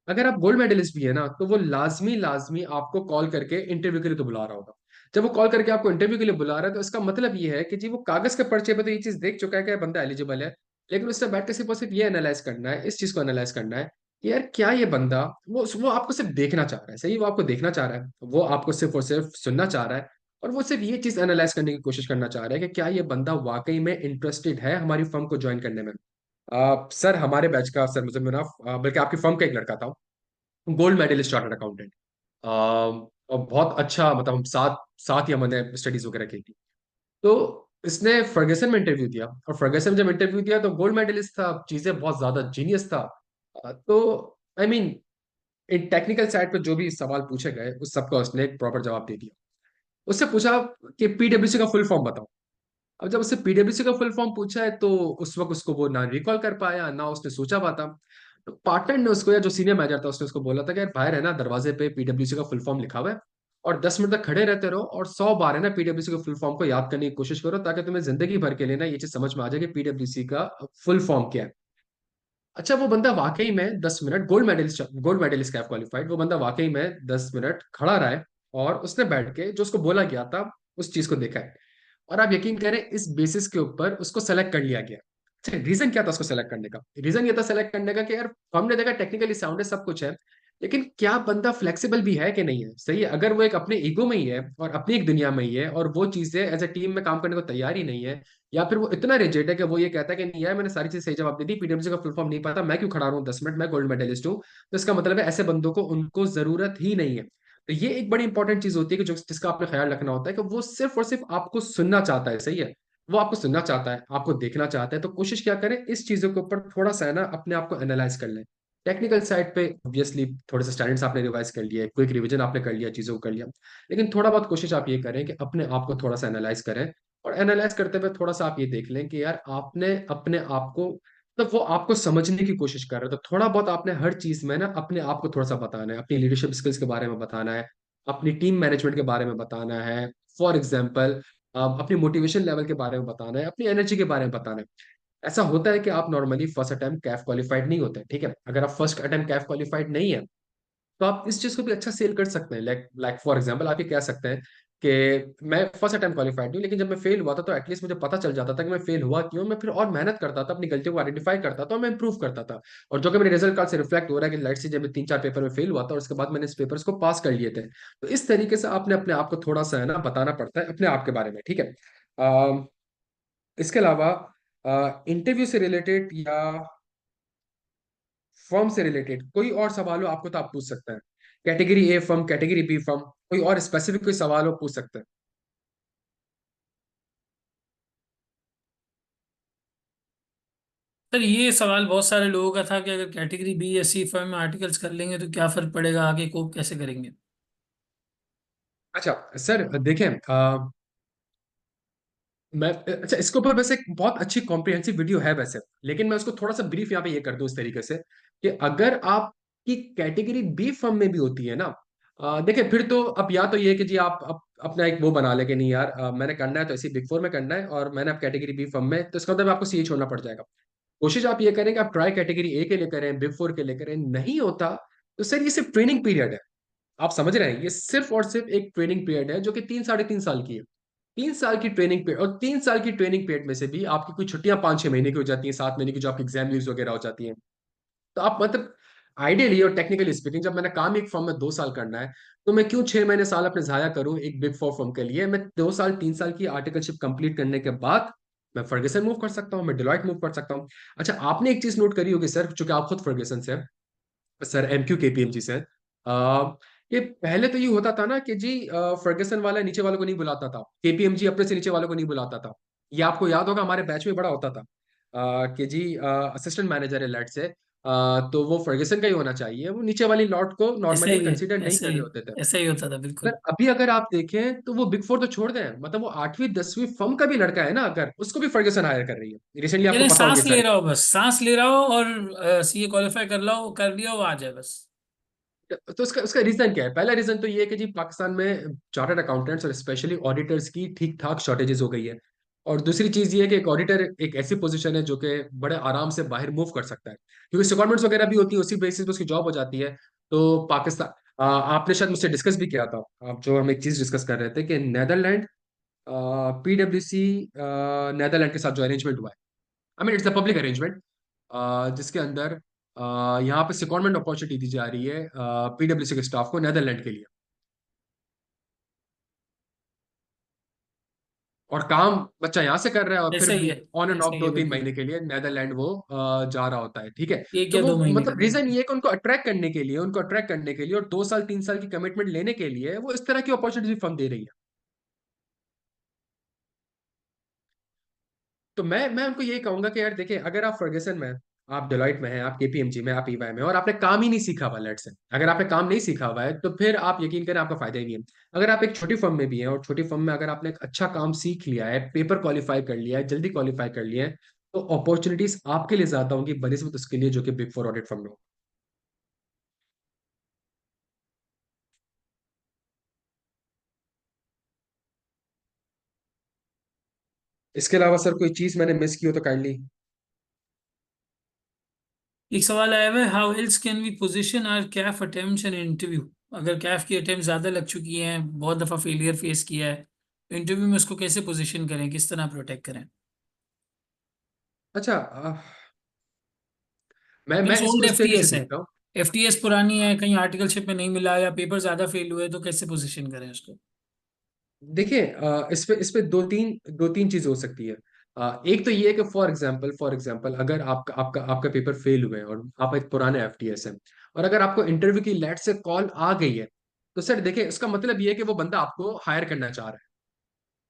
Speaker 3: अगर आप गोल्ड मेडलिस्ट भी है ना, तो वो लाजमी लाजमी आपको कॉल करके इंटरव्यू के लिए तो बुला रहा होगा। जब वो कॉल करके आपको इंटरव्यू के लिए बुला रहा है तो इसका मतलब ये है कि जी वो कागज के पर्चे पे तो ये चीज देख चुका है कि बंदा एलिजिबल है, लेकिन उससे बैठ के सिर्फ और सिर्फ ये एनालाइज करना है, इस चीज को एनालाइज करना है कि यार क्या ये बंदा, वो आपको सिर्फ देखना चाह रहा है, सही, वो आपको देखना चाह रहा है, वो आपको सिर्फ और सिर्फ सुनना चाह रहा है, और वो सिर्फ ये चीज एनालाइज करने की कोशिश करना चाह रहा है कि क्या ये बंदा वाकई में इंटरेस्टेड है हमारी फर्म को ज्वाइन करने में। सर हमारे बैच का सर मुझे मुनाफ, बल्कि आपकी फर्म का एक लड़का था, गोल्ड मेडलिस्ट चार्टर्ड अकाउंटेंट, और बहुत अच्छा, मतलब हम साथ साथ ही हमने स्टडीज वगैरह की थी। तो इसने फर्गसन में इंटरव्यू दिया, और फर्गसन में जब इंटरव्यू दिया तो गोल्ड मेडलिस्ट था, चीजें बहुत ज्यादा जीनियस था। तो I mean in technical side पे जो भी सवाल पूछे गए उस सबका उसने एक प्रॉपर जवाब दे दिया। उससे पूछा कि पीडब्ल्यूसी का फुल फॉर्म बताओ। अब जब उससे पीडब्ल्यूसी का फुल फॉर्म पूछा है तो उस वक्त उसको वो ना रिकॉल कर पाया ना उसने सोचा पाता। तो पार्टनर ने उसको, या जो सीनियर मैनेजर था उसने उसको बोला था कि यार बाहर है ना दरवाजे पे पीडब्ल्यूसी का फुल फॉर्म लिखा हुआ है, और 10 मिनट तक खड़े रहते रहो और 100 बार है ना पीडब्ल्यूसी के फुल फॉर्म को याद करने की कोशिश करो, ताकि तुम्हें जिंदगी भर के लिए ना ये चीज समझ में आ जाए कि पीडब्ल्यूसी का फुल फॉर्म क्या है। अच्छा वो बंदा वाकई में 10 मिनट, गोल्ड मेडलिस्ट कैप क्वालिफाइड, वो बंदा वाकई में 10 मिनट खड़ा रहा है, और उसने बैठ के जो उसको बोला गया था उस चीज को देखा है। और आप यकीन करें इस बेसिस के ऊपर उसको सेलेक्ट कर लिया गया। अच्छा रीजन क्या था उसको सेलेक्ट करने का? रीजन ये था सेलेक्ट करने का कि यार हमने देखा टेक्निकली साउंड है, सब कुछ है, लेकिन क्या बंदा फ्लेक्सिबल भी है कि नहीं है, सही है। अगर वो एक अपने ईगो में ही है और अपनी एक दुनिया में ही है और वो चीजें एज ए टीम में काम करने को तैयार ही नहीं है, या फिर वो इतना रिजिड है कि वो ये कहता है कि नहीं यार मैंने सारी चीज सही जवाब दे दी, पीडब्ल्यूसी का फुल फॉर्म नहीं पता, मैं क्यों खड़ा रहा हूँ 10 मिनट, मैं गोल्ड मेडलिस्ट हूँ, तो इसका मतलब है ऐसे बंदों को उनको जरूरत ही नहीं है। तो ये एक बड़ी इंपॉर्टेंट चीज होती है कि जो जिसका आपने ख्याल रखना होता है कि वो सिर्फ और सिर्फ आपको सुनना चाहता है, सही है। वो आपको सुनना चाहता है, आपको देखना चाहता है, तो कोशिश क्या करें इस चीजों के ऊपर थोड़ा सा है ना अपने आप को एनालाइज कर लें। टेक्निकल साइड पे ऑब्वियसली थोड़े से स्टैंडर्ड्स आपने रिवाइज कर लिए, क्विक रिवीजन आपने कर लिया, चीजों को कर लिया, लेकिन थोड़ा बहुत कोशिश आप ये करें कि अपने आप को थोड़ा सा एनालाइज करें। और एनालाइज करते हुए थोड़ा सा आप ये देख लें कि यार आपने अपने आप को, मतलब वो आपको समझने की कोशिश कर रहे हैं, तो थोड़ा बहुत आपने हर चीज में ना अपने आप को थोड़ा सा बताना है, अपनी लीडरशिप स्किल्स के बारे में बताना है, अपनी टीम मैनेजमेंट के बारे में बताना है, फॉर एग्जाम्पल अपनी मोटिवेशन लेवल के बारे में बताना है, अपनी एनर्जी के बारे में बताना है। ऐसा होता है कि आप normally first attempt Kaif qualified नहीं होते, ठीक है, अगर आप फर्स्ट अटेम्प्ट कैफ क्वालिफाइड नहीं है तो आप इस चीज को भी अच्छा सेल कर सकते हैं। लाइक लाइक फॉर एग्जांपल आप ये कह सकते हैं कि मैं फर्स्ट अटेम्प्ट क्वालिफाइड हूँ, लेकिन जब मैं फेल हुआ था तो एटलीस्ट मुझे पता चल जाता था कि मैं फेल हुआ क्यों, मैं फिर और मेहनत करता था, अपनी गलतियों को आइडेंटिफाई करता था और मैं इंप्रूव करता था। और जो कि मेरे रिजल्ट कार्ड से रिफ्लेक्ट हो रहा है कि लाइट से जब मैं 3-4 पेपर में फेल हुआ था और उसके बाद मैंने इस पेपर्स को पास कर लिए थे। तो इस तरीके से आपने अपने आप को थोड़ा सा है ना बताना पड़ता है अपने आप के बारे में, ठीक है। अम, इसके अलावा इंटरव्यू से रिलेटेड या फर्म से रिलेटेड कोई और सवाल हो आपको तो आप पूछ सकते हैं। Category A firm, category B firm, कोई और स्पेसिफिक कोई सवाल हो पूछ सकते हैं।
Speaker 1: सर ये सवाल बहुत सारे लोगों का था कि अगर कैटेगरी बी या सी फर्म में आर्टिकल्स कर लेंगे तो क्या फर्क पड़ेगा, आगे कोप कैसे करेंगे।
Speaker 3: अच्छा सर देखें, मैं अच्छा इसके ऊपर वैसे एक बहुत अच्छी कॉम्प्रिहेंसिव वीडियो है वैसे, लेकिन मैं उसको थोड़ा सा ब्रीफ यहाँ पे ये कर दूं इस तरीके से कि अगर आपकी कैटेगरी बी फर्म में भी होती है ना, देखिए फिर तो अब या तो ये कि जी आप अपना एक वो बना ले कि नहीं यार, मैंने करना है तो इसी बिग फोर में करना है और मैंने अब कैटेगरी बी फर्म में, तो इसका मतलब आपको सीए छोड़ना पड़ जाएगा। कोशिश आप ये करें कि आप ट्राई कैटेगरी ए के लिए करें, बिग फोर के लिए करें, नहीं होता तो सर ये सिर्फ ट्रेनिंग पीरियड है। आप समझ रहे हैं, ये सिर्फ और सिर्फ एक ट्रेनिंग पीरियड है जो कि 3 साढ़े 3 साल की है। 3 साल की ट्रेनिंग पीरियड, और 3 साल की ट्रेनिंग पीरियड में से भी आपकी कुछ छुट्टियां 5-6 महीने की हो जाती हैं, 7 महीने की जो आपकी एग्जाम लीव्स वगैरह हो जाती हैं। तो आप मतलब आइडियली और टेक्निकली स्पीकिंग, जब मैंने काम एक फर्म में 2 साल करना है, तो मैं क्यों 6 महीने साल अपने जाया करूं एक बिग फोर फर्म के लिए? मैं 2 साल 3 साल की आर्टिकलशिप कंप्लीट करने के बाद मैं फर्गसन मूव कर सकता हूँ, मैं डिलॉयट मूव कर सकता हूँ। अच्छा आपने एक चीज नोट करी होगी सर, चूंकि आप खुद फर्गसन से हैं, सर एमक्यू केपीएमजी से हैं, ये पहले तो ये होता था ना कि जी फर्गसन वाला नीचे वालों को नहीं बुलाता था, केपीएमजी अपने से नीचे वालों को नहीं बुलाता था। ये आपको याद होगा हमारे बैच में बड़ा होता था, कि जी असिस्टेंट मैनेजर है लेट से, तो वो फर्गसन का ही होना चाहिए, वो नीचे वाली लॉट को
Speaker 1: ऐसा
Speaker 3: नॉर्मली
Speaker 1: ही है,
Speaker 3: कंसीडर नहीं
Speaker 1: ऐसा
Speaker 3: कर
Speaker 1: ही,
Speaker 3: रहे होते थे।
Speaker 1: ऐसा ही होता था
Speaker 3: सर
Speaker 1: बिल्कुल।
Speaker 3: अभी अगर आप देखें तो वो बिग फोर तो छोड़ दें, मतलब वो 8वीं 10वीं फर्म का भी लड़का है ना, अगर उसको भी फर्गसन हायर कर रही है, रिसेंटली आपको
Speaker 1: यानी
Speaker 3: पता होगी
Speaker 1: सांस ले
Speaker 3: सारी।
Speaker 1: रहा हो, बस सांस ले रहा हो और सीए क्वालिफाई कर लो, कर लिया वो आ जाए बस।
Speaker 3: तो उसका उसका रीजन क्या है? पहला रीजन तो ये है कि जी पाकिस्तान में चार्टर्ड अकाउंटेंट्स और स्पेशली ऑडिटर्स की ठीक ठाक शॉर्टेजेस हो गई है। और दूसरी चीज ये है कि एक ऑडिटर एक ऐसी पोजीशन है जो कि बड़े आराम से बाहर मूव कर सकता है, क्योंकि सिक्योरमेंट्स वगैरह भी होती है, उसी बेसिस पे उसकी जॉब हो जाती है। तो पाकिस्तान, आपने शायद मुझसे डिस्कस भी किया था, आप जो हम एक चीज डिस्कस कर रहे थे कि नेदरलैंड, पीडब्ल्यूसी नेदरलैंड के साथ जो अरेंजमेंट हुआ है, I mean it's a public arrangement, जिसके अंदर यहाँ पे सिक्योरमेंट अपॉर्चुनिटी दी जा रही है पीडब्ल्यूसी के स्टाफ को नेदरलैंड के लिए। और काम बच्चा यहाँ से कर रहा है और फिर
Speaker 1: ऐसा ही
Speaker 3: भी
Speaker 1: है,
Speaker 3: ऑन एंड
Speaker 1: ऐसा
Speaker 3: ऑफ
Speaker 1: ही
Speaker 3: दो
Speaker 1: है
Speaker 3: तीन
Speaker 1: बिल्कुल।
Speaker 3: महीने के लिए नेदरलैंड वो जा रहा होता है, ठीक है।
Speaker 1: एक
Speaker 3: तो
Speaker 1: या
Speaker 3: वो
Speaker 1: दो महीने के
Speaker 3: मतलब
Speaker 1: लिए
Speaker 3: रीजन
Speaker 1: बिल्कुल।
Speaker 3: ये है कि उनको अट्रैक्ट करने के लिए, उनको अट्रैक्ट करने के लिए और 2 साल 3 साल की कमिटमेंट लेने के लिए वो इस तरह की अपॉर्चुनिटी फर्म दे रही है। तो मैं उनको ये कहूंगा कि यार देखिए, अगर आप फर्गसन में, आप डिलॉयट में हैं, आप केपीएमजी में, आप ईवाई में, और आपने काम ही नहीं सीखा हुआ, लेट से अगर आपने काम नहीं सीखा हुआ है, तो फिर आप यकीन करें आपका फायदा ही नहीं है। अगर आप एक छोटी फर्म में भी हैं और छोटी फर्म में अगर आपने एक अच्छा काम सीख लिया है, पेपर क्वालिफाई कर लिया है, जल्दी क्वालिफाई कर लिया है, तो अपॉर्चुनिटीज आपके लिए ज्यादा होंगी बनिस्बत उसके लिए जो कि बिग फोर ऑडिट फर्म में हो। इसके अलावा सर कोई चीज मैंने मिस की हो तो काइंडली।
Speaker 1: एक सवाल आया हुआ है, how else can we position our CAF attempts in interview? अगर कैफ की अटेम्प्ट ज्यादा लग चुकी हैं, बहुत दफा फेलियर फेस किया है, तो इंटरव्यू में उसको कैसे पोजीशन करें, किस तरह प्रोटेक्ट करें?
Speaker 3: अच्छा, मैं
Speaker 1: मीन्स
Speaker 3: इसको
Speaker 1: ओल्ड
Speaker 3: इस तरीके से
Speaker 1: एफटीएस है,
Speaker 3: देखता हूँ।
Speaker 1: एफटीएस पुरानी है, कहीं आर्टिकलशिप में नहीं मिला या पेपर ज्यादा फेल हुए, तो कैसे पोजीशन करें उसको?
Speaker 3: देखिए इस पे दो तीन चीज हो सकती है। एक तो ये है कि फॉर एग्जांपल अगर आपका आपका आपका पेपर फेल हुए और आप एक पुराने एफटीएस हैं, और अगर आपको इंटरव्यू की लेट से कॉल आ गई है, तो सर देखिए इसका मतलब ये है कि वो बंदा आपको हायर करना चाह रहा है,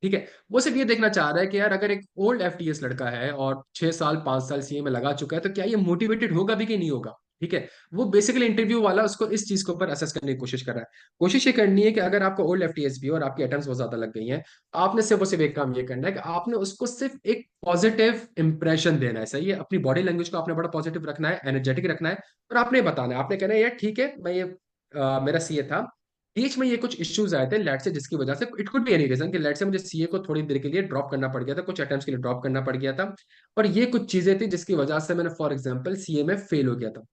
Speaker 3: ठीक है। वो सिर्फ ये देखना चाह रहा है कि यार अगर एक ओल्ड एफटीएस लड़का है और 6 साल 5 साल सीए में लगा चुका है, तो क्या ये मोटिवेटेड होगा भी कि नहीं होगा, ठीक है। वो बेसिकली इंटरव्यू वाला उसको इस चीज के ऊपर असेस करने की कोशिश कर रहा है। कोशिश ये करनी है कि अगर आपको ओल्ड एफटीएस भी हो और आपकी अटेम्प्ट्स बहुत ज्यादा लग गई हैं, आपने सिर्फ और सिर्फ एक काम ये करना है कि आपने उसको सिर्फ एक पॉजिटिव इंप्रेशन देना है, सही है। अपनी बॉडी लैंग्वेज को आपने बड़ा पॉजिटिव रखना है, एनर्जेटिक रखना है, और आपने बताना है, आपने कहना है यार ठीक है, मैं ये मेरा सीए था, बीच में ये कुछ इश्यूज आए थे लेट से, जिसकी वजह से it could be any reason कि लेट से मुझे सीए को थोड़ी देर के लिए ड्रॉप करना पड़ गया था, कुछ अटेम्प्ट्स के लिए ड्रॉप करना पड़ गया था, और ये कुछ चीजें थी जिसकी वजह से मैंने फॉर एग्जांपल सीए में फेल हो गया था।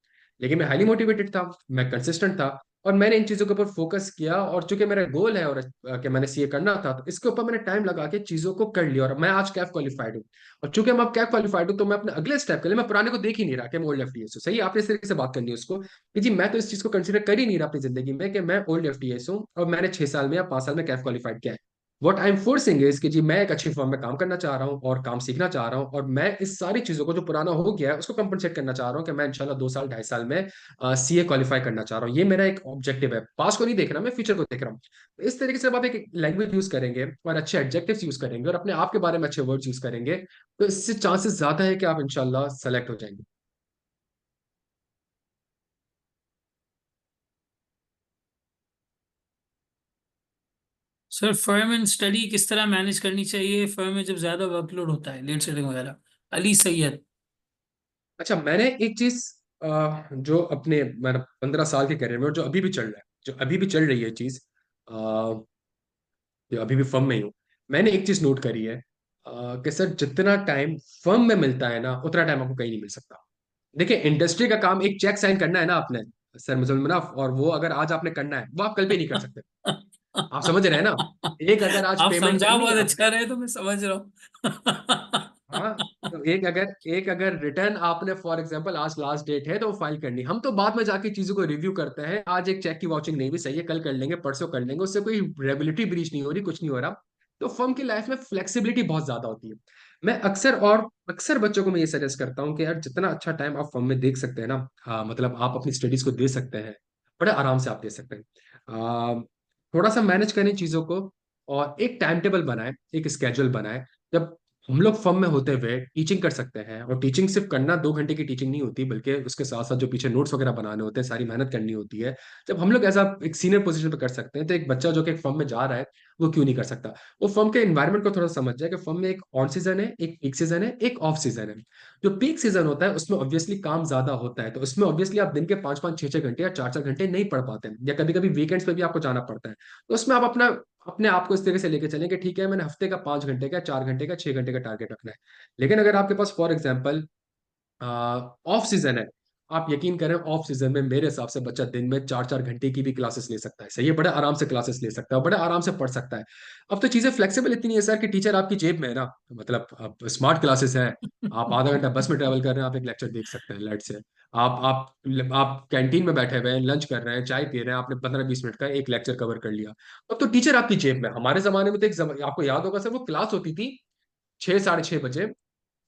Speaker 3: लेकिन मैं हाईली मोटिवेटेड था, मैं कंसिस्टेंट था, और मैंने इन चीजों के ऊपर फोकस किया, और चूंकि मेरा गोल है और कि मैंने सीए करना था, तो इसके ऊपर मैंने टाइम लगा के चीजों को कर लिया, और मैं आज कैफ क्वालिफाइड हूँ। और चूंकि मैं अब कैफ क्वालिफाइड हूँ, तो मैं अपने अगले स्टेप के लिए मैं पुराने को देख ही नहीं रहा कि मैं ओल्ड एफटीएस हूँ, सही है। आपने इस तरीके से बात करनी है उसको कि जी मैं तो इस चीज को कंसिडर कर ही नहीं रहा अपनी जिंदगी में कि मैं ओल्ड एफटीएस हूँ और मैंने 6 साल में या 5 साल में कैफ क्वालिफाइड किया है। What I am forcing is कि जी मैं एक अच्छी फर्म में काम करना चाह रहा हूँ और काम सीखना चाह रहा हूँ, और मैं इस सारी चीजों को जो पुराना हो गया है उसको कंपनसेट करना चाह रहा हूँ कि मैं इंशाल्लाह 2 साल 2.5 साल में सीए क्वालिफाई करना चाह रहा हूँ। ये मेरा एक ऑब्जेक्टिव है, पास को नहीं देख रहा, मैं फ्यूचर को देख रहा हूँ। तो इस तरीके से जब आप एक लैंग्वेज यूज करेंगे और अच्छे एडजेक्टिव्स यूज करेंगे और अपने आप के बारे में अच्छे वर्ड्स यूज करेंगे, तो इससे चांसेस ज्यादा है कि आप इंशाल्लाह सेलेक्ट हो जाएंगे।
Speaker 1: सर फर्म एंड स्टडी किस तरह मैनेज करनी चाहिए फर्म में जब ज्यादा वर्कलोड होता है, लेट सेटिंग वगैरह? अली सैयद।
Speaker 3: अच्छा, मैंने एक चीज जो अपने मैंने 15 साल के करियर में, और जो अभी भी चल रहा है, जो अभी भी चल रही है चीज, जो अभी भी फर्म में ही हूँ, मैंने एक चीज नोट करी है, कि सर जितना टाइम फर्म में मिलता है ना, उतना टाइम आपको कहीं नहीं मिल सकता। देखिए, इंडस्ट्री का काम एक चेक साइन करना है ना आपने, सर मुजुल मुनाफ, और वो अगर आज आपने करना है, वो आप कल भी नहीं कर सकते। आप समझ रहे हैं ना? एक अगर आज
Speaker 1: आप
Speaker 3: पेमेंट
Speaker 1: समझा
Speaker 3: करनी है
Speaker 1: बहुत
Speaker 3: आपने,
Speaker 1: अच्छा रहे तो मैं समझ रहा हूँ।
Speaker 3: हाँ, तो एक अगर रिटर्न आपने फॉर एग्जांपल आज लास्ट डेट है तो वो फाइल करनी, हम तो बाद में जाके चीजों को रिव्यू करते हैं, आज एक चेक की वाचिंग नहीं भी सही है, कल कर लेंगे, परसों कर लेंगे, उससे कोई रेगुलेटरी ब्रीच नहीं हो रही, कुछ नहीं हो रहा। तो फर्म की लाइफ में फ्लेक्सिबिलिटी बहुत ज्यादा होती है। मैं अक्सर बच्चों को मैं ये सजेस्ट करता हूँ कि यार जितना अच्छा टाइम आप फर्म में देख सकते हैं ना, मतलब आप अपनी स्टडीज को दे सकते हैं, बड़े आराम से आप दे सकते हैं। थोड़ा सा मैनेज करें चीजों को, और एक टाइम टेबल बनाएं, एक स्केड्यूल बनाएं। जब हम लोग फर्म में होते हुए टीचिंग कर सकते हैं, और टीचिंग सिर्फ करना 2 घंटे की टीचिंग नहीं होती, बल्कि उसके साथ साथ जो पीछे नोट्स वगैरह बनाने होते हैं, सारी मेहनत करनी होती है। जब हम लोग ऐसा एक सीनियर पोजीशन पे कर सकते हैं, तो एक बच्चा जो कि एक फर्म में जा रहा है, वो क्यों नहीं कर सकता? वो फर्म के एनवायरनमेंट को थोड़ा समझ जाए कि फर्म में एक ऑन सीजन है, एक पीक सीजन है, एक ऑफ सीजन है। जो पीक सीजन होता है उसमें ऑब्वियसली काम ज्यादा होता है, तो उसमें ऑब्वियसली आप दिन के 5-5 6-6 घंटे या 4-4 घंटे नहीं पढ़ पाते हैं, या कभी कभी वीकेंड्स पे भी आपको जाना पड़ता है। तो उसमें आप अपने आप को इस तरीके से लेके चलें कि ठीक है, मैंने हफ्ते का 5 घंटे का, 4 घंटे का, 6 घंटे का टारगेट रखना है। लेकिन अगर आपके पास फॉर एग्जाम्पल ऑफ सीजन है, आप यकीन करें, ऑफ सीजन में मेरे हिसाब से बच्चा दिन में 4-4 घंटे की भी क्लासेस ले सकता है, सही है, बड़े आराम से क्लासेस ले सकता है, बड़े आराम से पढ़ सकता है। अब तो चीजें फ्लेक्सिबल इतनी है सर कि टीचर आपकी जेब में है ना, मतलब अब स्मार्ट क्लासेस है। आप आधा घंटा बस में ट्रेवल कर रहे हैं, आप एक लेक्चर देख सकते हैं लाइट से। आप कैंटीन में बैठे हुए हैं, लंच कर रहे हैं, चाय पी रहे हैं, आपने 15-20 मिनट का एक लेक्चर कवर कर लिया। अब तो टीचर आपकी जेब में। हमारे जमाने में तो आपको याद होगा सर, वो क्लास होती थी 6-6:30 बजे,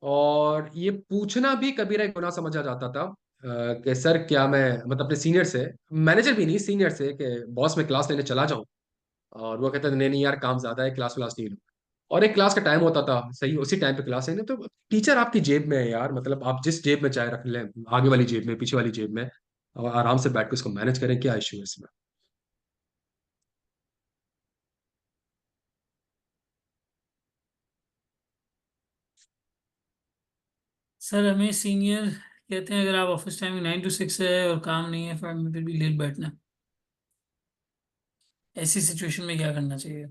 Speaker 3: और ये पूछना भी कबीरा गुनाह समझा जाता था, कि सर क्या मैं, मतलब अपने सीनियर से, मैनेजर भी नहीं, सीनियर से, कि बॉस मैं क्लास लेने चला जाऊं? और वो कहता था नहीं नहीं यार, काम ज्यादा है, क्लास व्लास नहीं लो। और एक क्लास का टाइम होता था, सही उसी टाइम पे क्लास लेने। तो टीचर आपकी जेब में है यार, मतलब आप जिस जेब में चाहे रख लें, आगे वाली जेब में, पीछे वाली जेब में, और आराम से बैठ के उसको मैनेज करें, क्या इशू है इसमें?
Speaker 1: सर हमें सीनियर कहते हैं अगर आप ऑफिस टाइमिंग 9 to 6 है और काम नहीं है फर्म में, फिर भी लेट बैठना, ऐसी सिचुएशन में क्या करना चाहिए?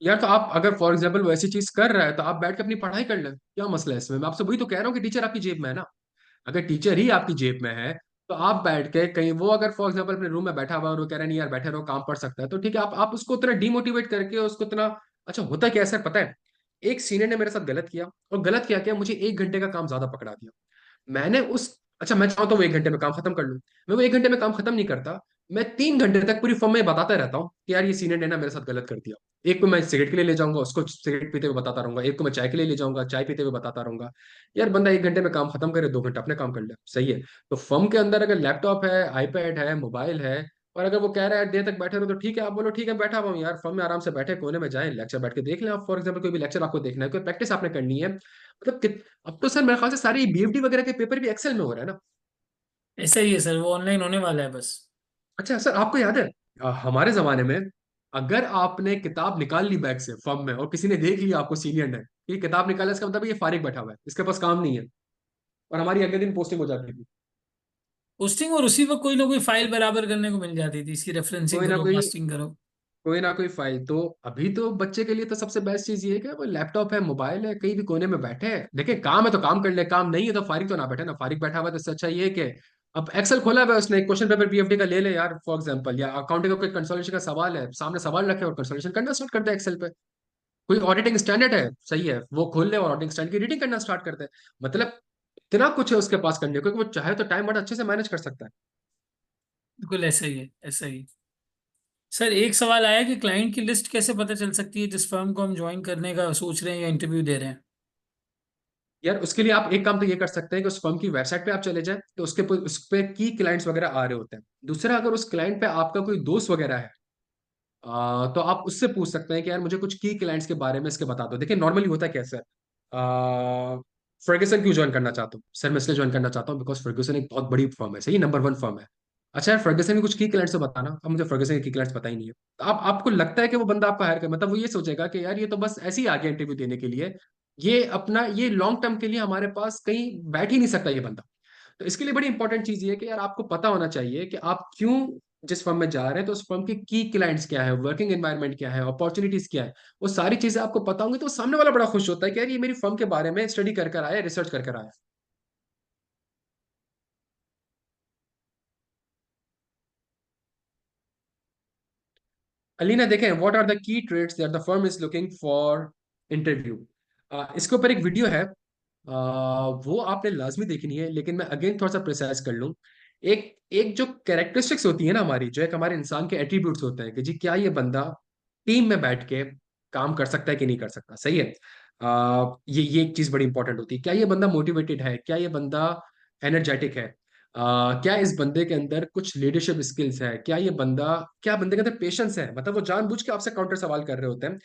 Speaker 3: यार, तो आप अगर फॉर एग्जाम्पल वो ऐसी चीज कर रहा है, तो आप बैठ के अपनी पढ़ाई कर लें, क्या मसला है इसमें? मैं आपसे वही तो कह रहा हूँ कि टीचर आपकी जेब में है ना। अगर टीचर ही आपकी जेब में है, तो आप बैठ के कहीं, वो अगर फॉर एग्जाम्पल अपने रूम में बैठा हुआ है और वो कह रहा है नहीं यार बैठे रहो, काम पढ़ सकता है, तो ठीक है, आप उसको उतना डिमोटिवेट करके उसको इतना। अच्छा, होता क्या है सर, पता है, एक सीनियर ने मेरे साथ गलत किया, और गलत क्या मुझे 1 घंटे का काम ज्यादा पकड़ा दिया। मैंने उस अच्छा, मैं चाहता हूँ वो 1 घंटे में काम खत्म कर लूँ, मैं वो 1 घंटे में काम खत्म नहीं करता। मैं 3 घंटे तक पूरी फर्म में बताता रहता हूँ कि यार ये सीनियर ने ना मेरे साथ गलत कर दिया। एक को मैं सिगरेट के लिए ले जाऊंगा, उसको सिगरेट पीते हुए बताता रहूंगा, एक को मैं चाय के लिए ले जाऊंगा, चाय पीते हुए बताता रहूंगा। यार बंदा 1 घंटे में काम खत्म करे, 2 घंटे अपने काम कर ले, सही है। तो फर्म के अंदर अगर लैपटॉप है, आईपैड है, मोबाइल है, और अगर वो कह रहा है देर तक बैठे रहो, तो ठीक है, आप बोलो ठीक है बैठा हुआ हूँ यार, फर्म में आराम से बैठे कोने में जाए, लेक्चर बैठ के देख लें आप। फॉर एग्जाम्पल कोई भी लेक्चर आपको देखना है, कोई प्रैक्टिस आपने करनी है, मतलब अब तो सर मेरे ख्याल से सारी बीएफडी वगैरह के पेपर भी एक्सेल में हो रहा है ना।
Speaker 1: ऐसा ही है सर, वो ऑनलाइन होने वाला है बस।
Speaker 3: अच्छा सर, आपको याद है, हमारे जमाने में अगर आपने किताब निकाल ली बैग से फर्म में, और किसी ने देख लिया आपको, सीनियर ने, ये किताब निकाला, इसका मतलब ये फारिग बैठा हुआ है, इसके पास काम नहीं है, और हमारी अगले दिन पोस्टिंग हो जाती थी।
Speaker 1: पोस्टिंग, और उसी वक्त कोई ना कोई फाइल बराबर करने को मिल जाती थी, इसकी रेफरेंसिंग
Speaker 3: कोई ना
Speaker 1: करो,
Speaker 3: कोई
Speaker 1: मास्टरिंग करो।
Speaker 3: कोई ना कोई फाइल तो। अभी तो बच्चे के लिए तो सबसे बेस्ट चीज ये है कि वो लैपटॉप है, मोबाइल है, कहीं भी कोने में बैठे हैं, देखिए काम है तो काम कर ले, काम नहीं है तो फारिग तो ना बैठे ना, फारिग बैठा हुआ है तो इससे अच्छा ये है कि अब एक्सेल खोला हुआ है उसने, क्वेश्चन पेपर पीएफडी का ले ले यार फॉर एग्जांपल, या अकाउंटिंग का कोई कंसोलिडेशन का सवाल है, सामने सवाल रखे और कंसोलिडेशन करना स्टार्ट कर दे एक्सेल पे। कोई ऑडिटिंग स्टैंडर्ड है, सही है, वो खोल ले और ऑडिटिंग स्टैंडर्ड की रीडिंग करना स्टार्ट करते हैं। मतलब इतना कुछ है उसके पास करने को कि वो चाहे तो टाइम बड़ा अच्छे से मैनेज कर सकता है।
Speaker 1: बिल्कुल ऐसा ही है, ऐसा ही। सर एक सवाल आया कि क्लाइंट की लिस्ट कैसे पता चल सकती है जिस फर्म को हम ज्वाइन करने का सोच रहे हैं या इंटरव्यू दे रहे हैं?
Speaker 3: यार उसके लिए आप एक काम तो ये कर सकते हैं कि उस फर्म की वेबसाइट पे आप चले जाएं, तो उस पे की क्लाइंट्स वगैरह आ रहे होते हैं। दूसरा, अगर उस क्लाइंट पे आपका कोई दोस्त वगैरह है, तो आप उससे पूछ सकते हैं कि यार मुझे कुछ की क्लाइंट्स के बारे में इसके बता दो। देखिए नॉर्मली होता क्या है सर, फर्ग्यूसन क्यों ज्वाइन करना चाहता हूँ सर? मैं इसलिए ज्वाइन करना चाहता हूँ बिकॉज फर्ग्यूसन एक बहुत बड़ी फर्म है, सही, नंबर 1 फर्म है। अच्छा यार, फर्गसन के कुछ की क्लाइंट्स तो बताना। अब मुझे फर्गसन के की क्लाइंट्स पता ही नहीं है। तो आप आपको लगता है कि वो बंदा आपको हायर कर, मतलब वो ये सोचेगा कि यार ये तो बस ऐसे ही आ गया इंटरव्यू देने के लिए, ये अपना ये लॉन्ग टर्म के लिए हमारे पास कहीं बैठ ही नहीं सकता ये बंदा। तो इसके लिए बड़ी इंपॉर्टेंट चीज ये है कि यार आपको पता होना चाहिए कि आप क्यों जिस फर्म में जा रहे हैं, तो उस फर्म के की क्लाइंट्स क्या है, वर्किंग एनवायरनमेंट क्या है, अपॉर्चुनिटीज क्या है। वो सारी चीजें आपको पता होंगी तो सामने वाला बड़ा खुश होता है कि यार ये मेरी फर्म के बारे में स्टडी कर कर आया, रिसर्च कर कर आया। अलीना देखें, what are the key trades that the firm is looking for interview. इसके ऊपर एक वीडियो है, वो आपने लाजमी देखनी है, लेकिन मैं अगेन थोड़ा सा प्रिसाइज कर लूं। एक एक जो कैरेक्टरिस्टिक्स होती है ना हमारी, जो एक हमारे इंसान के एट्रीब्यूट्स होते हैं कि जी क्या ये बंदा टीम में बैठ के काम कर सकता है कि नहीं कर सकता, सही है। ये एक चीज बड़ी इंपॉर्टेंट होती है, क्या ये बंदा मोटिवेटेड है, क्या ये बंदा एनर्जेटिक है, क्या इस बंदे के अंदर कुछ लीडरशिप स्किल्स है, क्या बंदे के अंदर पेशेंस है, मतलब वो जानबूझ के आपसे काउंटर सवाल कर रहे होते हैं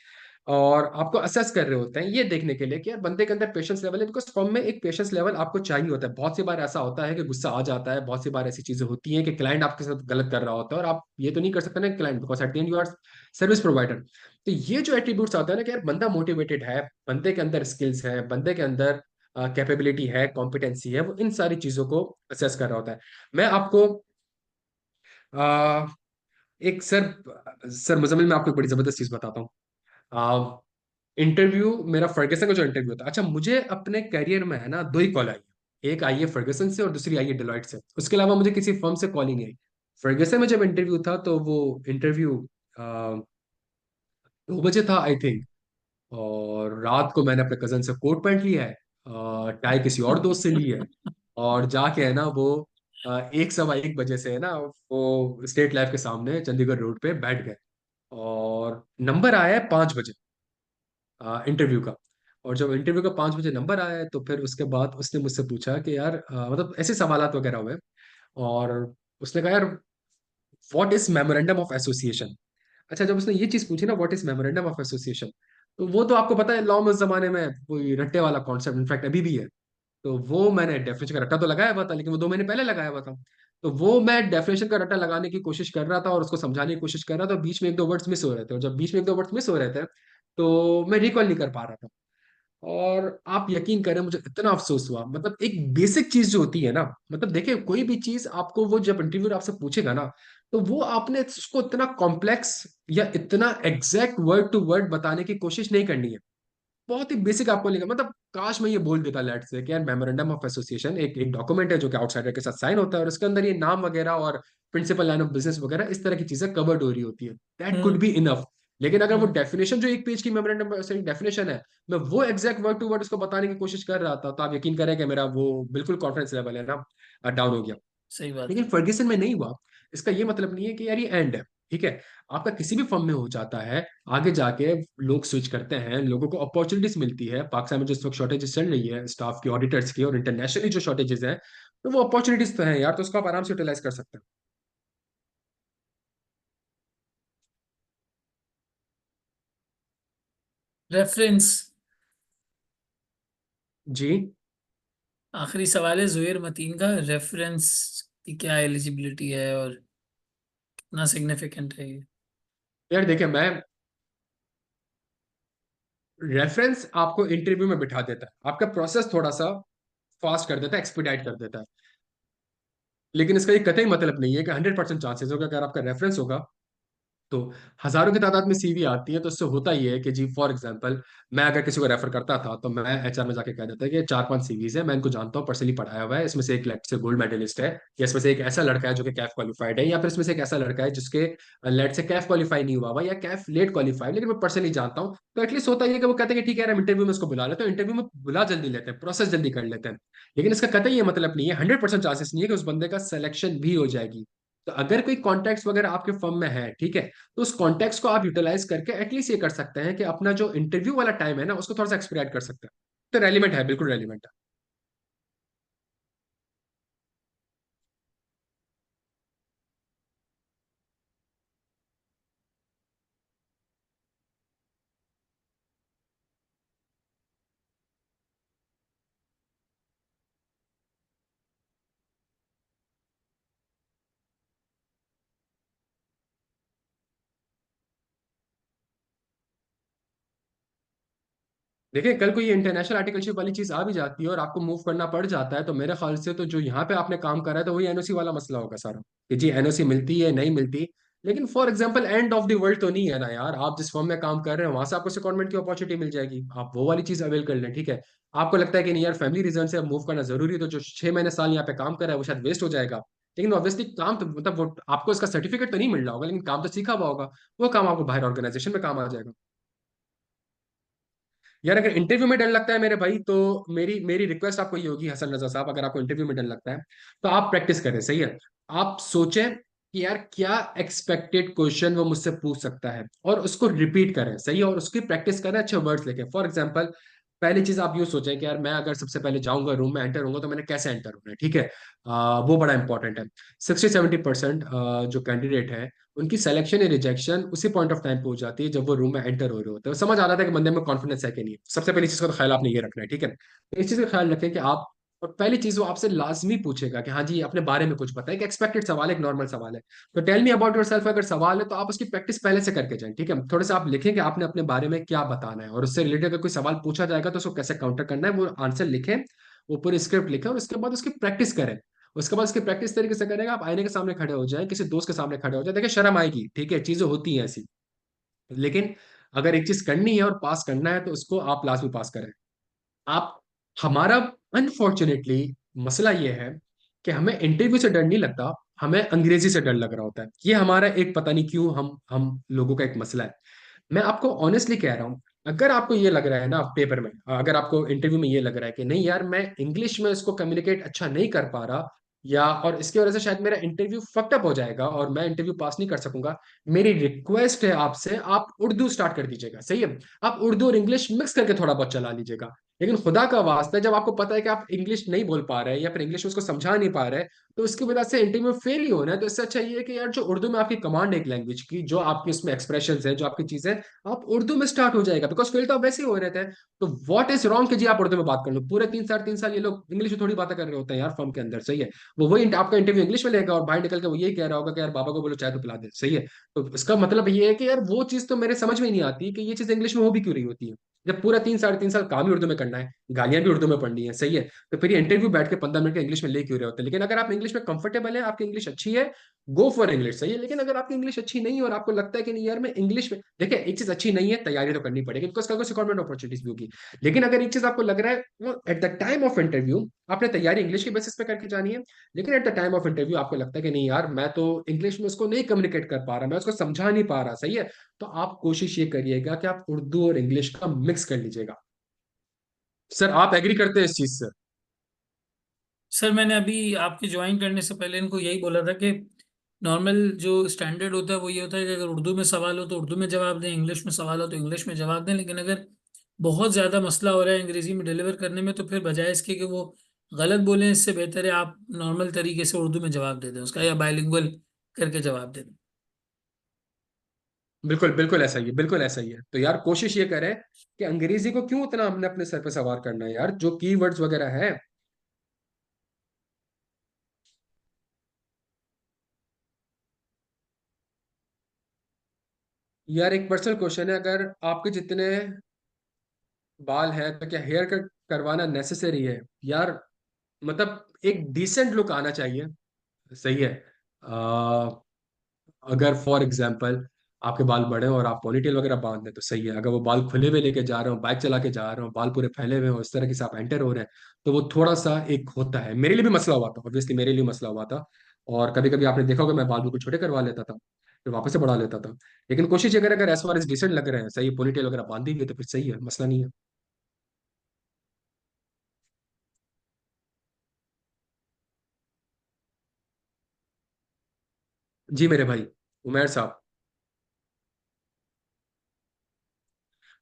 Speaker 3: और आपको असेस कर रहे होते हैं ये देखने के लिए कि यार बंदे के अंदर पेशेंस लेवल है, बिकॉज फर्म में एक पेशेंस लेवल आपको चाहिए होता है। बहुत सी बार ऐसा होता है कि गुस्सा आ जाता है, बहुत सी बार ऐसी चीजें होती हैं कि क्लाइंट आपके साथ गलत कर रहा होता है और आप ये तो नहीं कर सकते ना client, because at the end you are service provider. तो ये जो एट्रीब्यूट्स आते हैं ना कि यार बंदा मोटिवेटेड है, बंदे के अंदर स्किल्स है, बंदे के अंदर कैपेबिलिटी है, कॉम्पिटेंसी है, वो इन सारी चीजों को असेस कर रहा होता है। मैं आपको आ, एक सर सर मुजम्मिल, मैं आपको एक बड़ी जबरदस्त चीज बताता हूँ। इंटरव्यू मेरा फर्गसन का जो इंटरव्यू था, अच्छा मुझे अपने करियर में है ना दो ही कॉल आई है, एक आई है फर्गसन से और दूसरी आई है डिलॉयट से। उसके अलावा मुझे किसी फर्म से कॉल ही नहीं आई। फर्गसन में जब इंटरव्यू था तो वो इंटरव्यू 2 बजे था आई थिंक, और रात को मैंने अपने कजन से कोट पैंट लिया है, टाई किसी और दोस्त से ली है, और जाके है ना वो 1 सवा 1 बजे से है ना वो स्टेट लाइफ के सामने चंडीगढ़ रोड पे बैठ गए। और नंबर आया है 5 बजे इंटरव्यू का। और जब इंटरव्यू का 5 बजे नंबर आया है तो फिर उसके बाद उसने मुझसे पूछा कि यार मतलब ऐसे सवालात वगैरह हुए। और उसने कहा यार what is memorandum of association. अच्छा जब उसने ये चीज पूछी ना what is memorandum of association, तो वो तो आपको पता है लॉ में उस जमाने में कोई रट्टे वाला कॉन्सेप्ट इनफैक्ट अभी भी है। तो वो मैंने डेफिनेशन का रट्टा तो लगाया हुआ था, लेकिन वो 2 महीने पहले लगाया हुआ था। तो वो मैं डेफिनेशन का रट्टा लगाने की कोशिश कर रहा था और उसको समझाने की कोशिश कर रहा था, बीच में एक दो वर्ड्स मिस हो रहे थे, और जब बीच में एक दो वर्ड्स मिस हो रहे थे तो मैं रिकॉल नहीं कर पा रहा था। और आप यकीन करें मुझे इतना अफसोस हुआ, मतलब एक बेसिक चीज जो होती है ना, मतलब देखिए कोई भी चीज आपको वो जब इंटरव्यू आपसे पूछेगा ना, तो वो आपने उसको इतना कॉम्प्लेक्स या इतना एग्जैक्ट वर्ड टू वर्ड बताने की कोशिश नहीं करनी है। बहुत ही बेसिक आपको लिखा, मतलब काश मैं ये बोल देता लेट से कि यार मेमोरेंडम ऑफ एसोसिएशन एक एक डॉक्यूमेंट है जो कि आउटसाइडर के साथ साइन होता है और इसके अंदर ये नाम वगैरह और प्रिंसिपल लाइन ऑफ बिजनेस वगैरह इस तरह की चीजें कवर्ड हो रही होती है, that could
Speaker 1: hmm.
Speaker 3: Be enough. लेकिन अगर वो
Speaker 1: हम्म।
Speaker 3: डेफिनेशन जो एक पेज की मेमोरेंडम डेफिनेशन है, मैं वो एग्जैक्ट वर्ड टू वर्ड उसको बताने की कोशिश कर रहा था, तो आप यकीन करें कि मेरा वो बिल्कुल कॉन्फिडेंस लेवल है ना डाउन हो गया।
Speaker 1: सही बात
Speaker 3: लेकिन
Speaker 1: है।
Speaker 3: फर्ग्यूसन में नहीं हुआ। इसका ये मतलब नहीं है कि यार ये एंड है, ठीक है। आपका किसी भी फर्म में हो जाता है, आगे जाके लोग स्विच करते हैं, लोगों को अपॉर्चुनिटीज मिलती है। पाकिस्तान में जो इस वक्त शॉर्टेजेस चल रही है स्टाफ की, ऑडिटर्स की, और इंटरनेशनली जो शॉर्टेजेस है, तो वो अपॉर्चुनिटीज तो है यार, तो उसको आप आराम से यूटिलाइज कर सकते हैं।
Speaker 1: रेफरेंस।
Speaker 3: जी
Speaker 1: आखिरी सवाल है जुहेर मतीन का, रेफरेंस की क्या एलिजिबिलिटी है और कितना सिग्निफिकेंट है ये?
Speaker 3: यार देखिए, मैं रेफरेंस आपको इंटरव्यू में बिठा देता है, आपका प्रोसेस थोड़ा सा फास्ट कर देता है, एक्सपीडाइट कर देता है। लेकिन इसका ये कतई मतलब नहीं है कि 100% चांसेस होगा अगर आपका रेफरेंस होगा तो हजारों की तादाद में सीवी आती है। तो इससे होता ही है कि जी फॉर एग्जांपल मैं अगर किसी को रेफर करता था तो मैं एचआर में जाके कह देता कि 4-5 सीवीज है, मैं इनको जानता हूँ, पर्सनली पढ़ाया हुआ है, इसमें से एक लेट से गोल्ड मेडलिस्ट है, या इसमें से एक ऐसा लड़का है जो कि कैफ क्वालिफाइड है, या फिर इसमें से एक ऐसा लड़का है जिसके लेट से कैफ क्वालिफाई नहीं हुआ हुआ या कैफ लेट क्वालिफाइड, लेकिन मैं पर्सनली जानता हूँ। तो एटलीस्ट होता ही है कि वो कहते हैं कि ठीक है यार, हम इंटरव्यू में उसको बुला लेते हैं, इंटरव्यू में बुला जल्दी लेते हैं, प्रोसेस जल्दी कर लेते हैं। लेकिन इसका कतई ये मतलब नहीं है, 100% चांसेस नहीं है कि उस बंदे का सिलेक्शन भी हो जाएगी। तो अगर कोई कॉन्टैक्ट्स वगैरह आपके फर्म में है, ठीक है, तो उस कॉन्टेक्स्ट को आप यूटिलाइज करके एटलीस्ट ये कर सकते हैं कि अपना जो इंटरव्यू वाला टाइम है ना उसको थोड़ा सा एक्सपेक्ट कर सकते हैं। तो रेलिवेंट है, बिल्कुल रेलिवेंट है। देखिए, कल को ये इंटरनेशनल आर्टिकलशिप वाली चीज आ भी जाती है और आपको मूव करना पड़ जाता है, तो मेरे ख्याल से तो जो यहाँ पे आपने काम करा है तो वही एनओसी वाला मसला होगा सारा, कि जी एनओसी मिलती है नहीं मिलती। लेकिन for example end of the world तो नहीं है ना यार, आप जिस फर्म में काम कर रहे हैं वहां से आपको secondment की अपॉर्चुनिटी मिल जाएगी, आप वो वाली चीज अवेल कर लें, ठीक है। आपको लगता है कि नहीं यार फैमिली रीजन से मूव करना जरूरी है, तो जो 6 महीने साल यहाँ पे काम कर रहा है वो शायद वेस्ट हो जाएगा। लेकिन ऑब्वियसली काम तो मतलब वो आपको इसका सर्टिफिकेट तो नहीं मिल रहा होगा, लेकिन काम तो सीखा हुआ होगा, वो काम आपको बाहर ऑर्गेनाइजेशन में काम आ जाएगा। यार अगर इंटरव्यू में डर लगता है मेरे भाई, तो मेरी मेरी रिक्वेस्ट आपको ये होगी हसन रजा साहब, अगर आपको इंटरव्यू में डर लगता है तो आप प्रैक्टिस करें, सही है। आप सोचें कि यार क्या एक्सपेक्टेड क्वेश्चन वो मुझसे पूछ सकता है, और उसको रिपीट करें, सही है, और उसकी प्रैक्टिस करें अच्छे वर्ड्स लेके। फॉर एग्जांपल पहली चीज आप यूं सोचें कि यार मैं अगर सबसे पहले जाऊंगा रूम में एंटर होऊंगा तो मैंने कैसे एंटर होना है, ठीक है। वो बड़ा इंपॉर्टेंट है। 60-70% जो कैंडिडेट है उनकी सिलेक्शन या रिजेक्शन उसी पॉइंट ऑफ टाइम पे हो जाती है जब वो रूम में एंटर हो रहे होते हैं, समझ आ जाता है कि बंदे में कॉन्फिडेंस है कि नहीं। सबसे पहली चीज का तो ख्याल आपने ये रखना है, ठीक है। तो इस चीज का ख्याल रखें कि आप, और पहली चीज वो आपसे लाजमी पूछेगा कि हाँ जी अपने बारे में कुछ बताएं, एक एक्सपेक्टेड सवाल है, एक नॉर्मल सवाल है। तो टेल मी अबाउट योरसेल्फ अगर सवाल है तो आप उसकी प्रैक्टिस पहले से करके जाएं, ठीक है। थोड़े से आप लिखें कि आपने अपने बारे में क्या बताना है, और उससे रिलेटेड अगर कोई सवाल पूछा जाएगा तो उसको कैसे काउंटर करना है वो आंसर लिखें, वो पूरी स्क्रिप्ट लिखें, और उसके बाद उसकी प्रैक्टिस करें। उसके बाद उसकी प्रैक्टिस तरीके से करेगा, आप आईने के सामने खड़े हो जाएं, किसी दोस्त के सामने खड़े हो जाए, देखिए शर्म आएगी, ठीक है, चीजें होती हैं ऐसी। लेकिन अगर एक चीज करनी है और पास करना है तो उसको आप लाजमी पास करें। आप, हमारा अनफॉर्चुनेटली मसला ये है कि हमें इंटरव्यू से डर नहीं लगता, हमें अंग्रेजी से डर लग रहा होता है। ये हमारा एक पता नहीं क्यों हम लोगों का एक मसला है। मैं आपको ऑनेस्टली कह रहा हूं, अगर आपको ये लग रहा है ना पेपर में, अगर आपको इंटरव्यू में ये लग रहा है कि नहीं यार मैं इंग्लिश में इसको कम्युनिकेट अच्छा नहीं कर पा रहा, या और इसकी वजह से शायद मेरा इंटरव्यू फक्ड अप हो जाएगा और मैं इंटरव्यू पास नहीं कर सकूंगा, मेरी रिक्वेस्ट है आपसे आप उर्दू स्टार्ट कर दीजिएगा, सही है। आप उर्दू और इंग्लिश मिक्स करके थोड़ा बहुत चला लीजिएगा। लेकिन खुदा का वास्ता है, जब आपको पता है कि आप इंग्लिश नहीं बोल पा रहे हैं या फिर इंग्लिश में उसको समझा नहीं पा रहे, तो इसकी वजह से इंटरव्यू में फेल ही होना है। तो इससे अच्छा ये है कि यार जो उर्दू में आपकी कमांड है एक लैंग्वेज की, जो आपकी उसमें एक्सप्रेशन है, जो आपकी चीजें, आप उर्दू में स्टार्ट हो जाएगा, बिकॉज फेल तो आप वैसे ही हो रहे थे। तो व्हाट इज रॉन्ग कि जी आप उर्दू में बात कर लो, पूरे 3 साढ़े 3 साल ये लोग इंग्लिश में थोड़ी बातें कर रहे होते हैं यार फॉर्म के अंदर, सही है। वो वही आपका इंटरव्यू इंग्लिश में लेगा और बाहर निकल के वो यही कह रहा होगा कि यार बाबा को बोलो चाय तो पिला दे, सही है। तो इसका मतलब ये है कि यार वो चीज तो मेरे समझ में ही नहीं आती कि ये चीज इंग्लिश में हो भी क्यों रही होती है, जब पूरा 3 साढ़े 3 साल काम ही उर्दू में करना है, गालियां भी उर्दू में पढ़नी है, सही है। तो फिर ये इंटरव्यू बैठ के 15 मिनट का इंग्लिश में ले क्यों रहे होते हैं। लेकिन अगर आप इंग्लिश में कंफर्टेबल है, आपकी इंग्लिश अच्छी है, गो फॉर इंग्लिश, सही है। लेकिन अगर आपकी इंग्लिश अच्छी नहीं है और आपको लगता है कि नहीं यार मैं इंग्लिश में, देखिए एक चीज अच्छी नहीं है, तैयारी तो करनी पड़ेगी बिकॉज कल को सिक्योरमेंट अपॉर्चुनिटीज भी होगी। लेकिन अगर एक चीज आपको लग रहा है वो at the time of interview आपने तैयारी इंग्लिश के बेसिस पे करके जानी है, लेकिन at the time of interview आपको लगता है कि नहीं यार मैं तो इंग्लिश में उसको नहीं कम्युनिकेट कर पा रहा, मैं उसको समझा नहीं पा रहा, सही है। तो आप कोशिश ये करिएगा कि आप उर्दू और इंग्लिश का मिक्स कर लीजिएगा। सर आप एग्री करते हैं इस चीज से?
Speaker 1: सर मैंने अभी आपके ज्वाइन करने से पहले इनको यही बोला था कि नॉर्मल जो स्टैंडर्ड होता है वो ये होता है कि अगर उर्दू में सवाल हो तो उर्दू में जवाब दें, इंग्लिश में सवाल हो तो इंग्लिश में जवाब दें। लेकिन अगर बहुत ज़्यादा मसला हो रहा है अंग्रेजी में डिलीवर करने में, तो फिर बजाय इसके कि वो गलत बोलें, इससे बेहतर है आप नॉर्मल तरीके से उर्दू में जवाब दे दें उसका, या बायलिंगुअल करके जवाब दे दें।
Speaker 3: बिल्कुल बिल्कुल ऐसा ही है, बिल्कुल ऐसा ही है। तो यार कोशिश ये करें कि अंग्रेजी को क्यों उतना हमने अपने सर पे सवार करना है यार, जो कीवर्ड्स वगैरह है। यार एक पर्सनल क्वेश्चन है, अगर आपके जितने बाल हैं तो क्या हेयर कट करवाना नेसेसरी है यार? मतलब एक डिसेंट लुक आना चाहिए, सही है। आ, अगर फॉर एग्जाम्पल आपके बाल बड़े हो और आप पोनीटेल वगैरह बांध दें तो सही है। अगर वो बाल खुले हुए लेके जा रहे हो, बाइक चला के जा रहे हो, बाल पूरे फैले हुए हो, इस तरह के से आप एंटर हो रहे हैं, तो वो थोड़ा सा एक होता है। मेरे लिए भी मसला हुआ था, ऑब्वियसली मेरे लिए मसला हुआ था। और कभी कभी आपने देखा होगा मैं बाल बिल्कुल छोटे करवा लेता था, फिर वापस से बढ़ा लेता था। लेकिन कोशिश अगर अगर एज फार एज डिसेंट लग रहे हैं, सही पोनीटेल वगैरह बांधी हुई है, तो फिर सही है, मसला नहीं है। जी मेरे भाई उमेर साहब।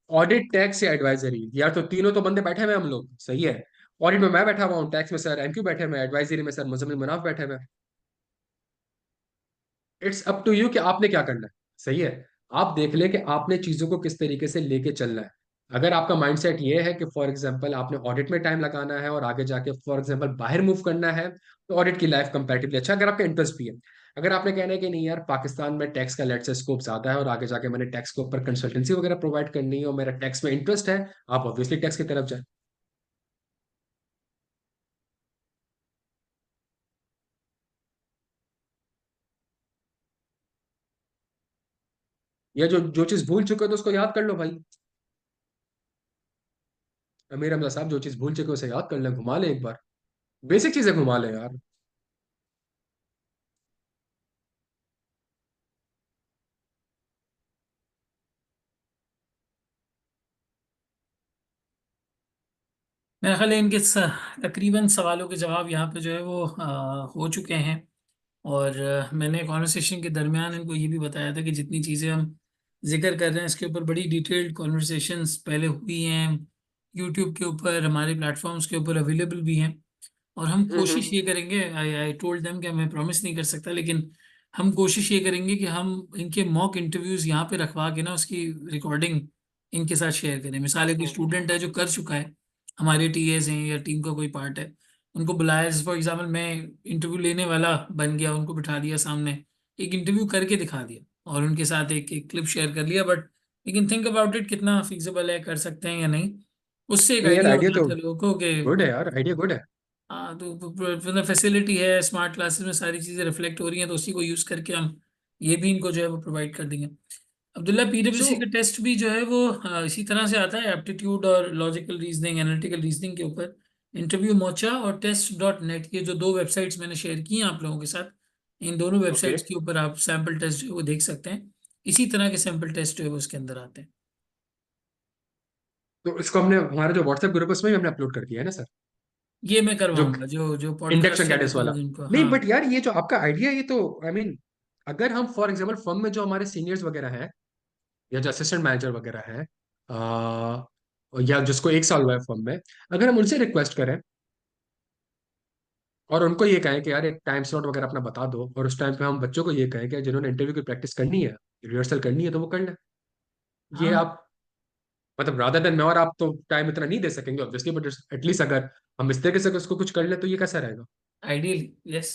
Speaker 3: ऑडिट, टैक्स या एडवाइजरी, यार तो तीनों तो बंदे बैठे हुए हैं हम लोग, सही है। ऑडिट में मैं बैठा हुआ हूँ, टैक्स में सर एमक्यू बैठे हुए हैं, एडवाइजरी में सर मुजम्मिल मनाफ बैठे हुए हैं। इट्स अप टू यू कि आपने क्या करना है, सही है। आप देख ले कि आपने चीजों को किस तरीके से लेके चलना है। अगर आपका माइंडसेट ये है कि फॉर एग्जांपल आपने ऑडिट में टाइम लगाना है और आगे जाके फॉर एग्जांपल बाहर मूव करना है, तो ऑडिट की लाइफ कंपैरेटिवली अच्छा, अगर आपका इंटरेस्ट भी है। अगर आपने कहना है कि नहीं यार पाकिस्तान में टैक्स का लेट से स्कोप ज्यादा है और आगे जाके मैंने टैक्स के ऊपर कंसल्टेंसी वगैरह प्रोवाइड करनी है और मेरा टैक्स में इंटरेस्ट है, आप ऑब्वियसली टैक्स की तरफ जाए। या जो जो चीज भूल चुके हो तो उसको याद कर लो भाई। अमीर हमजा साहब, जो चीज भूल चुके हो उसे याद कर ले, घुमा ले एक बार, बेसिक चीजें घुमा ले यार।
Speaker 1: मेरा ख्याल है इनके तकरीबन सवालों के जवाब यहाँ पे जो है वो हो चुके हैं। और मैंने कॉन्वर्सेशन के दरमियान इनको ये भी बताया था कि जितनी चीज़ें हम जिक्र कर रहे हैं इसके ऊपर बड़ी डिटेल्ड कॉन्वर्सेशंस पहले हुई हैं, यूट्यूब के ऊपर, हमारे प्लेटफॉर्म्स के ऊपर अवेलेबल भी हैं। और हम कोशिश ये
Speaker 3: हम्म।
Speaker 1: करेंगे, आई आई टोल्ड देम कि मैं प्रॉमिस नहीं कर सकता, लेकिन हम कोशिश ये करेंगे कि हम इनके मॉक इंटरव्यूज़ यहाँ पे रखवा के ना उसकी रिकॉर्डिंग इनके साथ शेयर करें। मिसाल एक स्टूडेंट है जो कर चुका है, हमारे टीएस हैं या टीम का कोई पार्ट है, उनको बुलाया, फॉर एग्जाम्पल मैं इंटरव्यू लेने वाला बन गया, उनको बिठा दिया सामने, एक इंटरव्यू करके दिखा दिया और उनके साथ एक एक क्लिप शेयर कर लिया। But you can think about it, कितना फिजिबल है, कर सकते हैं या नहीं। उससे एक
Speaker 3: नहीं यार,
Speaker 1: आइडिया हो
Speaker 3: आइडिया तो
Speaker 1: जाता है लोगों को
Speaker 3: गुड है
Speaker 1: कि
Speaker 3: यार, आइडिया गुड है।
Speaker 1: हाँ, तो मतलब फैसिलिटी है, स्मार्ट क्लासेस में सारी चीज़ें रिफ्लेक्ट हो रही हैं, तो उसी को यूज़ करके हम ये भी इनको जो है वो प्रोवाइड कर देंगे। अब्दुल्ला,
Speaker 3: सो
Speaker 1: पीडब्ल्यूसी का टेस्ट भी जो है वो इसी तरह से आता है, एप्टीट्यूड और लॉजिकल रीजनिंग, एनालिटिकल रीजनिंग के ऊपर। इंटरव्यू मोचा और टेस्ट डॉट नेट, ये जो दो वेबसाइट्स मैंने शेयर की हैं आप लोगों के साथ, इन दोनों
Speaker 3: ओके,
Speaker 1: वेबसाइट्स के ऊपर आप सैम्पल टेस्ट जो है वो देख सकते हैं। इसी तरह के सैम्पल टेस्ट जो है वो उसके अंदर आते हैं।
Speaker 3: तो इसको हमने हमारा जो व्हाट्सएप ग्रुप है उसमें भी हमने अपलोड कर दिया है ना सर?
Speaker 1: ये मैं
Speaker 3: जो
Speaker 1: करवाऊंगा, जो जो पॉडकास्ट
Speaker 3: इंडक्शन
Speaker 1: या
Speaker 3: गाइडेंस वाला।
Speaker 1: वीडियोज इनको,
Speaker 3: नहीं
Speaker 1: हाँ।
Speaker 3: बट यार ये जो आपका आइडिया है ये तो आई मीन, अगर हम फॉर एग्जांपल फर्म में जो हमारे सीनियर्स वगैरह हैं या जो असिस्टेंट मैनेजर वगैरह हैं, या जिसको 1 साल हुआ है फर्म में, अगर हम उनसे रिक्वेस्ट करें और उनको ये कहें कि यार एक टाइम स्लॉट वगैरह अपना बता दो, और उस टाइम पे हम बच्चों को ये कहें कि जिन्होंने इंटरव्यू की प्रैक्टिस करनी है, रिहर्सल करनी है, तो वो कर लें। ये
Speaker 1: हाँ,
Speaker 3: आप मतलब रादर देन मैं और आप तो टाइम इतना नहीं दे सकेंगे ऑब्वियसली, बट एटलीस्ट अगर हम इस तरीके से उसको कुछ कर ले तो ये कैसा रहेगा?
Speaker 1: Ideally yes.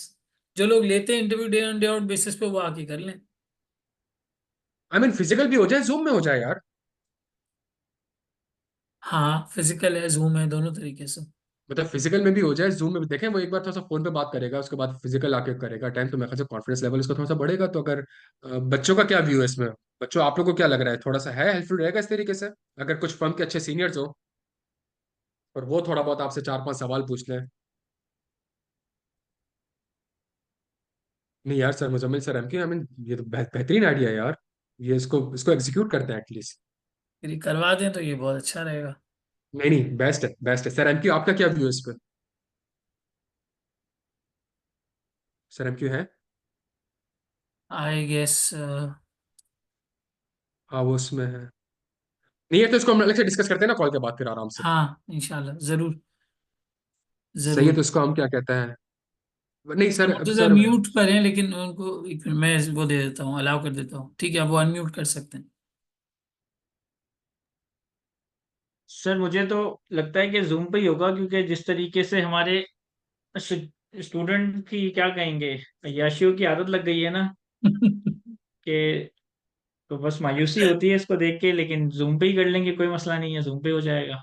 Speaker 1: जो लोग लेते हैं interview day on day out basis पे, वो आके कर लें।
Speaker 3: आई मीन फिजिकल भी हो जाए, जूम में हो जाए यार।
Speaker 1: हाँ, फिजिकल है, जूम है, दोनों तरीके से।
Speaker 3: मतलब फिजिकल में भी हो जाए, जूम में भी देखें, वो एक बार थोड़ा सा फोन पे बात करेगा, उसके बाद फिजिकल आके करेगा टाइम, तो मेरे ख्याल से कॉन्फिडेंस लेवल इसका थोड़ा सा बढ़ेगा। तो अगर बच्चों का क्या व्यू है इसमें, बच्चों आप लोग को क्या लग रहा है, थोड़ा सा है हेल्पफुल रहेगा इस तरीके से, अगर कुछ फर्म के अच्छे सीनियर्स हो और वो थोड़ा बहुत आपसे 4-5 सवाल पूछ लें? नहीं यार sir, Muzammil sir, um I mean ये तो बेहतरीन आइडिया है यार। ये इसको इसको एग्जीक्यूट करते हैं एटलीस्ट।
Speaker 1: फिर ये करवा दें तो ये बहुत अच्छा रहेगा।
Speaker 3: नहीं नहीं, बेस्ट है, बेस्ट है सर। एमक्यू आपका क्या व्यू है इस पर? सर एमक्यू है?
Speaker 1: I guess.
Speaker 3: हाँ वो उसमें है। नहीं है तो इसको हम अलग से डिस्कस करते हैं ना कॉल के बाद फिर आराम से।
Speaker 1: हाँ, इंशाल्लाह, जरूर।
Speaker 3: सही है,
Speaker 1: जरूर।
Speaker 3: तो इसको हम क्या कहते हैं? नहीं
Speaker 1: ये
Speaker 3: सर, अब
Speaker 1: मुर्तजा
Speaker 3: सर।
Speaker 1: म्यूट पर हैं, लेकिन उनको एक मिनट मैं वो दे देता हूँ, अलाउ कर देता हूँ, ठीक है, अब वो अनम्यूट कर सकते हैं।
Speaker 2: सर मुझे तो लगता है कि जूम पे ही होगा, क्योंकि जिस तरीके से हमारे स्टूडेंट की क्या कहेंगे, अय्याशियों की आदत लग गई है ना, कि तो बस मायूसी होती है इसको देख के, लेकिन जूम पे ही कर लेंगे, कोई मसला नहीं है, जूम पे हो जाएगा।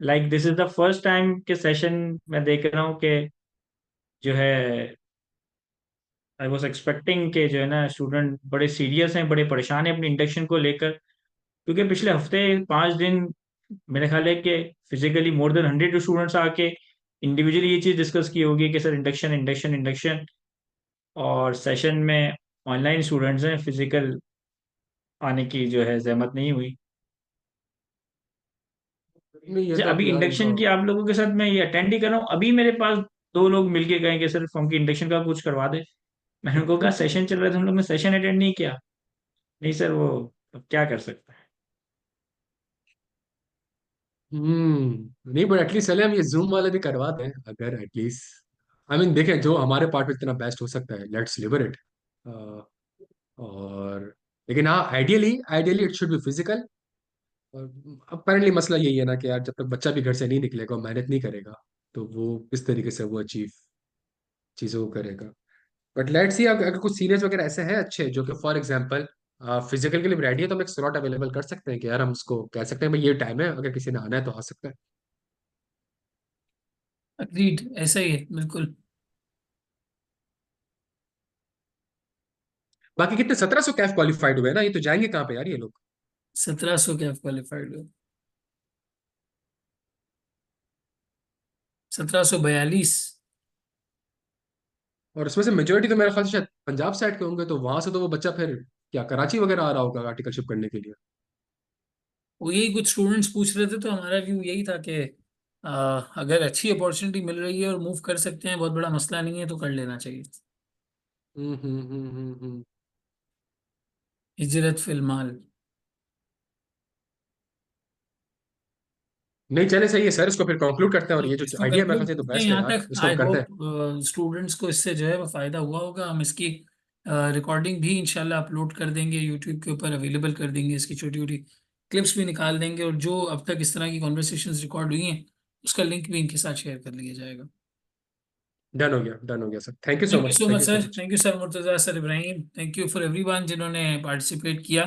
Speaker 2: Like this is the first time के सेशन मैं देख रहा हूँ कि जो है, आई वॉज एक्सपेक्टिंग कि जो है ना स्टूडेंट बड़े सीरियस हैं, बड़े परेशान हैं अपनी इंडक्शन को लेकर, क्योंकि पिछले हफ्ते 5 दिन मेरे ख्याल है कि फिजिकली मोर देन 100 स्टूडेंट्स आके इंडिविजुअली ये चीज़ डिस्कस की होगी कि सर इंडक्शन इंडक्शन इंडक्शन, और सेशन में ऑनलाइन स्टूडेंट्स हैं, फिजिकल आने की जो है जहमत नहीं हुई।
Speaker 3: नहीं ये
Speaker 2: अच्छा,
Speaker 3: तो अब
Speaker 2: अभी
Speaker 3: यार
Speaker 2: इंडक्शन
Speaker 3: इनको।
Speaker 2: की आप लोगों के साथ मैं ये अटेंड ही कर रहा हूँ, अभी मेरे पास 2 लोग मिलके गए कि सर हमकी इंडक्शन का कुछ करवा दे। मैंने उनको कहा सेशन चल रहा था, हम लोग ने सेशन अटेंड नहीं किया। नहीं सर, वो अब क्या कर सकते हैं।
Speaker 3: नहीं बट एटलीस्ट चले हम ये जूम वाले भी करवा दें अगर एटलीस्ट। आई मीन देखें जो हमारे पार्ट में इतना बेस्ट हो सकता है, लेट्स लिवर इट। और लेकिन हाँ, ideally ideally it should be physical. और अपेरेंटली मसला यही है ना कि यार जब तक बच्चा भी घर से नहीं निकलेगा और मेहनत नहीं करेगा, तो वो इस तरीके से वो अचीव चीज़ों को करेगा। बट लेट्स सी, अगर कुछ सीनियर्स वगैरह ऐसे हैं अच्छे जो कि फॉर एग्जांपल फिजिकल के लिए रेडी है, तो हम एक स्लॉट अवेलेबल कर सकते हैं कि यार हम उसको कह सकते हैं भाई ये टाइम है, अगर किसी ने आना है तो आ सकता है।
Speaker 1: अग्रीड, ऐसा ही है बिल्कुल।
Speaker 3: बाकी कितने 1700 कैफ क्वालिफाइड हुए हैं ना, ये तो जाएंगे कहाँ पे यार ये लोग।
Speaker 1: 1700 क्या क्वालिफाइड हुए? 1742।
Speaker 3: और उसमें से मेजोरिटी तो मेरे ख्याल से शायद पंजाब साइड के होंगे, तो वहां से तो वो बच्चा फिर क्या कराची वगैरह आ रहा होगा आर्टिकलशिप करने के लिए।
Speaker 1: वो यही कुछ स्टूडेंट्स पूछ रहे थे, तो हमारा व्यू यही था कि अगर अच्छी अपॉर्चुनिटी मिल रही है और मूव कर सकते हैं, बहुत बड़ा मसला नहीं है, तो कर लेना चाहिए।
Speaker 3: हम्म।
Speaker 1: हिजरत फिलमाल।
Speaker 3: नहीं चले, सही है सर, इसको फिर कंक्लूड करते हैं, और ये जो
Speaker 1: इसको
Speaker 3: आइडिया मेरे ख्याल
Speaker 1: कंक्लूड
Speaker 3: से तो
Speaker 1: करते हैं
Speaker 3: बेस्ट है
Speaker 1: यहाँ
Speaker 3: यार,
Speaker 1: तक।
Speaker 3: इसको
Speaker 1: आई
Speaker 3: हम करते
Speaker 1: होप
Speaker 3: हैं।
Speaker 1: स्टूडेंट्स को इससे जो है वो फायदा हुआ होगा। हम इसकी रिकॉर्डिंग भी इंशाल्लाह अपलोड कर देंगे, यूट्यूब के ऊपर अवेलेबल कर देंगे, इसकी छोटी छोटी क्लिप्स भी निकाल देंगे, और जो अब तक इस तरह की कॉन्वर्सेशंस रिकॉर्ड हुई हैं उसका लिंक भी इनके साथ शेयर कर लिया जाएगा।
Speaker 3: डन हो गया sir, thank you so
Speaker 1: thank you
Speaker 3: much,
Speaker 1: so
Speaker 3: thank
Speaker 1: much
Speaker 3: you so
Speaker 1: sir,
Speaker 3: much.
Speaker 1: Thank you sir Murtaza, sir Ibrahim, thank you for everyone जिन्होंने पार्टिसिपेट किया।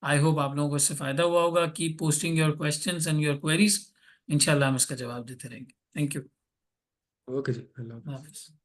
Speaker 1: आई होप आप लोगों को इससे फायदा हुआ होगा। Keep posting your questions and your queries, इंशाल्लाह हम इसका जवाब देते रहेंगे। Thank you.
Speaker 3: ओके जी, अल्लाह हाफिज़।
Speaker 1: हाफिज़।